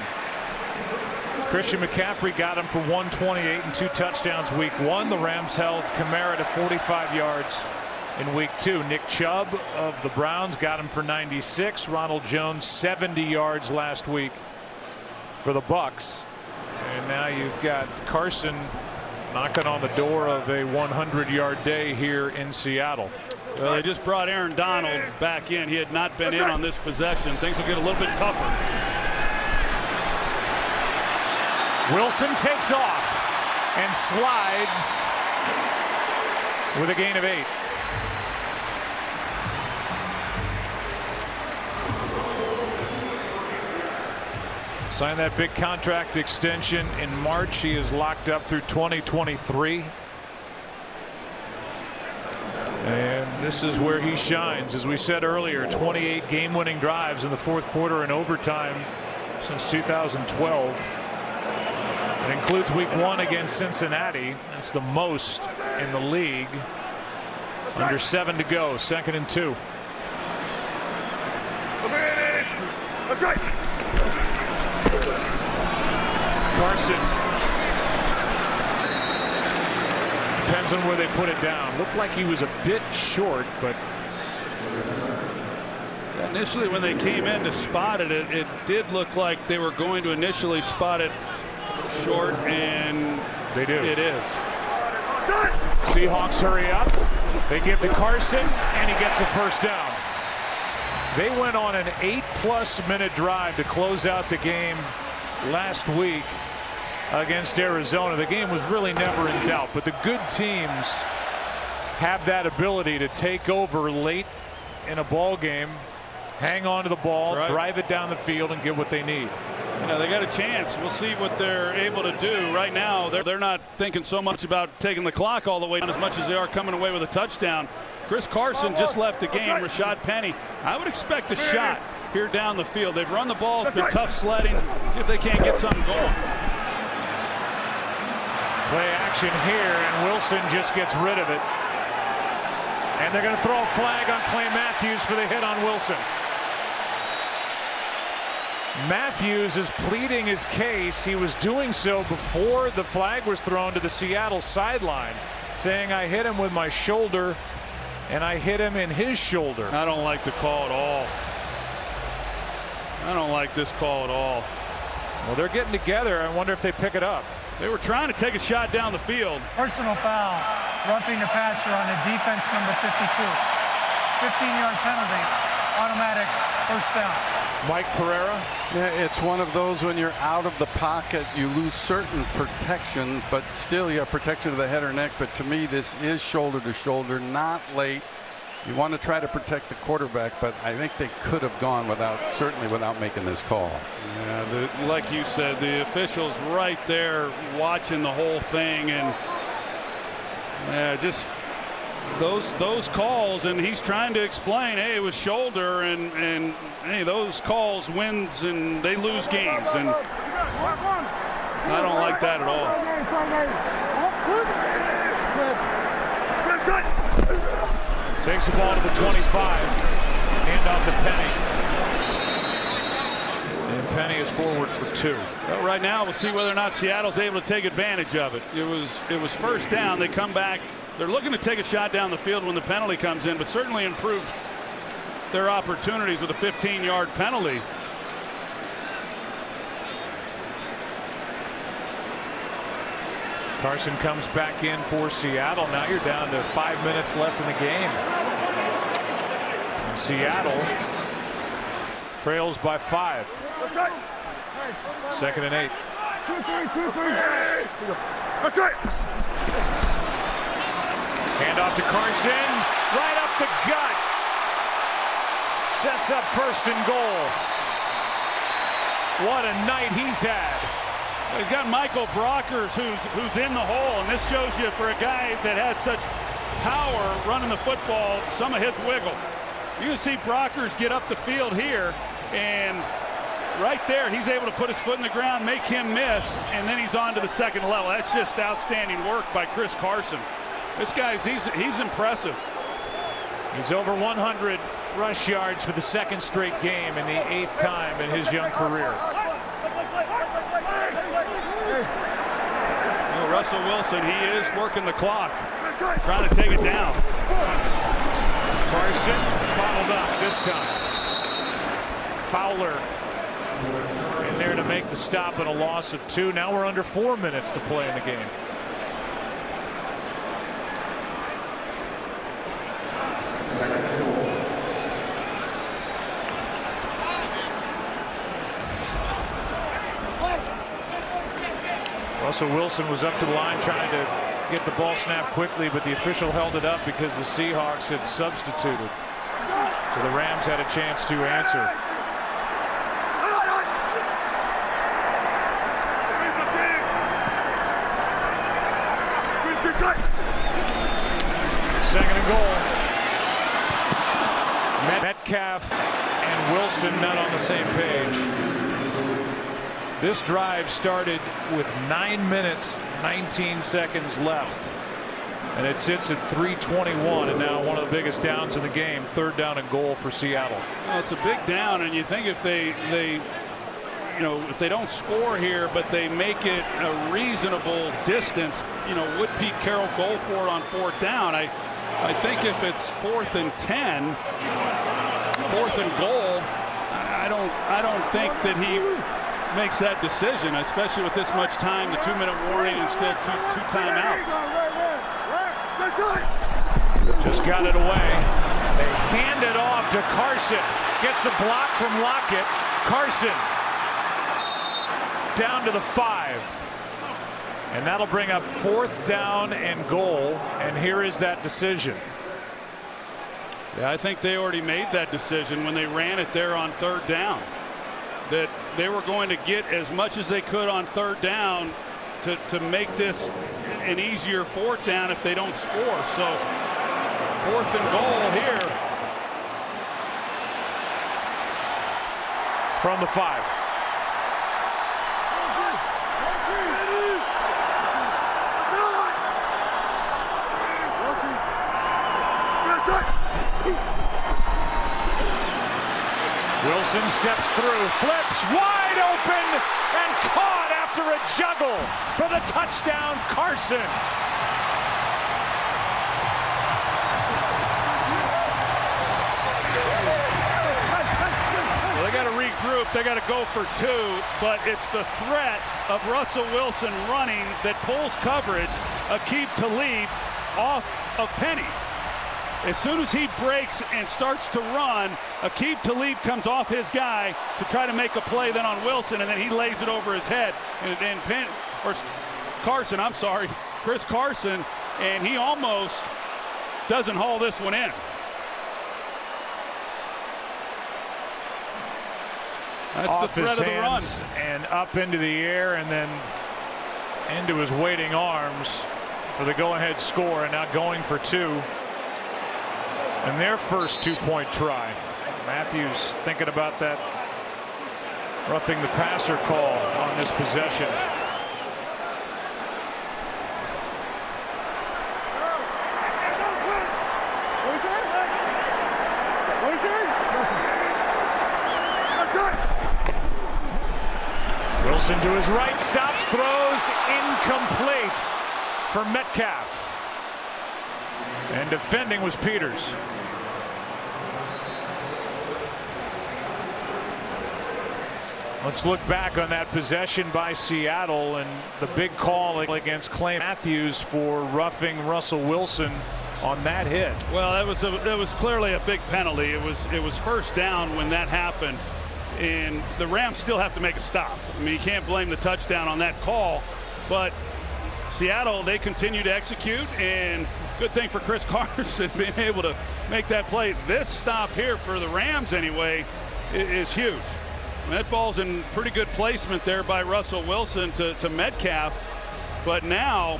Christian McCaffrey got him for 128 and 2 touchdowns week 1. The Rams held Kamara to 45 yards in week 2. Nick Chubb of the Browns got him for 96. Ronald Jones 70 yards last week for the Bucs. And now you've got Carson knocking on the door of a 100-yard day here in Seattle. Well, they just brought Aaron Donald back in. He had not been in on this possession. Things will get a little bit tougher. Wilson takes off and slides with a gain of 8. Signed that big contract extension in March. He is locked up through 2023. And this is where he shines. As we said earlier, 28 game-winning drives in the fourth quarter and overtime since 2012. It includes week 1 against Cincinnati. That's the most in the league. Under 7 to go, 2nd and 2. That's right. Carson. Depends on where they put it down. Looked like he was a bit short, but initially when they came in to spot it, it did look like they were going to initially spot it short, and they do. It is. Seahawks hurry up. They give to Carson, and he gets the first down. They went on an 8+ minute drive to close out the game last week against Arizona. The game was really never in doubt, but the good teams have that ability to take over late in a ball game, hang on to the ball, drive it down the field, and get what they need. Yeah, they got a chance. We'll see what they're able to do. Right now, they're not thinking so much about taking the clock all the way down as much as they are coming away with a touchdown. Chris Carson just left the game. Rashad Penny. I would expect a shot here down the field. They've run the ball. It's been tough sledding. See if they can't get something going. Play action here, and Wilson just gets rid of it. And they're going to throw a flag on Clay Matthews for the hit on Wilson. Matthews is pleading his case. He was doing so before the flag was thrown to the Seattle sideline, saying I hit him with my shoulder and I hit him in his shoulder. I don't like the call at all. I don't like this call at all. Well, they're getting together. I wonder if they pick it up. They were trying to take a shot down the field. Personal foul, roughing the passer on the defense number 52. 15-yard penalty, automatic first down. Mike Pereira. Yeah, it's one of those when you're out of the pocket, you lose certain protections, but still you have protection of the head or neck. But to me, this is shoulder to shoulder, not late. You want to try to protect the quarterback, but I think they could have gone certainly without making this call. Yeah, like you said, the officials right there watching the whole thing, and just those calls, and he's trying to explain, hey, it was shoulder, and hey, those calls wins and they lose games, and I don't like that at all. Takes the ball to the 25. Hand off to Penny. And Penny is forward for 2. Well, right now we'll see whether or not Seattle's able to take advantage of it. It was first down. They come back. They're looking to take a shot down the field when the penalty comes in, but certainly improved their opportunities with a 15-yard penalty. Carson comes back in for Seattle. Now you're down to 5 minutes left in the game. And Seattle trails by 5. 2nd and 8. Hand off to Carson. Right up the gut. Sets up 1st and goal. What a night he's had. He's got Michael Brockers who's in the hole, and this shows you for a guy that has such power running the football, some of his wiggle. You can see Brockers get up the field here, and right there he's able to put his foot in the ground, make him miss, and then he's on to the second level. That's just outstanding work by Chris Carson. This guy's he's impressive. He's over 100 rush yards for the 2nd straight game and the 8th time in his young career. Well, Russell Wilson, he is working the clock, trying to take it down. Carson bottled up this time. Fowler in there to make the stop and a loss of 2. Now we're under 4 minutes to play in the game. Russell Wilson was up to the line trying to get the ball snapped quickly, but the official held it up because the Seahawks had substituted. So the Rams had a chance to answer. Second and goal. Metcalf and Wilson not on the same page. This drive started with 9 minutes, 19 seconds left. And it sits at 3:21, and now one of the biggest downs in the game. 3rd down and goal for Seattle. Well, it's a big down, and you think if they if they don't score here, but they make it a reasonable distance, would Pete Carroll go for it on 4th down? I think if it's 4th and 10, 4th and goal, I don't think that he makes that decision, especially with this much time, the 2-minute warning, and still two timeouts. Just got it away. They hand it off to Carson. Gets a block from Lockett. Carson down to the 5. And that'll bring up 4th down and goal. And here is that decision. Yeah, I think they already made that decision when they ran it there on 3rd down, that they were going to get as much as they could on 3rd down to make this an easier 4th down if they don't score. So 4th and goal here. From the 5. Wilson steps through, flips, wide open, and caught after a juggle for the touchdown, Carson. Well, they got to regroup. They got to go for two, but it's the threat of Russell Wilson running that pulls coverage. Aqib Talib off of Penny. As soon as he breaks and starts to run, Aqib Talib comes off his guy to try to make a play then on Wilson, and then he lays it over his head. And Carson, I'm sorry, Chris Carson, and he almost doesn't haul this one in. That's off the threat his of the run. And up into the air and then into his waiting arms for the go-ahead score, and now going for two. And their first two-point try. Matthews thinking about that roughing the passer call on this possession. Wilson to his right, stops, throws, incomplete for Metcalf. And defending was Peters. Let's look back on that possession by Seattle and the big call against Clay Matthews for roughing Russell Wilson on that hit. Well, that was clearly a big penalty. It was first down when that happened, and the Rams still have to make a stop. I mean, you can't blame the touchdown on that call, but Seattle, they continue to execute, and good thing for Chris Carson being able to make that play. This stop here for the Rams anyway is huge. That ball's in pretty good placement there by Russell Wilson to Metcalf. But now,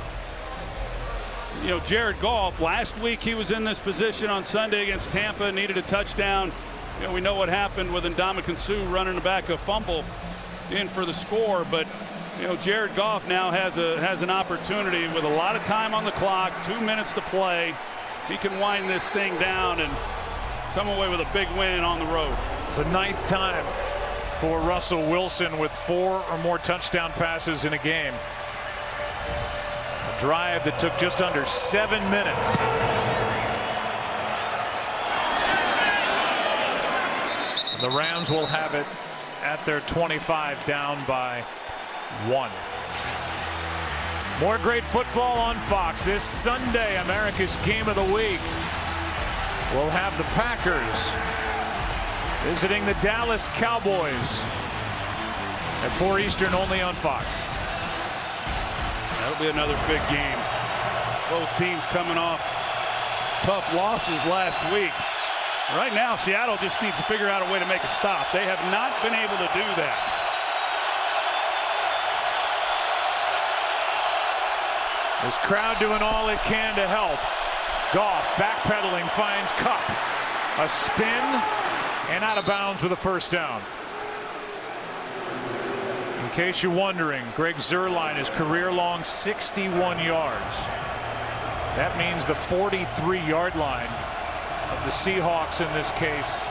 you know, Jared Goff, last week he was in this position on Sunday against Tampa, needed a touchdown. You know, we know what happened with Ndamukong Suh running back a fumble in for the score. But, you know, Jared Goff now has an opportunity with a lot of time on the clock, 2 minutes to play. He can wind this thing down and come away with a big win on the road. It's the 9th time for Russell Wilson with 4 or more touchdown passes in a game. A drive that took just under 7 minutes. The Rams will have it at their 25, down by 1. More great football on Fox this Sunday. America's Game of the Week. We'll have the Packers visiting the Dallas Cowboys at 4 Eastern, only on Fox. That'll be another big game. Both teams coming off tough losses last week. Right now, Seattle just needs to figure out a way to make a stop. They have not been able to do that. This crowd doing all it can to help. Goff backpedaling, finds Kupp. A spin and out of bounds with a first down. In case you're wondering, Greg Zuerlein is career-long 61 yards. That means the 43-yard line of the Seahawks in this case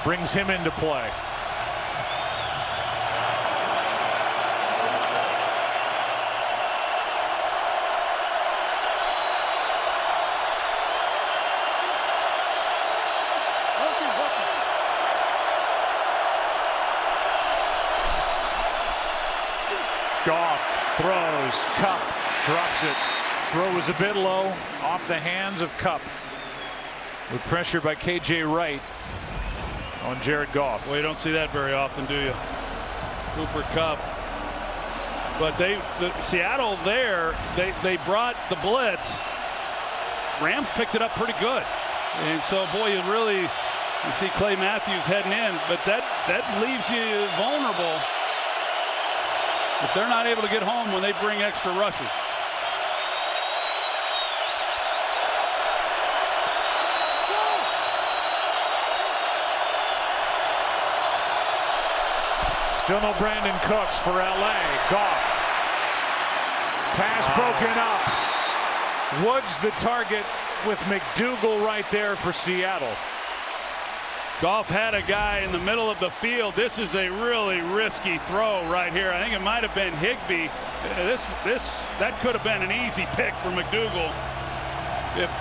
brings him into play. Goff throws, Kupp drops it. Throw was a bit low, off the hands of Kupp, with pressure by KJ Wright on Jared Goff. Well, you don't see that very often, do you? Cooper Kupp. But Seattle there, they brought the blitz. Rams picked it up pretty good. And so, boy, you see Clay Matthews heading in, but that leaves you vulnerable if they're not able to get home when they bring extra rushers. Still no Brandon Cooks for LA. Goff. Pass broken up. Woods the target with McDougal right there for Seattle. Goff had a guy in the middle of the field. This is a really risky throw right here. I think it might have been Higbee. That could have been an easy pick for McDougal if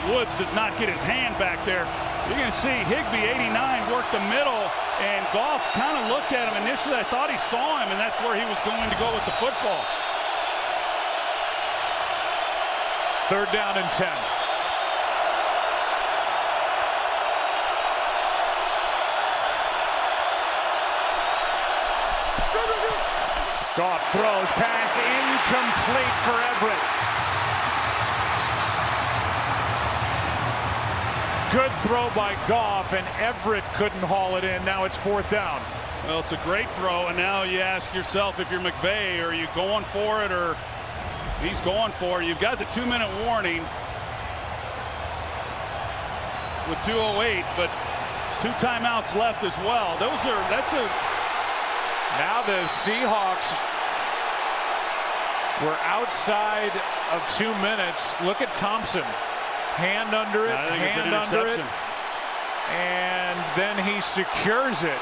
Woods does not get his hand back there. You're going to see Higbee, 89, work the middle, and Goff kind of looked at him initially. I thought he saw him, and that's where he was going to go with the football. 3rd down and 10. Goff throws, pass incomplete for Everett. Good throw by Goff, and Everett couldn't haul it in. Now it's 4th down. Well, it's a great throw, and now you ask yourself, if you're McVay, are you going for it, or he's going for it? You've got the 2-minute warning with 2:08, but 2 timeouts left as well. Now the Seahawks were outside of 2 minutes. Look at Thompson. Hand under it, hand under it. And then he secures it.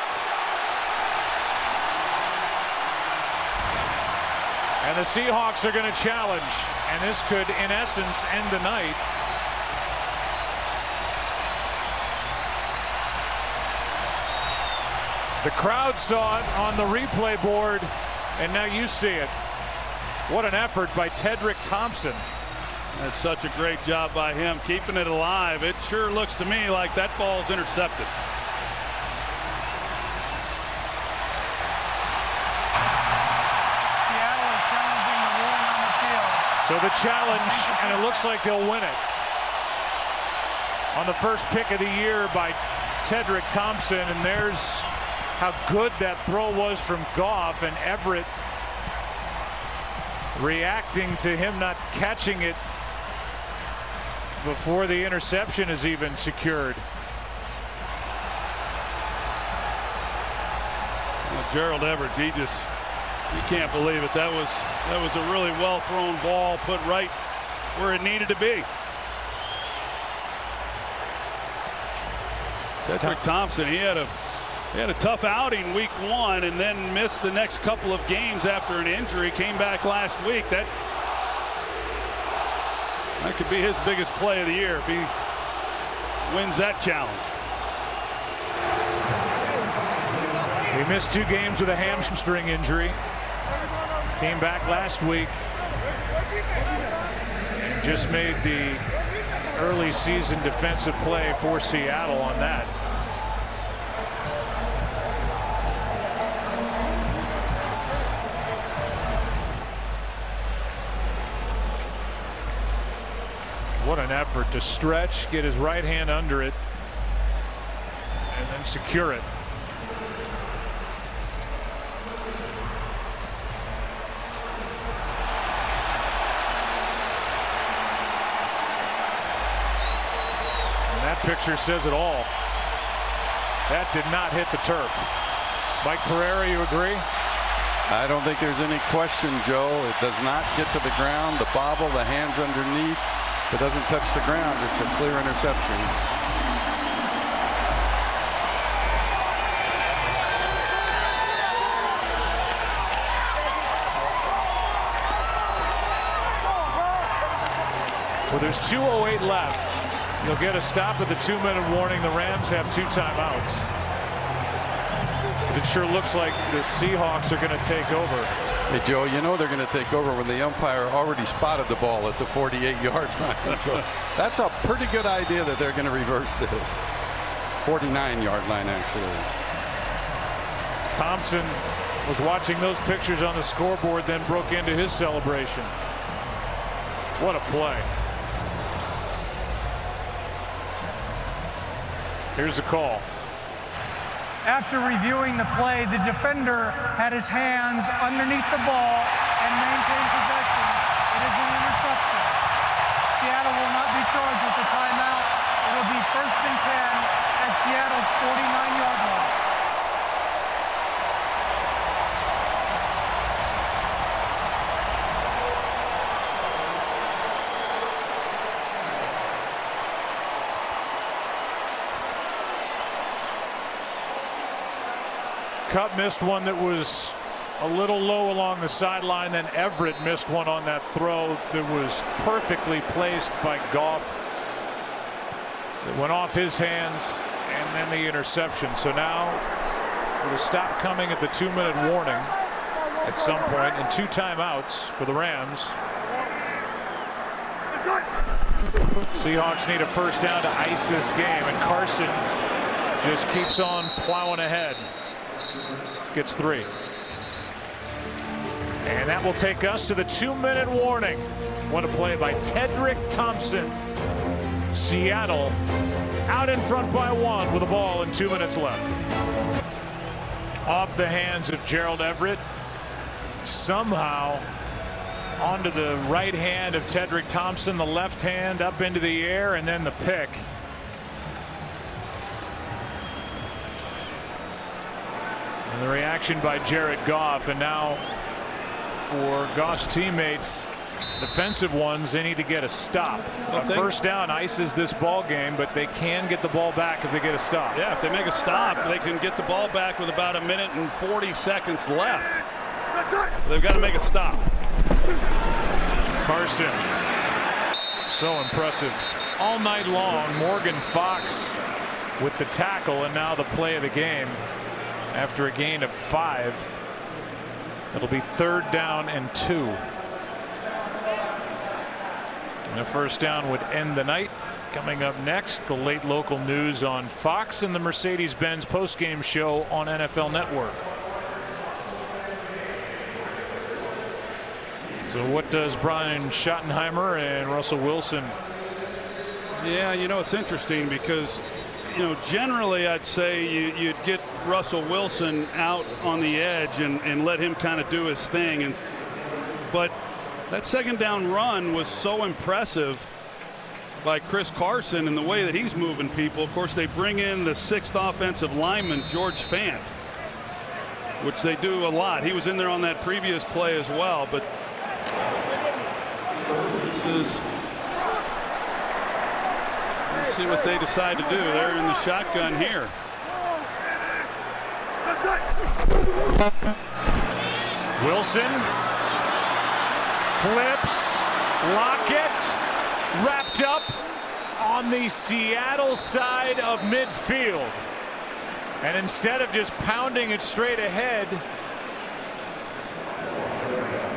And the Seahawks are going to challenge. And this could, in essence, end the night. The crowd saw it on the replay board, and now you see it. What an effort by Tedrick Thompson. That's such a great job by him, keeping it alive. It sure looks to me like that ball's intercepted. Seattle is challenging the ruling on the field. So the challenge, and it looks like they'll win it. On the first pick of the year by Tedrick Thompson, and there's how good that throw was from Goff, and Everett reacting to him not catching it before the interception is even secured. Well, Gerald Everett, you can't believe it. That was a really well thrown ball, put right where it needed to be. Tedrick Thompson, he had a tough outing week 1 and then missed the next couple of games after an injury. Came back last week. That could be his biggest play of the year if he wins that challenge. He missed 2 games with a hamstring injury. Came back last week. And just made the early season defensive play for Seattle on that. What an effort to stretch, get his right hand under it, and then secure it. And that picture says it all. That did not hit the turf. Mike Pereira, you agree? I don't think there's any question, Joe. It does not get to the ground. The bobble, the hands underneath. If it doesn't touch the ground, it's a clear interception. Well, there's 2:08 left. You'll get a stop at the 2-minute warning. The Rams have 2 timeouts. It sure looks like the Seahawks are going to take over. Hey, Joe, you know they're going to take over when the umpire already spotted the ball at the 48-yard line. So that's a pretty good idea that they're going to reverse this. 49-yard line, actually. Thompson was watching those pictures on the scoreboard, then broke into his celebration. What a play. Here's the call. After reviewing the play, the defender had his hands underneath the ball and maintained possession. It is an interception. Seattle will not be charged with the timeout. It will be 1st and 10 at Seattle's 49-yard line. Cup missed one that was a little low along the sideline. Then Everett missed one on that throw that was perfectly placed by Goff. It went off his hands, and then the interception. So now with a stop coming at the 2-minute warning at some point and 2 timeouts for the Rams. Seahawks need a first down to ice this game, and Carson just keeps on plowing ahead. Gets 3. And that will take us to the 2-minute warning. What a play by Tedrick Thompson. Seattle out in front by 1 with the ball and 2 minutes left. Off the hands of Gerald Everett. Somehow onto the right hand of Tedrick Thompson, the left hand up into the air, and then the pick. And the reaction by Jared Goff, and now for Goff's teammates, defensive ones, they need to get a stop. A first down ices this ball game, but they can get the ball back if they get a stop. Yeah, if they make a stop, they can get the ball back with about 1 minute and 40 seconds left. They've got to make a stop. Carson, so impressive all night long. Morgan Fox with the tackle, and now the play of the game after a gain of 5. It'll be 3rd down and 2. And a first down would end the night. Coming up next, the late local news on Fox and the Mercedes-Benz postgame show on NFL Network. So what does Brian Schottenheimer and Russell Wilson? Yeah, you know, it's interesting because, you know, generally I'd say you'd get Russell Wilson out on the edge and let him kind of do his thing. But that second down run was so impressive by Chris Carson and the way that he's moving people. Of course, they bring in the 6th offensive lineman, George Fant, which they do a lot. He was in there on that previous play as well. But this is, let's see what they decide to do. They're in the shotgun here. Wilson flips. Lockett wrapped up on the Seattle side of midfield. And instead of just pounding it straight ahead,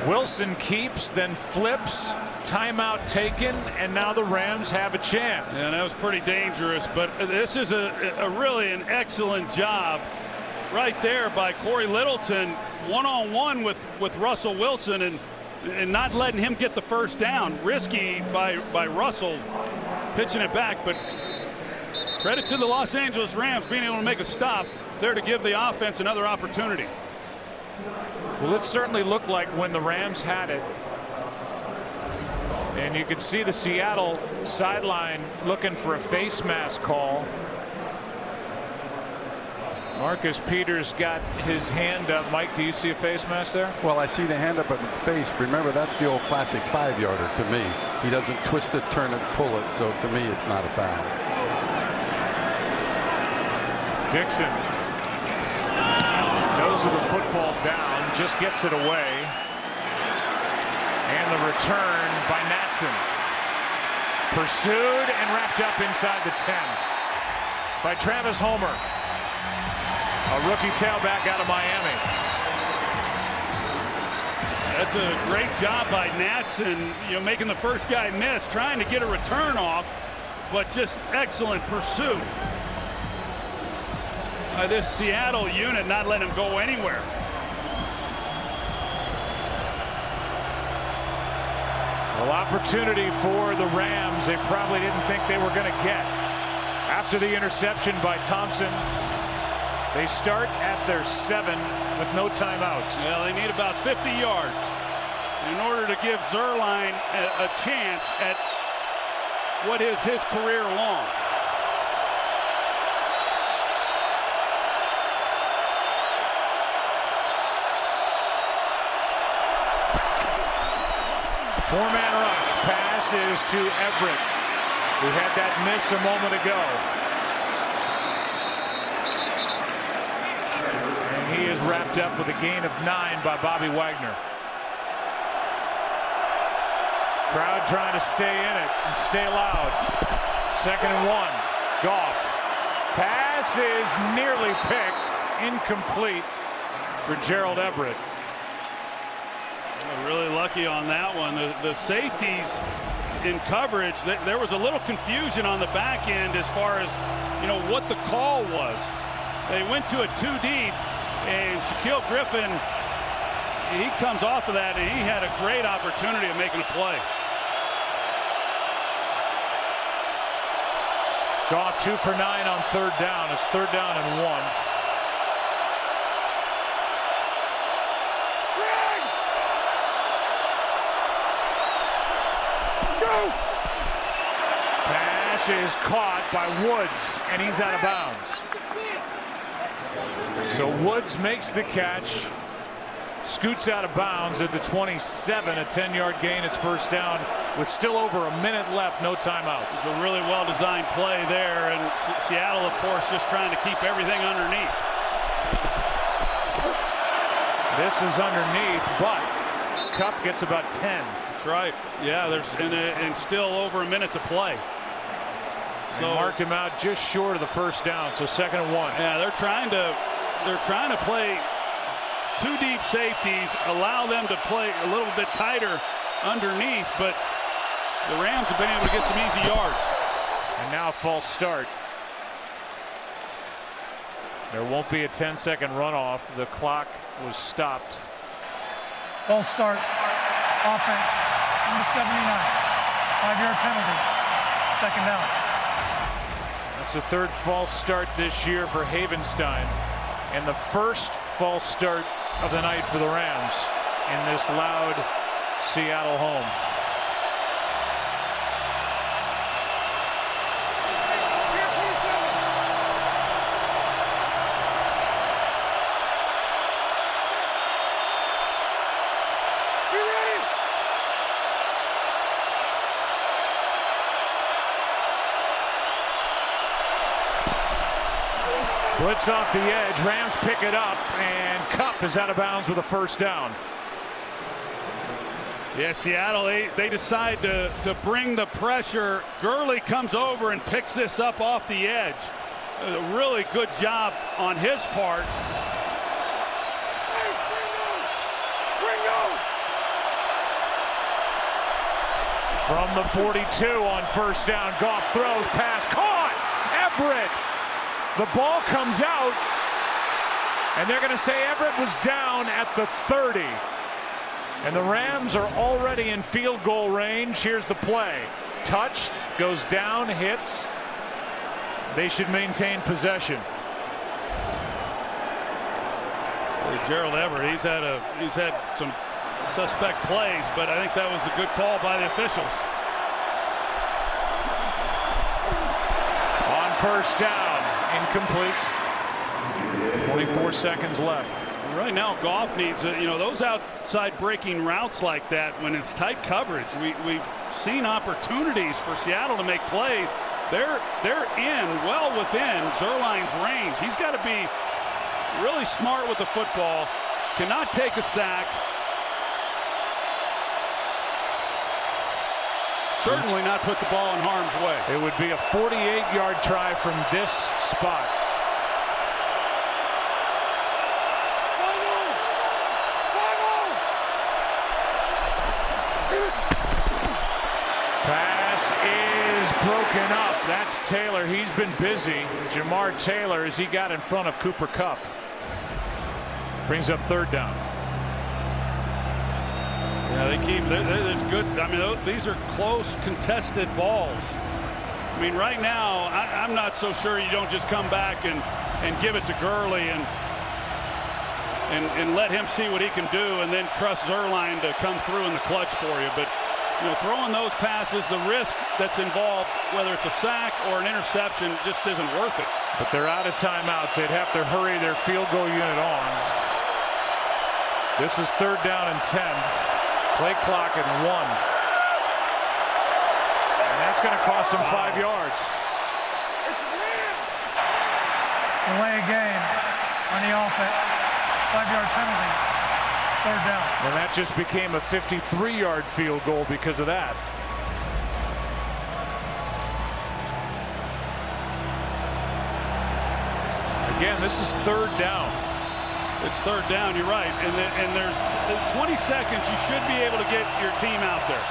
Wilson keeps, then flips. Timeout taken, and now the Rams have a chance. Yeah, that was pretty dangerous, but this is a really an excellent job right there by Corey Littleton, one-on-one with Russell Wilson, and not letting him get the first down. Risky by Russell pitching it back, but credit to the Los Angeles Rams being able to make a stop there to give the offense another opportunity. Well, it certainly looked like when the Rams had it. And you can see the Seattle sideline looking for a face mask call. Marcus Peters got his hand up. Mike, do you see a face mask there? Well, I see the hand up in the face. Remember, that's the old classic 5-yarder to me. He doesn't twist it, turn it, pull it. So to me, it's not a foul. Dixon knows of the football down, just gets it away. And the return by Natson. Pursued and wrapped up inside the 10 by Travis Homer. A rookie tailback out of Miami. That's a great job by Natson, you know, making the first guy miss, trying to get a return off, but just excellent pursuit by this Seattle unit, not letting him go anywhere. Well, opportunity for the Rams they probably didn't think they were going to get. After the interception by Thompson, they start at their 7 with no timeouts. Well, they need about 50 yards in order to give Zerline a chance at what is his career long. Four-man rush. Pass is to Everett, who had that miss a moment ago. And he is wrapped up with a gain of 9 by Bobby Wagner. Crowd trying to stay in it and stay loud. 2nd and 1. Goff. Pass is nearly picked. Incomplete for Gerald Everett. Really lucky on that one. The safeties in coverage, there was a little confusion on the back end as far as, what the call was. They went to a 2 deep, and Shaquille Griffin, he comes off of that, and he had a great opportunity of making a play. Goff 2 for 9 on 3rd down. It's 3rd down and 1. Pass is caught by Woods, and he's out of bounds. So Woods makes the catch, scoots out of bounds at the 27, a 10-yard gain. It's 1st down with still over a minute left, no timeouts. It's a really well-designed play there, and Seattle, of course, just trying to keep everything underneath. This is underneath, but Kupp gets about 10. That's right. Yeah, there's and still over a minute to play. So marked him out just short of the 1st down. So 2nd and 1. Yeah, they're trying to play 2 deep safeties, allow them to play a little bit tighter underneath, but the Rams have been able to get some easy yards. And now a false start. There won't be a 10-second runoff. The clock was stopped. False start. Offense. Number 79. 5-yard penalty. 2nd down. That's the 3rd false start this year for Havenstein, and the 1st false start of the night for the Rams in this loud Seattle home. Blitz off the edge. Rams pick it up, and Kupp is out of bounds with a 1st down. Yeah, Seattle, they decide to bring the pressure. Gurley comes over and picks this up off the edge. A really good job on his part. From the 42 on 1st down, Goff throws, pass caught. Everett. The ball comes out, and they're going to say Everett was down at the 30. And the Rams are already in field goal range. Here's the play. Touched, goes down, hits. They should maintain possession. Gerald Everett, he's had some suspect plays, but I think that was a good call by the officials. On 1st down. Incomplete. 24 seconds left. Right now, Goff needs those outside breaking routes like that when it's tight coverage. We've seen opportunities for Seattle to make plays. They're well within Zuerlein's range. He's got to be really smart with the football. Cannot take a sack. Certainly not put the ball in harm's way. It would be a 48-yard try from this spot. Pass is broken up. That's Taylor. He's been busy. Jamar Taylor, as he got in front of Cooper Kupp. Brings up 3rd down. Yeah, they keep. There's good. I mean, these are close, contested balls. I mean, right now, I'm not so sure you don't just come back and give it to Gurley and let him see what he can do, and then trust Zuerlein to come through in the clutch for you. But throwing those passes, the risk that's involved, whether it's a sack or an interception, just isn't worth it. But they're out of timeouts. They'd have to hurry their field goal unit on. This is 3rd down and 10. Play clock at 1. And that's going to cost him 5 yards. Delay game on the offense. 5-yard penalty. 3rd down. And that just became a 53-yard field goal because of that. Again, this is 3rd down. It's 3rd down, you're right. And there's 20 seconds, you should be able to get your team out there.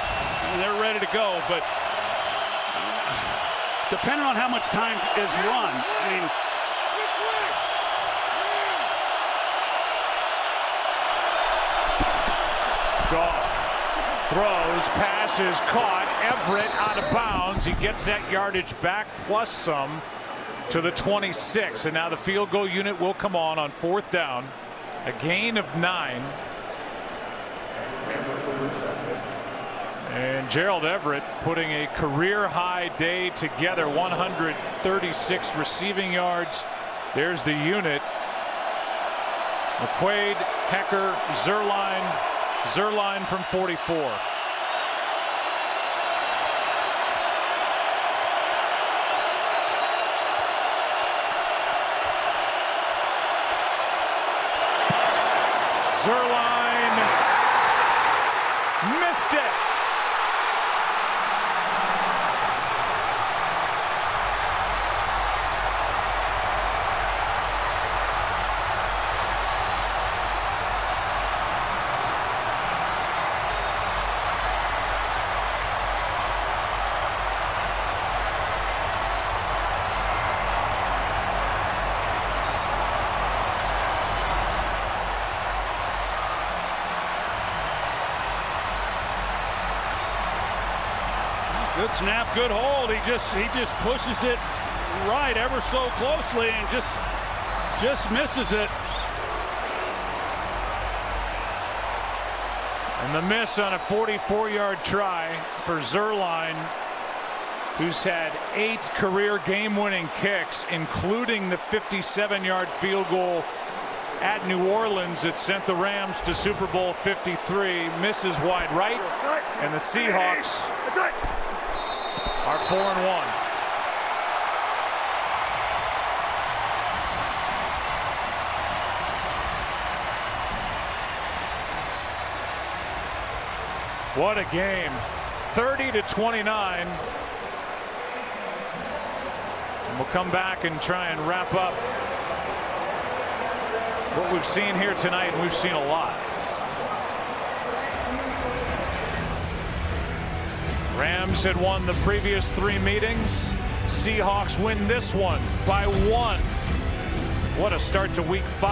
And they're ready to go, but depending on how much time is run, I mean, Goff throws, passes, caught. Everett out of bounds. He gets that yardage back plus some to the 26. And now the field goal unit will come on 4th down. A gain of 9. And Gerald Everett putting a career high day together. 136 receiving yards. There's the unit. McQuaid, Hecker, Zerline from 44. Zerline missed it. good snap, good hold. He just pushes it right ever so closely and just misses it. And the miss on a 44-yard try for Zerline, who's had 8 career game-winning kicks, including the 57-yard field goal at New Orleans that sent the Rams to Super Bowl 53. Misses wide right, and the Seahawks are 4-1. What a game. 30-29. And we'll come back and try and wrap up what we've seen here tonight, and we've seen a lot. Rams had won the previous 3 meetings. Seahawks win this one by 1. What a start to week 5.